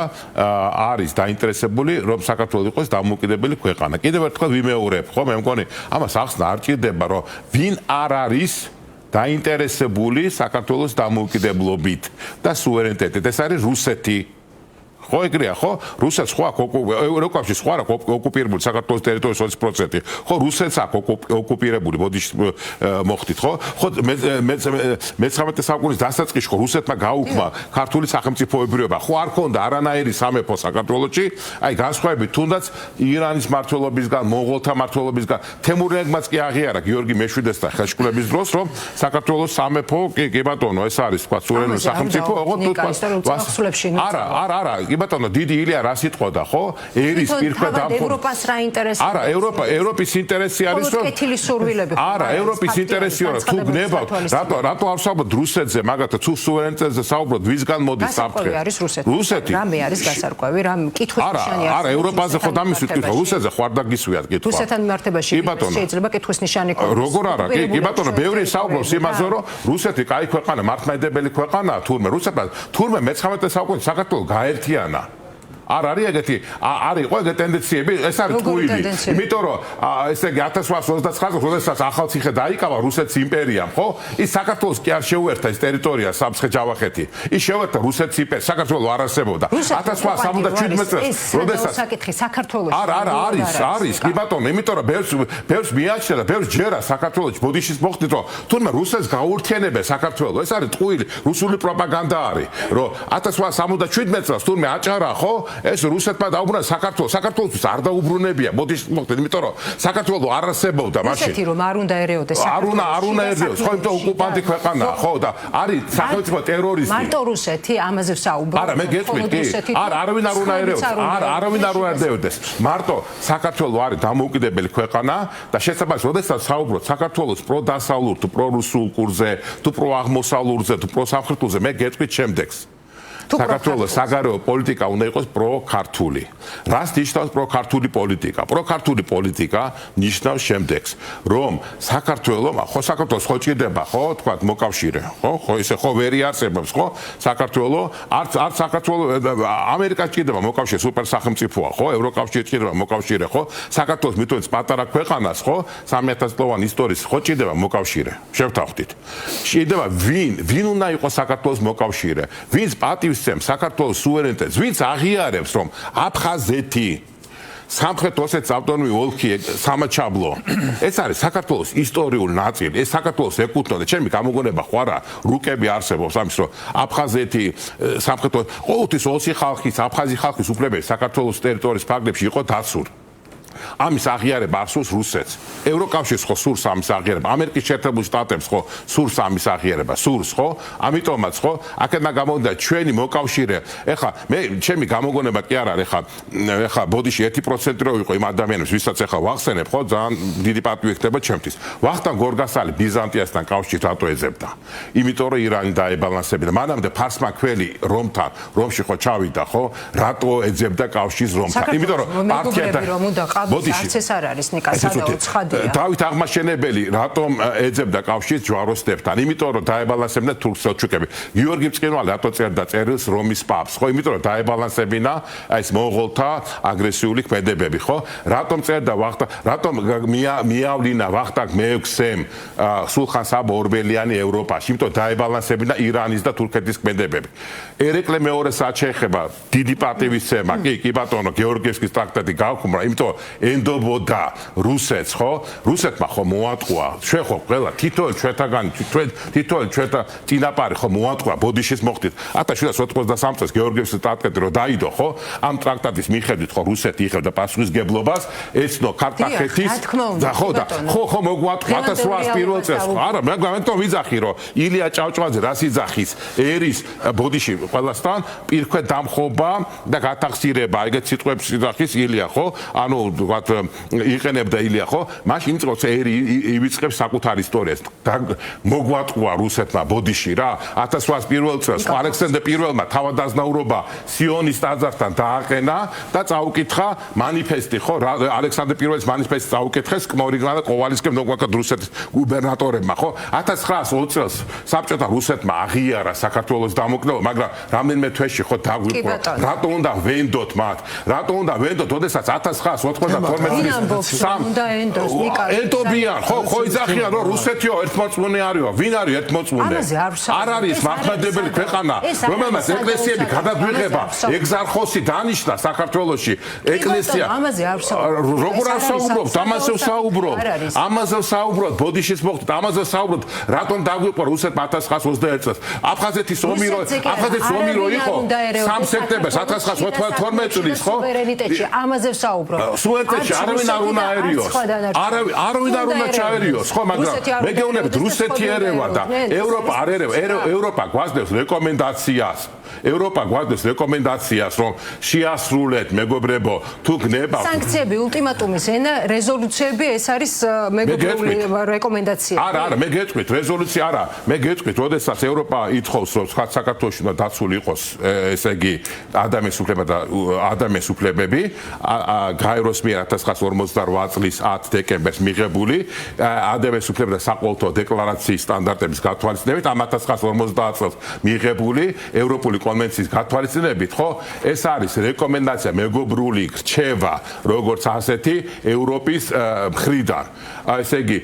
არის დაინტერესებული რომ საქართველოს იყოს დამოუკიდებელი ქვეყანა. კიდევ ერთხელ ვიმეორებ, ხო, მე მგონი, ამას ახსნა არ ჭირდება, რომ ვინ არ არის დაინტერესებული საქართველოს დამოუკიდებლობით და სუვერენიტეტით. ეს არის რუსეთი. ხო ეგრეა ხო რუსეთს ხო აქ ევროკავშირს ხო არა ოკუპირებული საქართველოს ტერიტორიის 20%. ხო რუსეთს აქ ოკუპირებული ბოდიში მოხდით ხო ხო მე-19 საუკუნის დასაწყისში ხო რუსეთმა გაუქმა ქართული სახელმწიფოებრიობა ხო არ ქონდა არანაირი სამეფო საქართველოში აი განსხვავებით თუნდაც ირანის მმართველობისგან მონღოლთა მმართველობისგან თემურლენგმაც კი აღიარა გიორგი მეშვიდესთან ხელშეკრულების დროს რომ საქართველოს სამეფო კი ბატონო ეს არის თქვა სუვერენული სახელმწიფო ხო არა კი ბატონო დიდი ილია რა სიტყოდა ხო ერის პირქვე დამფო ევროპას რა ინტერესია არა ევროპის ინტერესი არის რომ კეთილი სურვილები არა ევროპის ინტერესია რომ თუ გნებავთ რატო არ საუბრობთ რუსეთზე მაგათაც თუ სუვერენიტეტზე საუბრობთ ვისგან მოდის საფრთხე რუსეთი რამე არის გასარკვევი რამ კითხვის ნიშანი არა ევროპაზე ხო დამისვით კითხვა რუსეთზე ხო არ დაგისვიათ კითხვა რუსეთთან მიმართებაში შეიძლება კითხვის ნიშანი იყოს როგორ არა კი ბატონო ბევრი საუბრობს იმაზე რომ რუსეთი კაი ქვეყანა მართლმადიდებელი ქვეყანაა თურმე რუსეთმა თურმე მე-19 საუკუნეში საქართველოს გაერთიანა არ არის ეგეთი არ იყო ეგეთი ტენდენციები ეს არის ტყუილი იმიტომ რომ ესე იგი 1829 წელს როდესაც ახალციხე დაიკავა რუსეთის იმპერიამ ხო ის საქართველოს კი არ შეუერთა ეს ტერიტორია სამცხე-ჯავახეთი ის შეუერთა რუსეთის იმპერიას საქართველოს არ არსებობდა 1877 წელს როდესაც საკითხი საქართველოს არა არის კი ბატონო იმიტომ რომ ბევრს მიაჩნია და ბევრს ჯერა საქართველოს ბოდიშის მოხდით რომ თუნდაც რუსეთს გაურთიენებენ საქართველოს ეს არის ტყუილი რუსული პროპაგანდა არის რომ 1877 წელს თუნდაც აჭარა ხო ეს რუსეთმა დაუბრუნა საქართველოს არ დაუბრუნებია. მოდი მოხდეთ, იმიტომ რომ საქართველოს არ არსებობდა მაშინ. ისეთი რომ არ უნდა ერეოდეს საქართველოს. არ უნდა ერეოს, ხო, იმიტომ ოკუპანტი ქვეყანაა, ხო და არის სახელმწიფო ტერორისტი. მარტო რუსეთი ამაზე საუბრობ. არა, მე გეტყვით, არავინ არ უნდა ერეოს, არავინ არ უნდა ერეოდეს. მარტო საქართველოს არის დამოუკიდებელი ქვეყანა და შესაძლოა, როდესაც საუბრობთ საქართველოს პროდასავლურ თუ პრორუსულ კურსზე, თუ პროაღმოსავლურზე, თუ პროსამხმრთულზე, მე გეტყვით შემდეგს. საქართველოს საგარეო პოლიტიკა უნდა იყოს პროქართული. რას ნიშნავს პროქართული პოლიტიკა? პროქართული პოლიტიკა ნიშნავს შემდეგს, რომ საქართველოს ხო ჭირდება, ხო, თქვა მოკავშირე, ხო, ესე ხო ვერ იარსებობს, ხო? საქართველოს არც საქართველოს ამერიკას ჭირდება მოკავშირე, სუპერ სახელმწიფოა, ხო? ევროკავშირი ჭირდება მოკავშირე, ხო? საქართველოს მithonits პატარა ქვეყანას, ხო? 3000 წლოვანი ისტორიის ხო ჭირდება მოკავშირე. შევთანხმდით. ჭირდება ვინ უნდა იყოს საქართველოს მოკავშირე? ვინც პატივს საქართველოს სუვერენიტეტს, ვინც აღიარებს, რომ აფხაზეთი სამხრეთ ოსეთის ავტონომიური ოლქი სამაჩაბლო ეს არის საქართველოს ისტორიული ნაწილი, ეს საქართველოს ეკუთვნოდა. ჩემი გამოგონება ხო არა, რუკები არსებობს ამის, რომ აფხაზეთი სამხრეთ ყოველთვის ოსი ხალხის, აფხაზი ხალხის უფლებები საქართველოს ტერიტორიის ფარგლებში იყო დაცული. ამის აღიარება არსურს რუსეთს. ევროკავშირს ხო სურს ამის აღიარება, ამერიკის შეერთებულ შტატებს ხო სურს ამის აღიარება, სურს ხო? ამიტომაც ხო, აქედან გამოვიდა ჩვენი მოკავშირე. ეხლა მე ჩემი გამოგონება კი არ არის, ეხლა ბოდიში 1% რო იყო იმ ადამიანებს, ვისაც ეხლა ვახსენებ, ხო, ძალიან დიდი პატივი ხდება ჩემთვის. ვახტანგ გორგასალი ბიზანტიასთან კავშირს რატო ეძებდა? იმიტომ რომ ირანი დაებალანსებდა. მანამდე ფარსმა ქველი რომთან, რომში ხო ჩავიდა, ხო? რატო ეძებდა კავშირს რომთან? იმიტომ რომ პარტია არც ეს არ არის ნიკა სადაო ცხადია. დავით აღმაშენებელი რატომ ეძებდა კავშირს ჯვაროსნებთან? იმიტომ რომ დაებალანსებდა თურქ-სელჩუკები. გიორგი მწყინვალი რატო წერდა წერილს რომის პაპს, ხო? იმიტომ რომ დაებალანსებინა ეს მონღოლთა აგრესიული ქმედებები, ხო? რატომ წერდა რატომ მიავლინა ვახტანგ მეექვსემ სულხან საბა ორბელიანი ევროპაში? იმიტომ დაებალანსებინა ირანის და თურქეთის ქმედებები. ერეკლე მეორეს აჩეხება დიდი პატივისცემა, კი ბატონო, გეორგიევსკის ტრაქტატი გავხმარა, იმიტომ ენდობოდა რუსეთს, ხო? რუსეთმა ხო მოატყუა, ჩვენ ხო ყველა თითოეულ ჩვენთა წინაპარი ხო მოატყუა ბოდიშის მოხდით 1793 წელს გეორგიევსკის ტრაქტატი რო დაიდო, ხო? ამ ტრაქტატის მიხედვით ხო რუსეთი იღებდა პასუხისგებლობას ეცნო ქართახეთის და ხო მოგვატყუა 1801 წელს, ხო? არა, მე გამეთქვა ვიძახი რომ ილია ჭავჭავაძე რას იძახის ერის ბოდიში ყველასთან პირქვე დამხობა და გათახსირება, ეგეთ სიტყვებს იძახის ილია, ხო? ანუ ვთქვათ იყენებდა ილია, ხო? მაშინ წელს ერი ივიწყებს საკუთარ ისტორიას და მოგვატყუა რუსეთმა ბოდიში რა 1801 წელს ალექსანდრე პირველმა თავადაზნაურობა სიონის ტაძართან დააყენა და წაუკითხა მანიფესტი, ხო? ალექსანდრე პირველის მანიფესტი წაუკითხეს კმორიგმა და ყოვალისკემ მოგვაკა რუსეთის გუბერნატორებმა, ხო? 1920 წელს საბჭოთა რუსეთმა აღიარა საქართველოს დამოკიდება, მაგრამ რამდენიმე თვეში ხო დაგვიყვო. რატო უნდა ვენდოთ მათ? რატო უნდა ვენდოთ, ოდესაც 1992 წელს ენდობიან, ხო იძახიან რომ რუსეთიო ერთმოწმუნე არისო. ვინ არის ერთმოწმუნე? არ არის მართლმადიდებელი ქვეყანა, რომელმაც ეკლესიები გადაგვიღება, ეგზარხოსი დანიშნა საქართველოში ეკლესია. როგორ არ საუბრობთ? ამაზე ვსაუბრობთ, ბოდიშის მოხდით, ამაზე ვსაუბრობთ, რატომ დაგვიყვო რუსეთმა 1921 წელს. აფხაზეთის ომი რო იყო 3 სექტემბერს 1992 წლის, ხო? ამაზე ვსაუბრობ. სუვერენიტეტში არავინ არ უნდა აერიოს. არავინ არ უნდა ჩაერიოს, ხო, მაგრამ მე გეუბნებით რუსეთი ერევა და ევროპა არ ერევა. ევროპა გვაძლევს რეკომენდაციას, რომ შეასრულეთ, მეგობრებო, თუ გნებავთ. სანქციები, ულტიმატუმის ენა, რეზოლუციები, ეს არის მეგობრული რეკომენდაცია. არა, მე გეტყვით, რეზოლუცია არა. მე გეტყვით, როდესაც ევროპა ითხოვს, რომ საქართველოში უნდა დაცული იყოს, ესე იგი, ადამიანის უფლებები, გაეროს მიერ 1948 წლის 10 დეკემბერს მიღებული ადამიანის უფლებათა საყოველთაო დეკლარაციის სტანდარტების გათვალისწინებით, ამ 1950 წელს მიღებული ევროპული კონვენციის გათვალისწინებით, ხო? ეს არის რეკომენდაცია, მეგობრული რჩევა, როგორც ასეთი ევროპის მხრიდან. ესე იგი,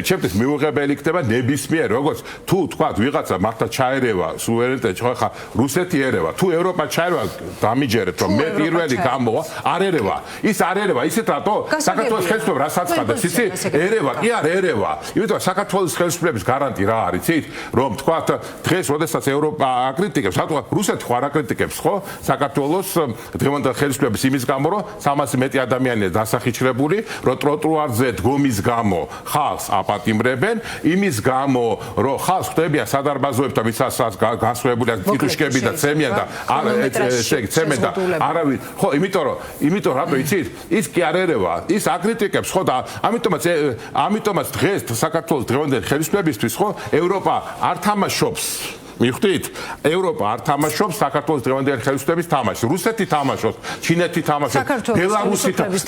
ჩემთვის მიუღებელი იქნება ნებისმიერ, როგორც თუ თქვა ვიღაცა მართლა ჩაერევა სუვერენიტეტში, ხო, ხა რუსეთი ერევა, თუ ევროპა ჩაერევა, დამიჯერეთ, რომ მე პირველი გამოვა, არ ერევა. ის არ ერევა, ისეთ რატო? საქართველოს ხელისუფლება რა საცხადებს, იცი? ერევა, კი არ ერევა. იმიტომ საქართველოს ხელისუფლების გარანტი რა არის, იცით? რომ თქვა დღეს, როდესაც ევროპა აკრიტიკებს, რატო რუსეთი ხო არ აკრიტიკებს ხო საქართველოს დღევანდელ ხელისუფლების იმის გამო რომ 300 მეტი ადამიანია დასახიჩრებული რომ ტროტუარზე დგომის გამო ხალხს აპატიმრებენ იმის გამო რომ ხალხს ხვდებიან სადარბაზოებთან ვისაც გასვებულია ტიტუშკები და ცემიან და ცემენ და არავინ ხო იმიტომ რატო იცით ის კი არ ერევა ის აკრიტიკებს ხო და ამიტომაც დღეს საქართველოს დღევანდელი ხელისუფლებისთვის ხო ევროპა არ თამაშობს მიხვდით ევროპა არ თამაშობს საქართველოს დღევანდელი ხელისუფლების თამაშს რუსეთი თამაშობს ჩინეთი თამაშობს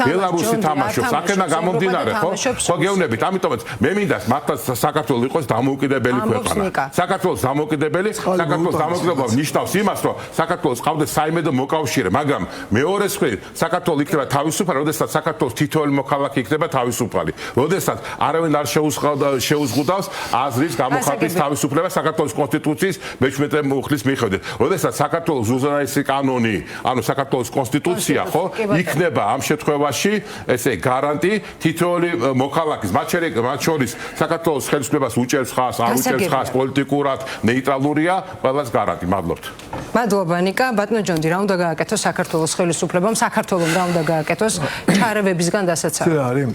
ბელარუსი თამაშობს აქედან გამომდინარე ხო გეუბნებით ამიტომაც მე მინდა მართლაც საქართველოს იყოს დამოუკიდებელი ქვეყანა საქართველოს დამოუკიდებელი ნიშნავს იმას რომ საქართველოს ყავდეს საიმედო მოკავშირე მაგრამ მეორეს მხრივ საქართველოს იქნება თავისუფალი როდესაც საქართველოს თითოეული მოქალაქე იქნება თავისუფალი როდესაც არავინ არ შეუზღუდავს აზრის გამოხატვის თავისუფლებას საქართველოს კონსტიტუციის მე-17 მუხლის მიხედვით. როდესაც საქართველოს უზენაესი კანონი, ანუ საქართველოს კონსტიტუცია, ხო, იქნება ამ შემთხვევაში ესე გარანტი თითოეული მოქალაქის, მათ შორის საქართველოს ხელისუფლებას უჭერს ხას, არ უჭერს ხას, პოლიტიკურად ნეიტრალურია, ყველას გარანტი. მადლობთ. მადლობა ნიკა, ბატონო ჯონდი, რა უნდა გააკეთოს საქართველოს ხელისუფლებამ, საქართველოს რა უნდა გააკეთოს ჩარევებისგან დასაცავად? ეს არის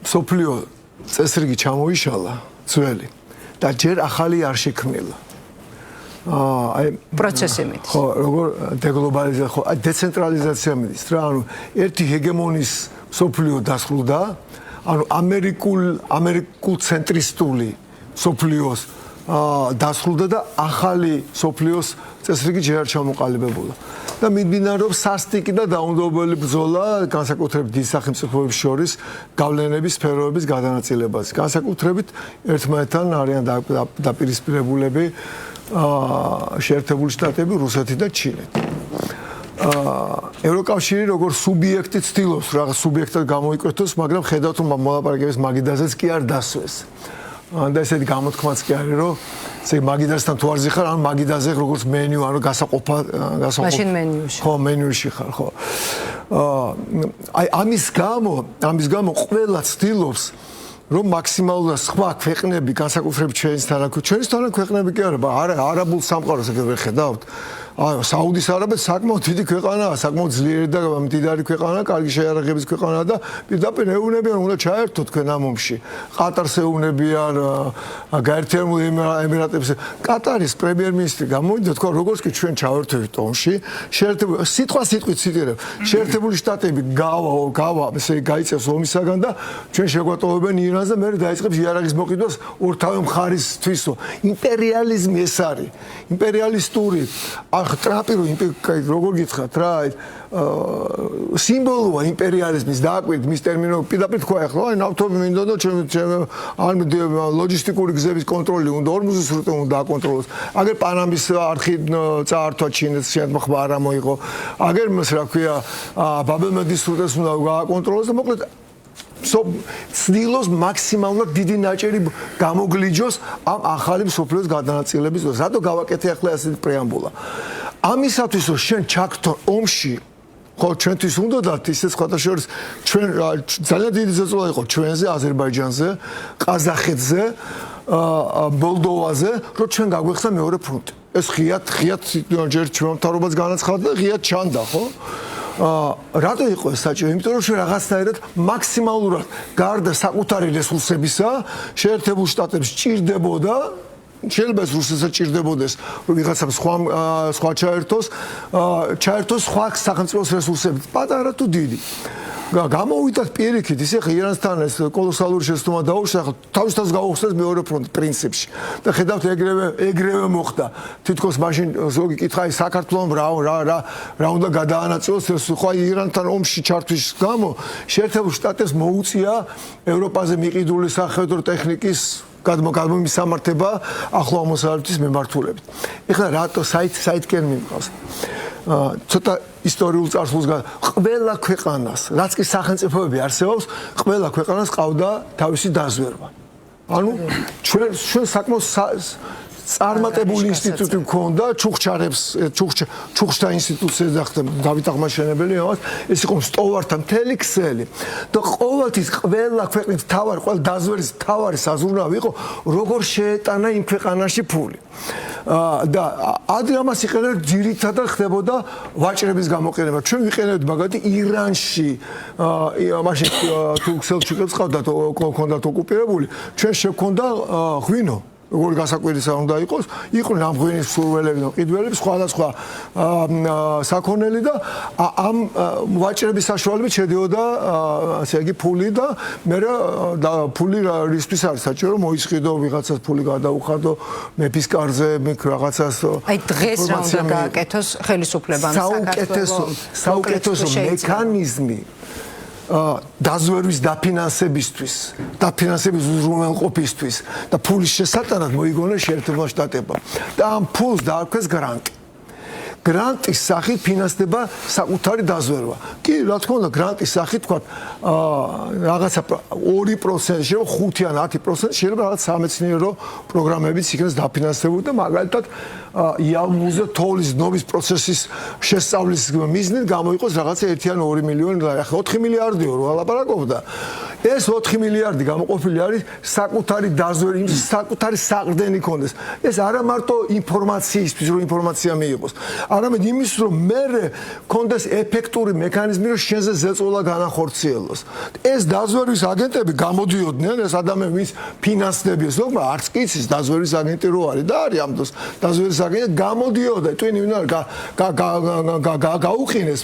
სოფლიო წესრიგი ჩამოიშალა, ძველი და ჯერ ახალი არ შექმნილა. აი პროცესი მიდის. ხო, როგორ დეგლობალიზაცია, ხო, დეცენტრალიზაცია მიდის რა, ანუ ერთი ჰეგემონის სოფლიო დასრულდა, ანუ ამერიკულ ცენტრისტული სოფლიოს დასრულდა და ახალი სოფლიოს წესრიგი ჯერ არ ჩამოყალიბებულა. და მიმდინარეობს სასტიკი და დაუნდობელი ბრძოლა განსაკუთრებით დიდ სახელმწიფოებს შორის გავლენების სფეროების გადანაწილებაზე. განსაკუთრებით ერთმანეთთან არიან დაპირისპირებულები შეერთებული შტატები, რუსეთი და ჩინეთი. ევროკავშირი როგორ სუბიექტი ცდილობს რაღაც სუბიექტად გამოიკვეთოს, მაგრამ ხედავთ რომ მოლაპარაკების მაგიდაზეც კი არ დასვეს. და ესეთი გამოთქმაც კი არის რომ ესე მაგიდასთან თუ არ ზიხარ, ან მაგიდაზე როგორც მენიუ, ანუ გასაყოფა მაშინ მენიუში. ხო, მენიუში ხარ, ხო. აი ამის გამო ყველა ცდილობს რომ მაქსიმალურად სხვა ქვეყნები განსაკუთრებით ჩვენს თან ქვეყნები კი არა არაბულ სამყაროს ეგრე ხედავთ აი საუდის არაბეთი საკმაოდ დიდი ქვეყანაა საკმაოდ ძლიერი და მდიდარი ქვეყანაა კარგი შეიარაღების ქვეყანაა და პირდაპირ ეუბნებიან უნდა ჩაერთო თქვენ ამ ომში ყატარს ეუბნებიან გაერთიანებულ ემირატებს ყატარის პრემიერ-მინისტრი გამოვიდა თქვა როგორც კი ჩვენ ჩავერთვით ომში სიტყვით ციტირებ შეერთებული შტატები გავა ესე გაიწევს ომისაგან და ჩვენ შეგვატოვებენ ირანს და მე დაიწყებს იარაღის მოყიდვას ორთავე მხარისთვისო იმპერიალიზმი ეს არის იმპერიალისტური ტრამპი როგორ გითხრათ რა სიმბოლოა იმპერიალიზმის დააკვირდ მის ტერმინოლოგიით პირდაპირ თქვა ახლა აი ნავთობი მინდა და ან ლოჯისტიკური გზების კონტროლი უნდა 40 სრუტე უნდა აკონტროლოს აგერ პანამის არხი წაართვა ჩინეთს შემდგომ არ მოიღო აგერ რა ქვია ბაბელმედის სრუტეს უნდა გააკონტროლოს და მოკლედ ცდილობს მაქსიმალურად დიდი ნაჭერი გამოგლიჯოს ამ ახალი მსოფლიოს გადანაწილების დროს. რატო გავაკეთე ახლა ასეთი პრეამბულა? ამისათვის რომ შენ ჩაგთო ომში, ხო ჩვენთვის უნდათ ისე სხვათა შორის ჩვენ ძალიან დიდი ზეწოლა იყო ჩვენზე, აზერბაიჯანზე, ყაზახეთზე, მოლდოვაზე, რომ ჩვენ გაგვეხსნა მეორე ფრონტი. ეს ღიად ჯერ ჩვენ მთავრობას განაცხადა და ღიად ჩანდა, ხო? რატო იყო ეს საჭირო? იმიტომ რომ ჩვენ რაღაცნაირად მაქსიმალურად გარდა საკუთარი რესურსებისა შეერთებულ შტატებს ჭირდებოდა შეიძლება რუსეთსაც ჭირდებოდეს რომ ვიღაცამ სხვა ჩაერთოს სხვა სახელმწიფოს რესურსებით პატარა თუ დიდი გამოვიდათ პირიქით ისე ირანსთან ეს კოლოსალური შეცდომა დაუშვა თავისთავად გაუხსნეს მეორე ფრონტი პრინციპში და ხედავთ ეგრევე მოხდა თითქოს მაშინ ზოგი კითხა აი საქართველოს რა უნდა გადაანაწილოს ეს ხო ირანთან ომში ჩართვის გამო შეერთებულ შტატებს მოუწია ევროპაზე მიყიდული სახედრო ტექნიკის გადმომისამართება ახლო აღმოსავლეთის მიმართულებით. ეხლა რატო საითკენ მიმყავს? ცოტა ისტორიულ წარსულს ყველა ქვეყანას, რაც კი სახელმწიფოები არსებობს, ყველა ქვეყანას ყავდა თავისი დაზვერვა. ანუ ჩვენ საკმაოდ წარმატებული ინსტიტუტი მქონდა ჩუხჩთა ინსტიტუცია დავით აღმაშენებელი ეს იყო სტოვართა მთელი ქსელი და ყოველთვის ყველა ქვეყნის თავარი ყველა დაზვერის თავარი საზრუნავი იყო როგორ შეეტანა იმ ქვეყანაში ფული და ადრე ამას იყენებდნენ ძირითადად ხდებოდა ვაჭრების გამოყენება. ჩვენ ვიყენებთ მაგათი ირანში მაშინ თუ სელჩუკებს ყავდათ ქონდათ ოკუპირებული, ჩვენ შეგვქონდა ღვინო როგორი გასაკვირისა უნდა იყოს, იყვნენ ამ ღვინის სურველები და ყიდველები, სხვადასხვა საქონელი და ამ ვაჭრების საშუალებით შედიოდა ასე იგი ფული და მე ფული რისთვის არის საჭირო, მოისყიდო ვიღაცას ფული გადაუხადო მეფის კარზე, რაღაცას აი დღეს რა უნდა გააკეთოს ხელისუფლებამ საუკეთესო მექანიზმი დაზვერვის დაფინანსებისთვის უზრუნველყოფისთვის და ფულის შესატანად მოიგონეს შეერთებულმა შტატებმა და ამ ფულს დაარქვეს გრანტი. გრანტის სახით ფინანსდება საკუთარი დაზვერვა. კი, რა თქმა უნდა, გრანტის სახით თქვა რაღაცა 2%, შეიძლება 5 ან 10%, შეიძლება რაღაც სამეცნიერო პროგრამებიც იქნეს დაფინანსებული და მაგალითად იალმუზე თოვლის ნობის პროცესის შესწავლის მიზნით გამოიყოს რაღაცა 1 ან 2 მილიონი დოლარი. ახლა 4 მილიარდიო რა ლაპარაკობდა. ეს 4 მილიარდი გამოყოფილი არის საკუთარი დაზვერვის, საკუთარი საყრდენი კონდეს. ეს არა მარტო ინფორმაციისთვის, რომ ინფორმაცია მიიღოს, არამედ იმის, რომ მერე კონდეს ეფექტური მექანიზმი, რომ შენზე ზეწოლა განახორციელოს. ეს დაზვერვის აგენტები გამოდიოდნენ, ეს ადამიანები ვის ფინანსდებიან, ზოგმა არც კი იცის დაზვერვის აგენტი რო არის და არის ამ დროს დაზვერვის აგენტი გამოდიოდა, ტვინი ვინ არის გაუყინეს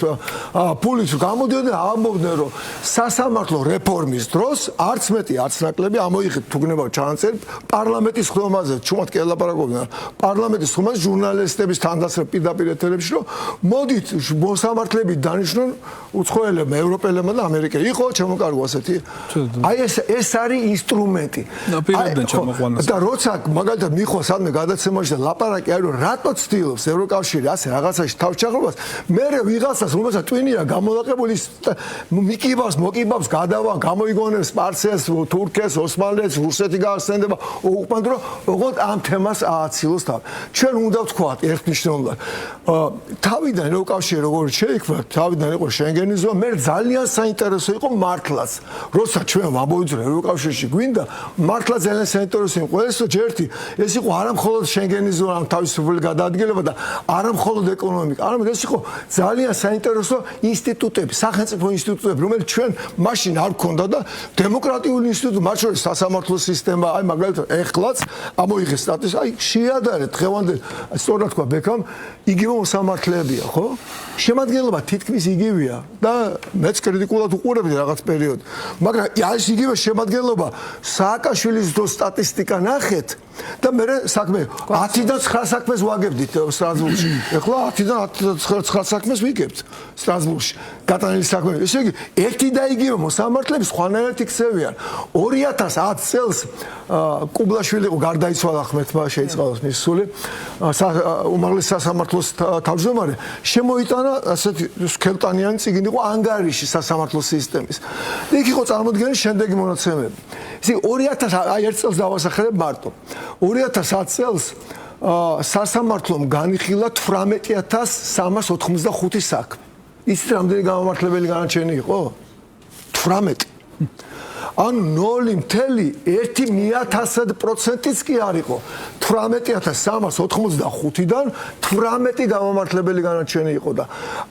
ფულით გამოდიოდნენ, ამბობდნენ, რომ სასამართლო რეფორმის დროს არც მეტი არც ნაკლები ამოიღეთ თუგნება ჩანაწერი პარლამენტის ხდომაზე, ჩუმად კი ელაპარაკობდნენ პარლამენტის ხდომაზე ჟურნალისტების თანდასწრა პირდაპირ ეთერებში, რომ მოდით მოსამართლეები დანიშნონ უცხოელებმა, ევროპელებმა და ამერიკელებმა. იყო ჩემო კარგო ასეთი. აი ეს არის ინსტრუმენტი. და როცა მაგალითად მიხვა სადმე გადაცემაში და ლაპარაკი არის, რომ რატო ცდილობს ევროკავშირი ასე რაღაცაში თავშეღებას, მე ვიღაცას რომელსაც ტვინია გამოლაყებული მოკიბავს გადავა გამოიგონებს სპარსელს, თურქეთს, ოსმალეთს, რუსეთი გაახსენდება ოკუპანტ, რომ ოღონდ ამ თემას ააცილოს თავი. ჩვენ უნდა ვთქვათ ერთნიშნულად თავიდან ევროკავშირი როგორც შეიქმნა, თავიდან იყო შენგენის ზონა, მე ძალიან საინტერესო იყო მართლაც. როცა ჩვენ ვამბობთ რომ ევროკავშირში გვინდა, მართლა ძალიან საინტერესო იყო. ერთი ეს იყო არა მხოლოდ შენგენის ზონა, თავისუფლების გადაადგილება და არა მხოლოდ ეკონომიკა, არამედ ეს იყო ძალიან საინტერესო ინსტიტუტები, სახელმწიფო ინსტიტუტები, რომელიც ჩვენ მაშინ არ გქონდა და დემოკრატიული ინსტიტუტი, მათ შორის სასამართლო სისტემა, აი მაგალითად ეხლაც ამოიღეს სტატუსი, აი შეადარეთ დღევანდელ, სწორად თქვა ბექამ, იგივე მოსამართლეებია, ხო? შემადგენლობა თითქმის იგივეა და მეც კრიტიკულად უყურებდი რაღაც პერიოდი. მაგრამ ეს იგივე შემადგენლობა სააკაშვილის დროს სტატისტიკა ნახეთ და მე საქმე 10-დან 9 საქმეს ვაგებდით სტრასბურგში. ეხლა 10-დან 9 საქმეს ვიგებთ სტრასბურგში. გატანილი საქმე. ესე იგი, ერთი და იგივე მოსამართლეები სხვანაირად იქცევიან. 2010 წელს კუბლაშვილი გარდაიცვალა ხმეთმა შეიწყალოს მის სული. უმაღლეს სასამართლოს თავმჯდომარე შემოიტანა ასეთი სქელტანიანი წიგნი იყო ანგარიში სასამართლოს სისტემის. იქ იყო წარმოდგენილი შემდეგი მონაცემები. ისე 2000 აი ერთ წელს დავასახელებ მარტო. 2010 წელს სასამართლომ განიხილა 18385 საქმე. იცით რამდენი გამომართლებელი განაჩენი იყო? 18. ან 0.1%-იც კი არ იყო. 18385-დან 18 გამომართლებელი განაჩენი იყო და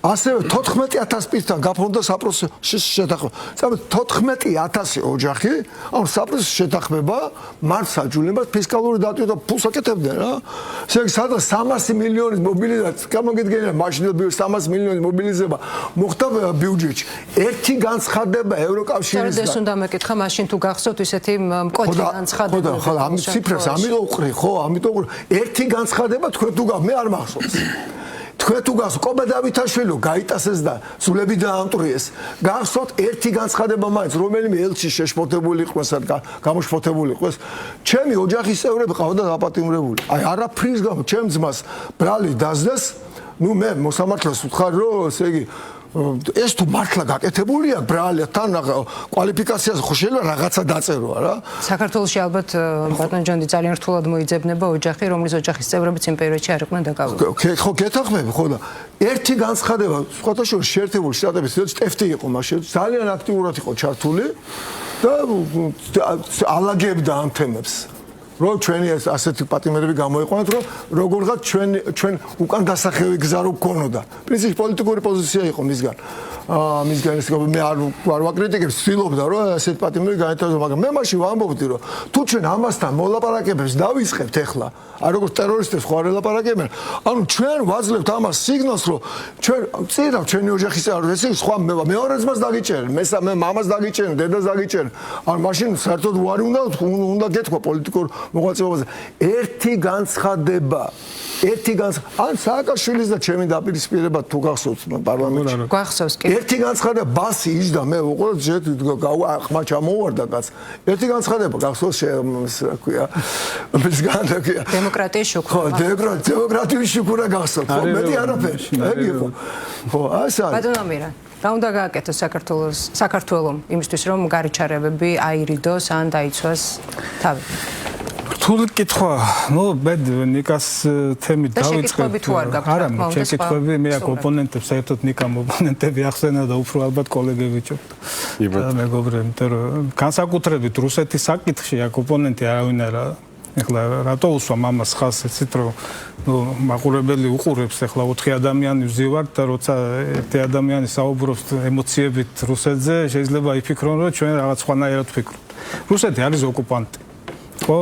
ასევე 14000 პირთან გაფორმდა საპროცესო შეთანხმება. 14000 ოჯახი, ანუ საპროცესო შეთანხმება მართლმსაჯულებას ფისკალური დატვირთვა და ფულს აკეთებდნენ რა. ესე იგი, სადღაც 300 მილიონის მობილიზაცია, გამოგიდგენია მაშინ 300 მილიონის მობილიზება მოხდა ბიუჯეტში. ერთი განცხადება ევროკავშირისგან. ეს უნდა მეკითხა მაშინ თუ გახსოვთ ისეთი მკვეთრი განცხადება. ხო, ამ ციფრებს ამიტომ ვყრი, ხო, ამიტომ ერთი განცხადება თქვენ თუ მე არ მახსოვს. თქვენ თუ გახსოვთ კობა დავითაშვილი გაიტასეს და სულები დაამტვრიეს. გახსოვთ ერთი განცხადება მაინც, რომელიმე ელჩი შეშფოთებული იყოს და გამოშფოთებული იყოს. ჩემი ოჯახის წევრები ყავდა დაპატიმრებული. აი არაფრის გამო ჩემ ძმას ბრალი დასდეს, ნუ მე მოსამართლეს ვთხარ რომ ესე იგი ეს თუ მართლა გაკეთებულია ბრალიათან კვალიფიკაციაზე ხო შეიძლება რაღაცა დაწეროა რა. საქართველოში ალბათ ბატონ ჯონდი ძალიან რთულად მოიძებნება ოჯახი, რომლის ოჯახის წევრებიც იმ პერიოდში არ იყვნენ დაკავებული. ხო, გეთახმები, ხო და ერთი განცხადება, სხვათა შორის შეერთებული შტატების ტეფტი იყო მაშინ, ძალიან აქტიურად იყო ჩართული და ალაგებდა ამ თემებს. რომ ჩვენი ასეთი პატიმრები გამოიყვანოთ, რომ როგორღაც ჩვენ უკან გასახევი გზა რო გქონოდა. პრინციპი პოლიტიკური პოზიცია იყო მისგან. მისგან ეს მე არ ვაკრიტიკებს, ვცდილობდა რომ ასეთ პატიმრები გაეთავისუფლო, მაგრამ მე მაშინ ვამბობდი, რომ თუ ჩვენ ამასთან მოლაპარაკებებს დავიწყებთ ახლა, არ როგორც ტერორისტებს ხო არ ელაპარაკებენ, ანუ ჩვენ ვაძლევთ ამას სიგნალს, რომ ჩვენ წირავ ჩვენი ოჯახის წევრებს, ესე სხვა მეორე ძმას დაგიჭერენ, მესამე მამას დაგიჭერენ, დედას დაგიჭერენ. ანუ მაშინ საერთოდ უარი უნდა გეთქვა პოლიტიკურ მოღვაწეობაზე. ერთი განცხადება ან სააკაშვილის და ჩემი დაპირისპირება თუ გახსოვთ პარლამენტში. გახსოვს კი. ერთი განცხადება ბასი იჯდა მე უყურებ ხმა ჩამოვარდა კაც. ერთი განცხადება გახსოვს რა ქვია მისგან რა ქვია დემოკრატიის შუქურა. ხო დემოკრატიის შუქურა გახსოვთ. ხო მეტი არაფერი. ეგ იყო. ხო ასე. ბატონო მირა რა უნდა გააკეთოს საქართველოს იმისთვის რომ გარიჩარებები აირიდოს ან დაიცვას თავი. რთული კითხვა, მე ნიკას თემით დავიწყებ. არა, შეკითხვები მე აქ ოპონენტებს საერთოდ ნიკამ ოპონენტები ახსენა და უფრო ალბათ კოლეგები ჭობთ. მეგობრები, იმიტომ რომ განსაკუთრებით რუსეთის საკითხში აქ ოპონენტი არავინ არა. ეხლა რატო უსვა მამას ხალხს ეცით რომ მაყურებელი უყურებს ეხლა 4 ადამიანი ვზივართ და როცა ერთი ადამიანი საუბრობს ემოციებით რუსეთზე შეიძლება იფიქრონ რომ ჩვენ რაღაც სხვანაირად ვფიქრობთ. რუსეთი არის ოკუპანტი. ხო,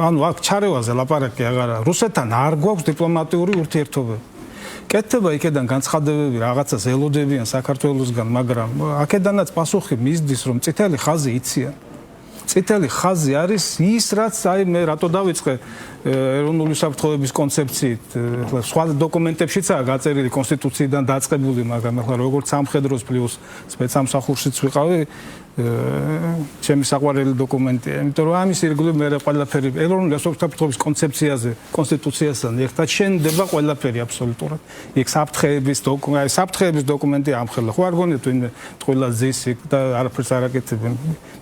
ანუ აქ ჩარევაზე ლაპარაკი აღარა. რუსეთთან არ გვაქვს დიპლომატიური ურთიერთობები. კეთდება იქედან განცხადებები რაღაცას ელოდებიან საქართველოსგან, მაგრამ აქედანაც პასუხი მისდის რომ წითელი ხაზი იციან. წითელი ხაზი არის ის რაც აი მე რატო დავიწყე ეროვნული საფრთხეების კონცეფციით სხვა დოკუმენტებშიცაა გაწერილი კონსტიტუციიდან დაწყებული მაგრამ ახლა როგორც სამხედროს პლუს სპეცსამსახურშიც ვიყავი ჩემი საყვარელი დოკუმენტია იმიტომ რომ ამის ირგვლივ მე ყველაფერი ეროვნული საფრთხეების კონცეფციაზე კონსტიტუციასთან ერთად შენდება ყველაფერი აბსოლუტურად იქ საფრთხეების დოკუმენტი ამხელა ხო არ გონიათ ვინმე ტყუილად ზის იქ და არაფერს არ აკეთებენ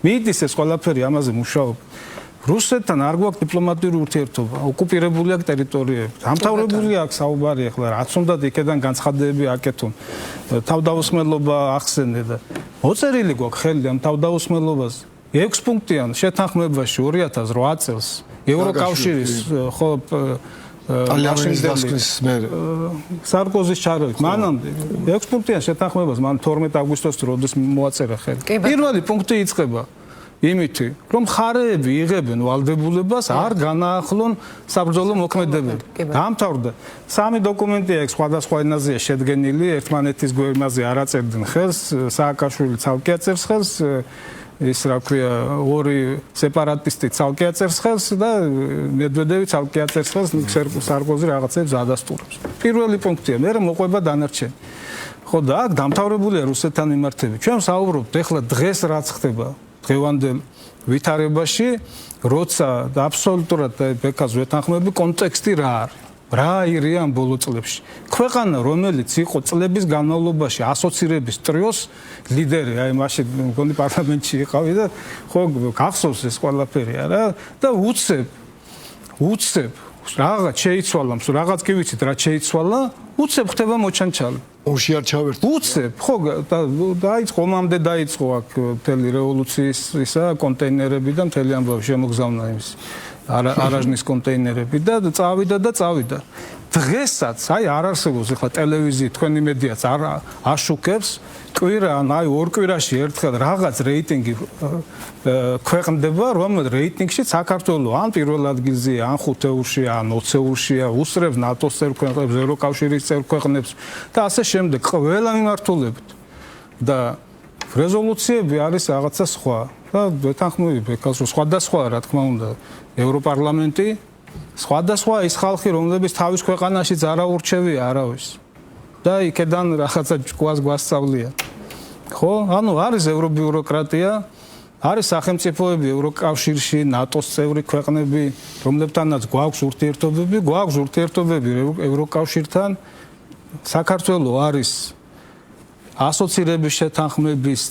მიდის ეს ყველაფერი ამაზე მუშაობ რუსეთთან არ გვაქვს დიპლომატიური ურთიერთობა ოკუპირებული აქვს ტერიტორიები დამთავრებული აქვს საუბარი ახლა რაც უნდა იქედან განცხადებები აკეთონ თავდაუსმელობა ახსენე და მოწერილი გვაქვს ხელი ამ თავდაუსმელობაზე 6 პუნქტიან შეთანხმებაში 2008 წელს ევროკავშირის ხო ალიანსის დასკვნის მერე სარკოზის ჩარევით მანამდე 6 პუნქტიან შეთანხმებას მან 12 აგვისტოს როდის მოაწერა ხელი პირველი პუნქტი იწყება იმითი რომ ხარეები იღებენ ვალდებულებას არ განაახლონ საბრძოლო მოქმედებები დამთავრდა სამი დოკუმენტია ეგ სხვადასხვა ენაზეა შედგენილი ერთმანეთის გვერდზე არ აწერდნენ ხელს სააკაშვილი ცალკე აწერს ხელს ის რა ქვია ორი სეპარატისტი ცალკე აწერს ხელს და მედვედევი ცალკე აწერს ხელს სარკოზი რაღაცებს ადასტურებს პირველი პუნქტია მე მოყვება დანარჩენი ხო და აქ დამთავრებულია რუსეთთან მიმართები ჩვენ საუბრობთ ეხლა დღეს რაც ხდება დღევანდელ ვითარებაში როცა და აბსოლუტურად ბეკას ვეთანხმები კონტექსტი რა არის რა ირიან ბოლო წლებში ქვეყანა რომელიც იყო წლების განმავლობაში ასოცირების ტრიოს ლიდერი აი მაშინ მგონი პარლამენტში იყავი და ხო გახსოვს ეს ყველაფერი არა და უცებ რაღაც შეიცვალა რაღაც კი ვიცით რა შეიცვალა უცებ ხდება მოჩანჩალი ოში არ ჩავერთ უცებ ხო დაიწყო ომამდე დაიწყო აქ მთელი რევოლუციის ისა კონტეინერები და მთელი ამბავი შემოგზავნა იმის არაჟნის კონტეინერები და წავიდა დღესაც აი არ არსებობს ახლა ტელევიზია თქვენი მედიაც არ აშუქებს კვირა აი ორ კვირაში ერთხელ რაღაც რეიტინგი ქვეყნდება რომელ რეიტინგში საქართველოს ან პირველ ადგილზეა ან ხუთეულშია ან 20-ეულშია უსწრებს ნატოს წევრ ქვეყნებს ევროკავშირის წევრ ქვეყნებს და ასე შემდეგ ყველა მიმართულებით და რეზოლუციები არის რაღაცა სხვა და ვეთანხმები ბეკას რომ სხვადასხვა რა თქმა უნდა ევროპარლამენტი სხვადასხვა ის ხალხი რომლებიც თავის ქვეყანაშიც არ აურჩევია არავის და იქედან რაღაცა ჭკუას გვასწავლია ხო ანუ არის ევრობიუროკრატია არის სახელმწიფოები ევროკავშირში ნატოს წევრი ქვეყნები რომლებთანაც გვაქვს ურთიერთობები ევროკავშირთან საქართველოს არის ასოცირების შეთანხმების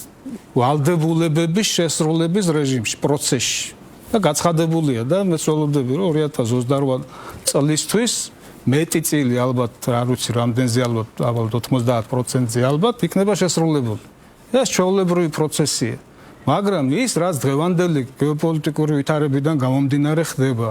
ვალდებულებების შესრულების რეჟიმში პროცესში და გაცხადებულია და მე ვცდილობდები რომ 2028 წლისთვის მეტი წილი ალბათ არ ვიცი რამდენზე ალბათ 90%-ზე ალბათ იქნება შესრულებული ეს ჩვეულებრივი პროცესია მაგრამ ის რაც დღევანდელი გეოპოლიტიკური ვითარებიდან გამომდინარე ხდება,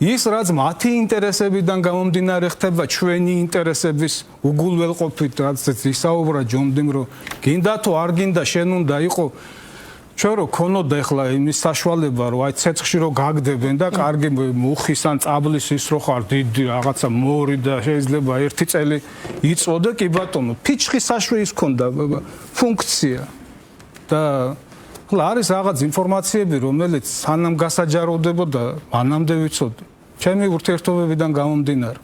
ის რაც მათი ინტერესებიდან გამომდინარე ხდება, ჩვენი ინტერესების უგულველყოფით, რაც ისაუბრა ჯონდიმ, რომ გინდა თუ არ გინდა, შენ უნდა იყო ჩვენ რო ქონოდა ახლა იმის საშუალება, რომ აი ცეცხლში რო გაგდებენ და კარგი მუხის ან წაბლის ის რო ხარ დიდი რაღაცა მორი და შეიძლება ერთი წელი იწოდე, კი ბატონო, ფიჩხის საშუალის ქონდა ფუნქცია და ახლა არის რაღაც ინფორმაციები, რომელიც სანამ გასაჯაროვდებოდა, მანამდე ვიცოდი. ჩემი ურთიერთობებიდან გამომდინარე.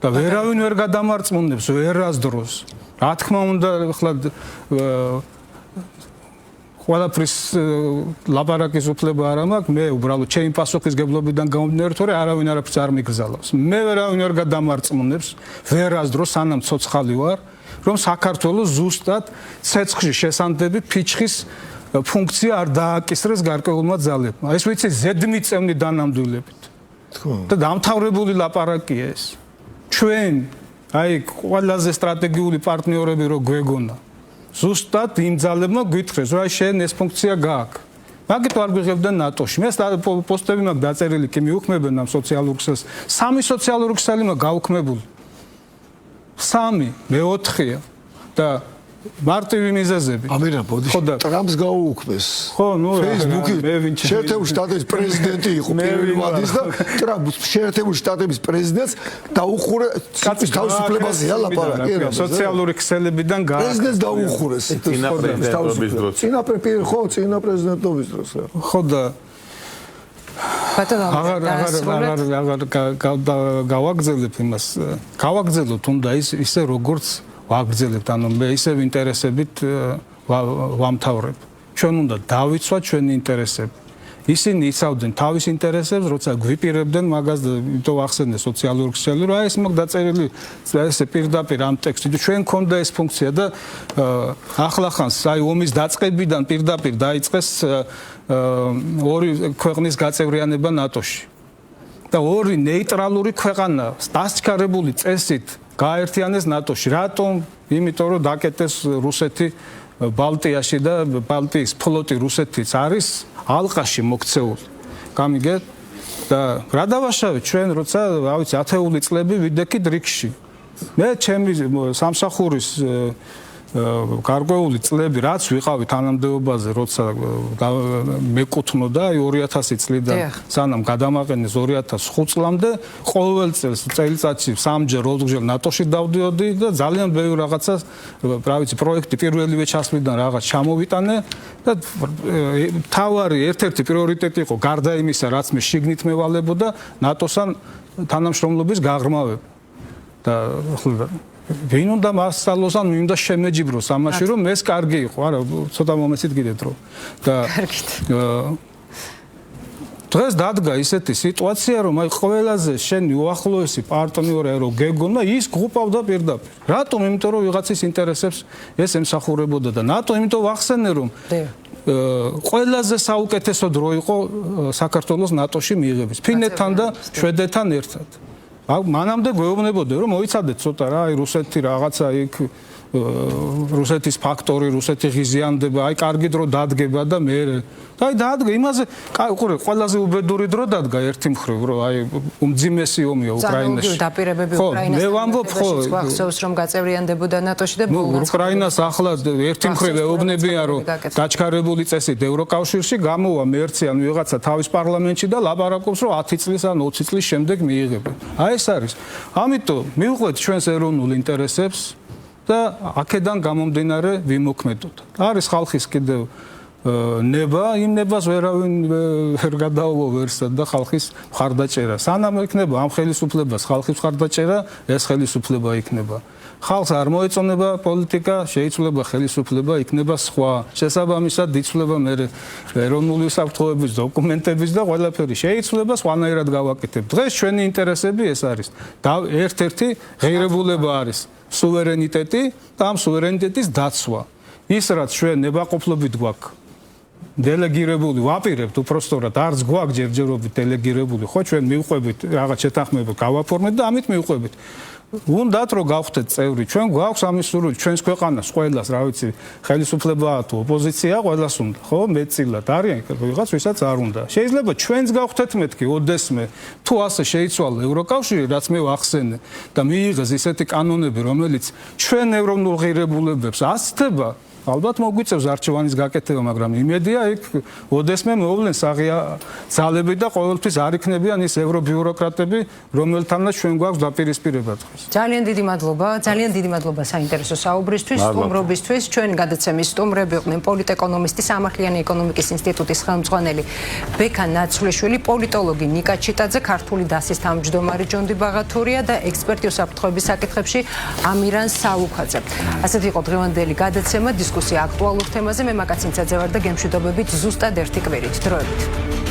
და ვერავინ ვერ გადამარწმუნებს ვერასდროს. რა თქმა უნდა, ახლა ყველაფრის ლაპარაკის უფლება არ მაქვს, მე უბრალოდ ჩემი პასუხისგებლობიდან გამომდინარე, თორე არავინ არაფერს არ მიგზავნოს. მე ვერავინ ვერ გადამარწმუნებს ვერასდროს, სანამ ცოცხალი ვარ, რომ საქართველოს ზუსტად ცეცხლში შესამდები ფიჩხის ფუნქცია არ დააკისრეს გარკვეულმა ძალებმა. ეს ვიცი ზედმიწევნი დანამდვილებით. და დამთავრებული ლაპარაკია ეს. ჩვენ აი ყველაზე სტრატეგიული პარტნიორები რო გვეგონა. ზუსტად იმ ძალებმა გითხრეს, რომ აი შენ ეს ფუნქცია გააქვს. მაგით არ გვიღებდნენ ნატოში. მე პოსტები მაქვს დაწერილი, კი მიუქმებენ ამ სოციალურ ქსელს. 3 სოციალური ქსელი მაქვს გაუქმებული. 3, მე 4-ია და მარტივი მიზეზები. ამერა ბოდიში ტრამპს გაუუქმეს. ხო, ნუ Facebook-ი მე ვინჩი შეერთებული შტატების პრეზიდენტი იყო პირველი ვადის და ტრამპს შეერთებული შტატების პრეზიდენტს დაუხურა კაცის თავისუფლებაზეა ლაპარაკი. სოციალური ქსელებიდან პრეზიდენტს დაუხურეს. წინა პრეზიდენტობის დროს. წინა პრეზიდენტობის დროს. ბატონო აღარ გავაგზავნებ იმას. გავაგზავნოთ უნდა ისე როგორც ვაგრძელებთ, ანუ მე ისევ ინტერესებით ვამთავრებ. ჩვენ უნდა დავიცვათ ჩვენი ინტერესები. ისინი იცავდნენ თავის ინტერესებს, როცა გვიპირებდნენ მაგას, იმიტომ ვახსენე სოციალურ ქსელი, რა ეს მაგ დაწერილი ესე პირდაპირ ამ ტექსტით. ჩვენ ქონდა ეს ფუნქცია და ახლახანს აი ომის დაწყებიდან პირდაპირ დაიწყეს ორი ქვეყნის გაწევრიანება ნატოში. და ორი ნეიტრალური ქვეყანა დასჩქარებული წესით გაერთიანეს ნატოში. რატომ? იმიტომ რომ დაკეტეს რუსეთი ბალტიაში და ბალტიის ფლოტი რუსეთიც არის ალყაში მოქცეული. გამიგეთ? და რა დავაშავეთ ჩვენ, როცა, რა ვიცი, 10-ული წლები ვიდექით რიგში. მე ჩემი სამსახურის გარკვეული წლები რაც ვიყავი თანამდებობაზე, როცა მეკუთვნოდა 2000 წლიდან სანამ გადამაყენეს 2005 წლამდე, ყოველ წელს წელიწადში 3-ჯერ 4-ჯერ ნატოში დავდიოდი და ძალიან ბევრი რაღაცას, რა ვიცი, პროექტი პირველივე ჩასვლიდან რაღაც ჩამოვიტანე და თავარი ერთ-ერთი პრიორიტეტი იყო გარდა იმისა, რაც მე შიგნით მევალებოდა ნატოსთან თანამშრომლობის გაღრმავება. და ვინ უნდა მასწავლოს ან ვინ უნდა შემეჯიბროს ამაში, რომ ეს კარგი იყო, არა, ცოტა მომეცით კიდე დრო. და დღეს დადგა ისეთი სიტუაცია, რომ აი ყველაზე შენი უახლოესი პარტნიორი რო გეგონა, ის გღუპავდა პირდაპირ. რატომ? იმიტომ რომ ვიღაცის ინტერესებს ეს ემსახურებოდა და ნატო იმიტომ ვახსენე, რომ ყველაზე საუკეთესო დრო იყო საქართველოს ნატოში მიიღების. ფინეთთან და შვედეთთან ერთად. მანამდე გვეუბნებოდნენ, რომ მოიცადეთ ცოტა რა, აი რუსეთი რაღაცა იქ რუსეთის ფაქტორი, რუსეთი ღიზიანდება, აი კარგი დრო დადგება და მე აი დადგა იმაზე, ყურე, ყველაზე უბედური დრო დადგა ერთი მხრივ, რომ აი უმძიმესი ომია უკრაინაში. დაპირებები უკრაინას. მე ვამბობ, ხო, გახსოვს რომ გაწევრიანდებოდა ნატოში და უკრაინას ახლა ერთი მხრივ ეუბნებიან, რომ დაჩქარებული წესით ევროკავშირში გამოვა მერცი ან ვიღაცა თავის პარლამენტში და ლაპარაკობს, რომ 10 წლის ან 20 წლის შემდეგ მიიღებენ. აი ეს არის. ამიტომ მივყვეთ ჩვენს ეროვნულ ინტერესებს და აქედან გამომდინარე ვიმოქმედოთ. არის ხალხის კიდევ ნება, იმ ნებას ვერავინ ვერ გადააუვო ვერსად და ხალხის მხარდაჭერა. სანამ იქნება ამ ხელისუფლებას ხალხის მხარდაჭერა, ეს ხელისუფლება იქნება. ხალხს არ მოეწონება პოლიტიკა, შეიძლება ხელისუფლება იქნება სხვა. შესაბამისად იცვლება მე ეროვნული უსაფრთხოების დოკუმენტების და ყველაფერი შეიძლება სხვანაირად გავაკეთებ. დღეს ჩვენი ინტერესები ეს არის. და ერთ-ერთი ღირებულება არის სუვერენიტეტი და ამ სუვერენიტეტის დაცვა. ის რაც ჩვენ ნებაყოფლობით გვაქვს დელეგირებული ვაპირებთ უпростоრად არც გვაქვს ჯერჯერობით დელეგირებული ხო ჩვენ მივყვებით რაღაც შეთანხმება გავაფორმეთ და ამით მივყვებით უნდათ რომ გავხდეთ წევრი, ჩვენ გვაქვს ამის სურვილი, ჩვენს ქვეყანას ყველას, რა ვიცი, ხელისუფლებაა თუ ოპოზიცია, ყველას უნდა, ხო, მეტწილად არიან ვიღაც, ვისაც არ უნდა. შეიძლება ჩვენც გავხდეთ მეთქი, ოდესმე, თუ ასე შეიცვალა ევროკავშირი, რაც მე ვახსენე და მიიღეს ისეთი კანონები, რომელიც ჩვენ ევროპულ ღირებულებებს ასწდება, ალბათ მოგვიწევს არჩევანის გაკეთება, მაგრამ იმედია იქ ოდესმე მოვლენ საღია ძალები და ყოველთვის არ იქნებიან ის ევრობიუროკრატები, რომელთანაც ჩვენ გვაქვს დაპირისპირება დღეს. ძალიან დიდი მადლობა საინტერესო საუბრისთვის, სტუმრობისთვის. ჩვენი გადაცემის სტუმრები იყვნენ პოლიტეკონომისტი, სამართლიანი ეკონომიკის ინსტიტუტის ხელმძღვანელი ბექა ნაცვლიშვილი, პოლიტოლოგი ნიკა ჩიტაძე, ქართული დასის თავმჯდომარე ჯონდი ბაღათურია და ექსპერტი უსაფრთხოების საკითხებში ამირან საუქაძე. ასეთი იყო დღევანდელი გადაცემა. დისკუსია აქტუალურ თემაზე. მე მაკაცინცაძე ვარ და გემშვიდობებით ზუსტად ერთი კვირით. დროებით.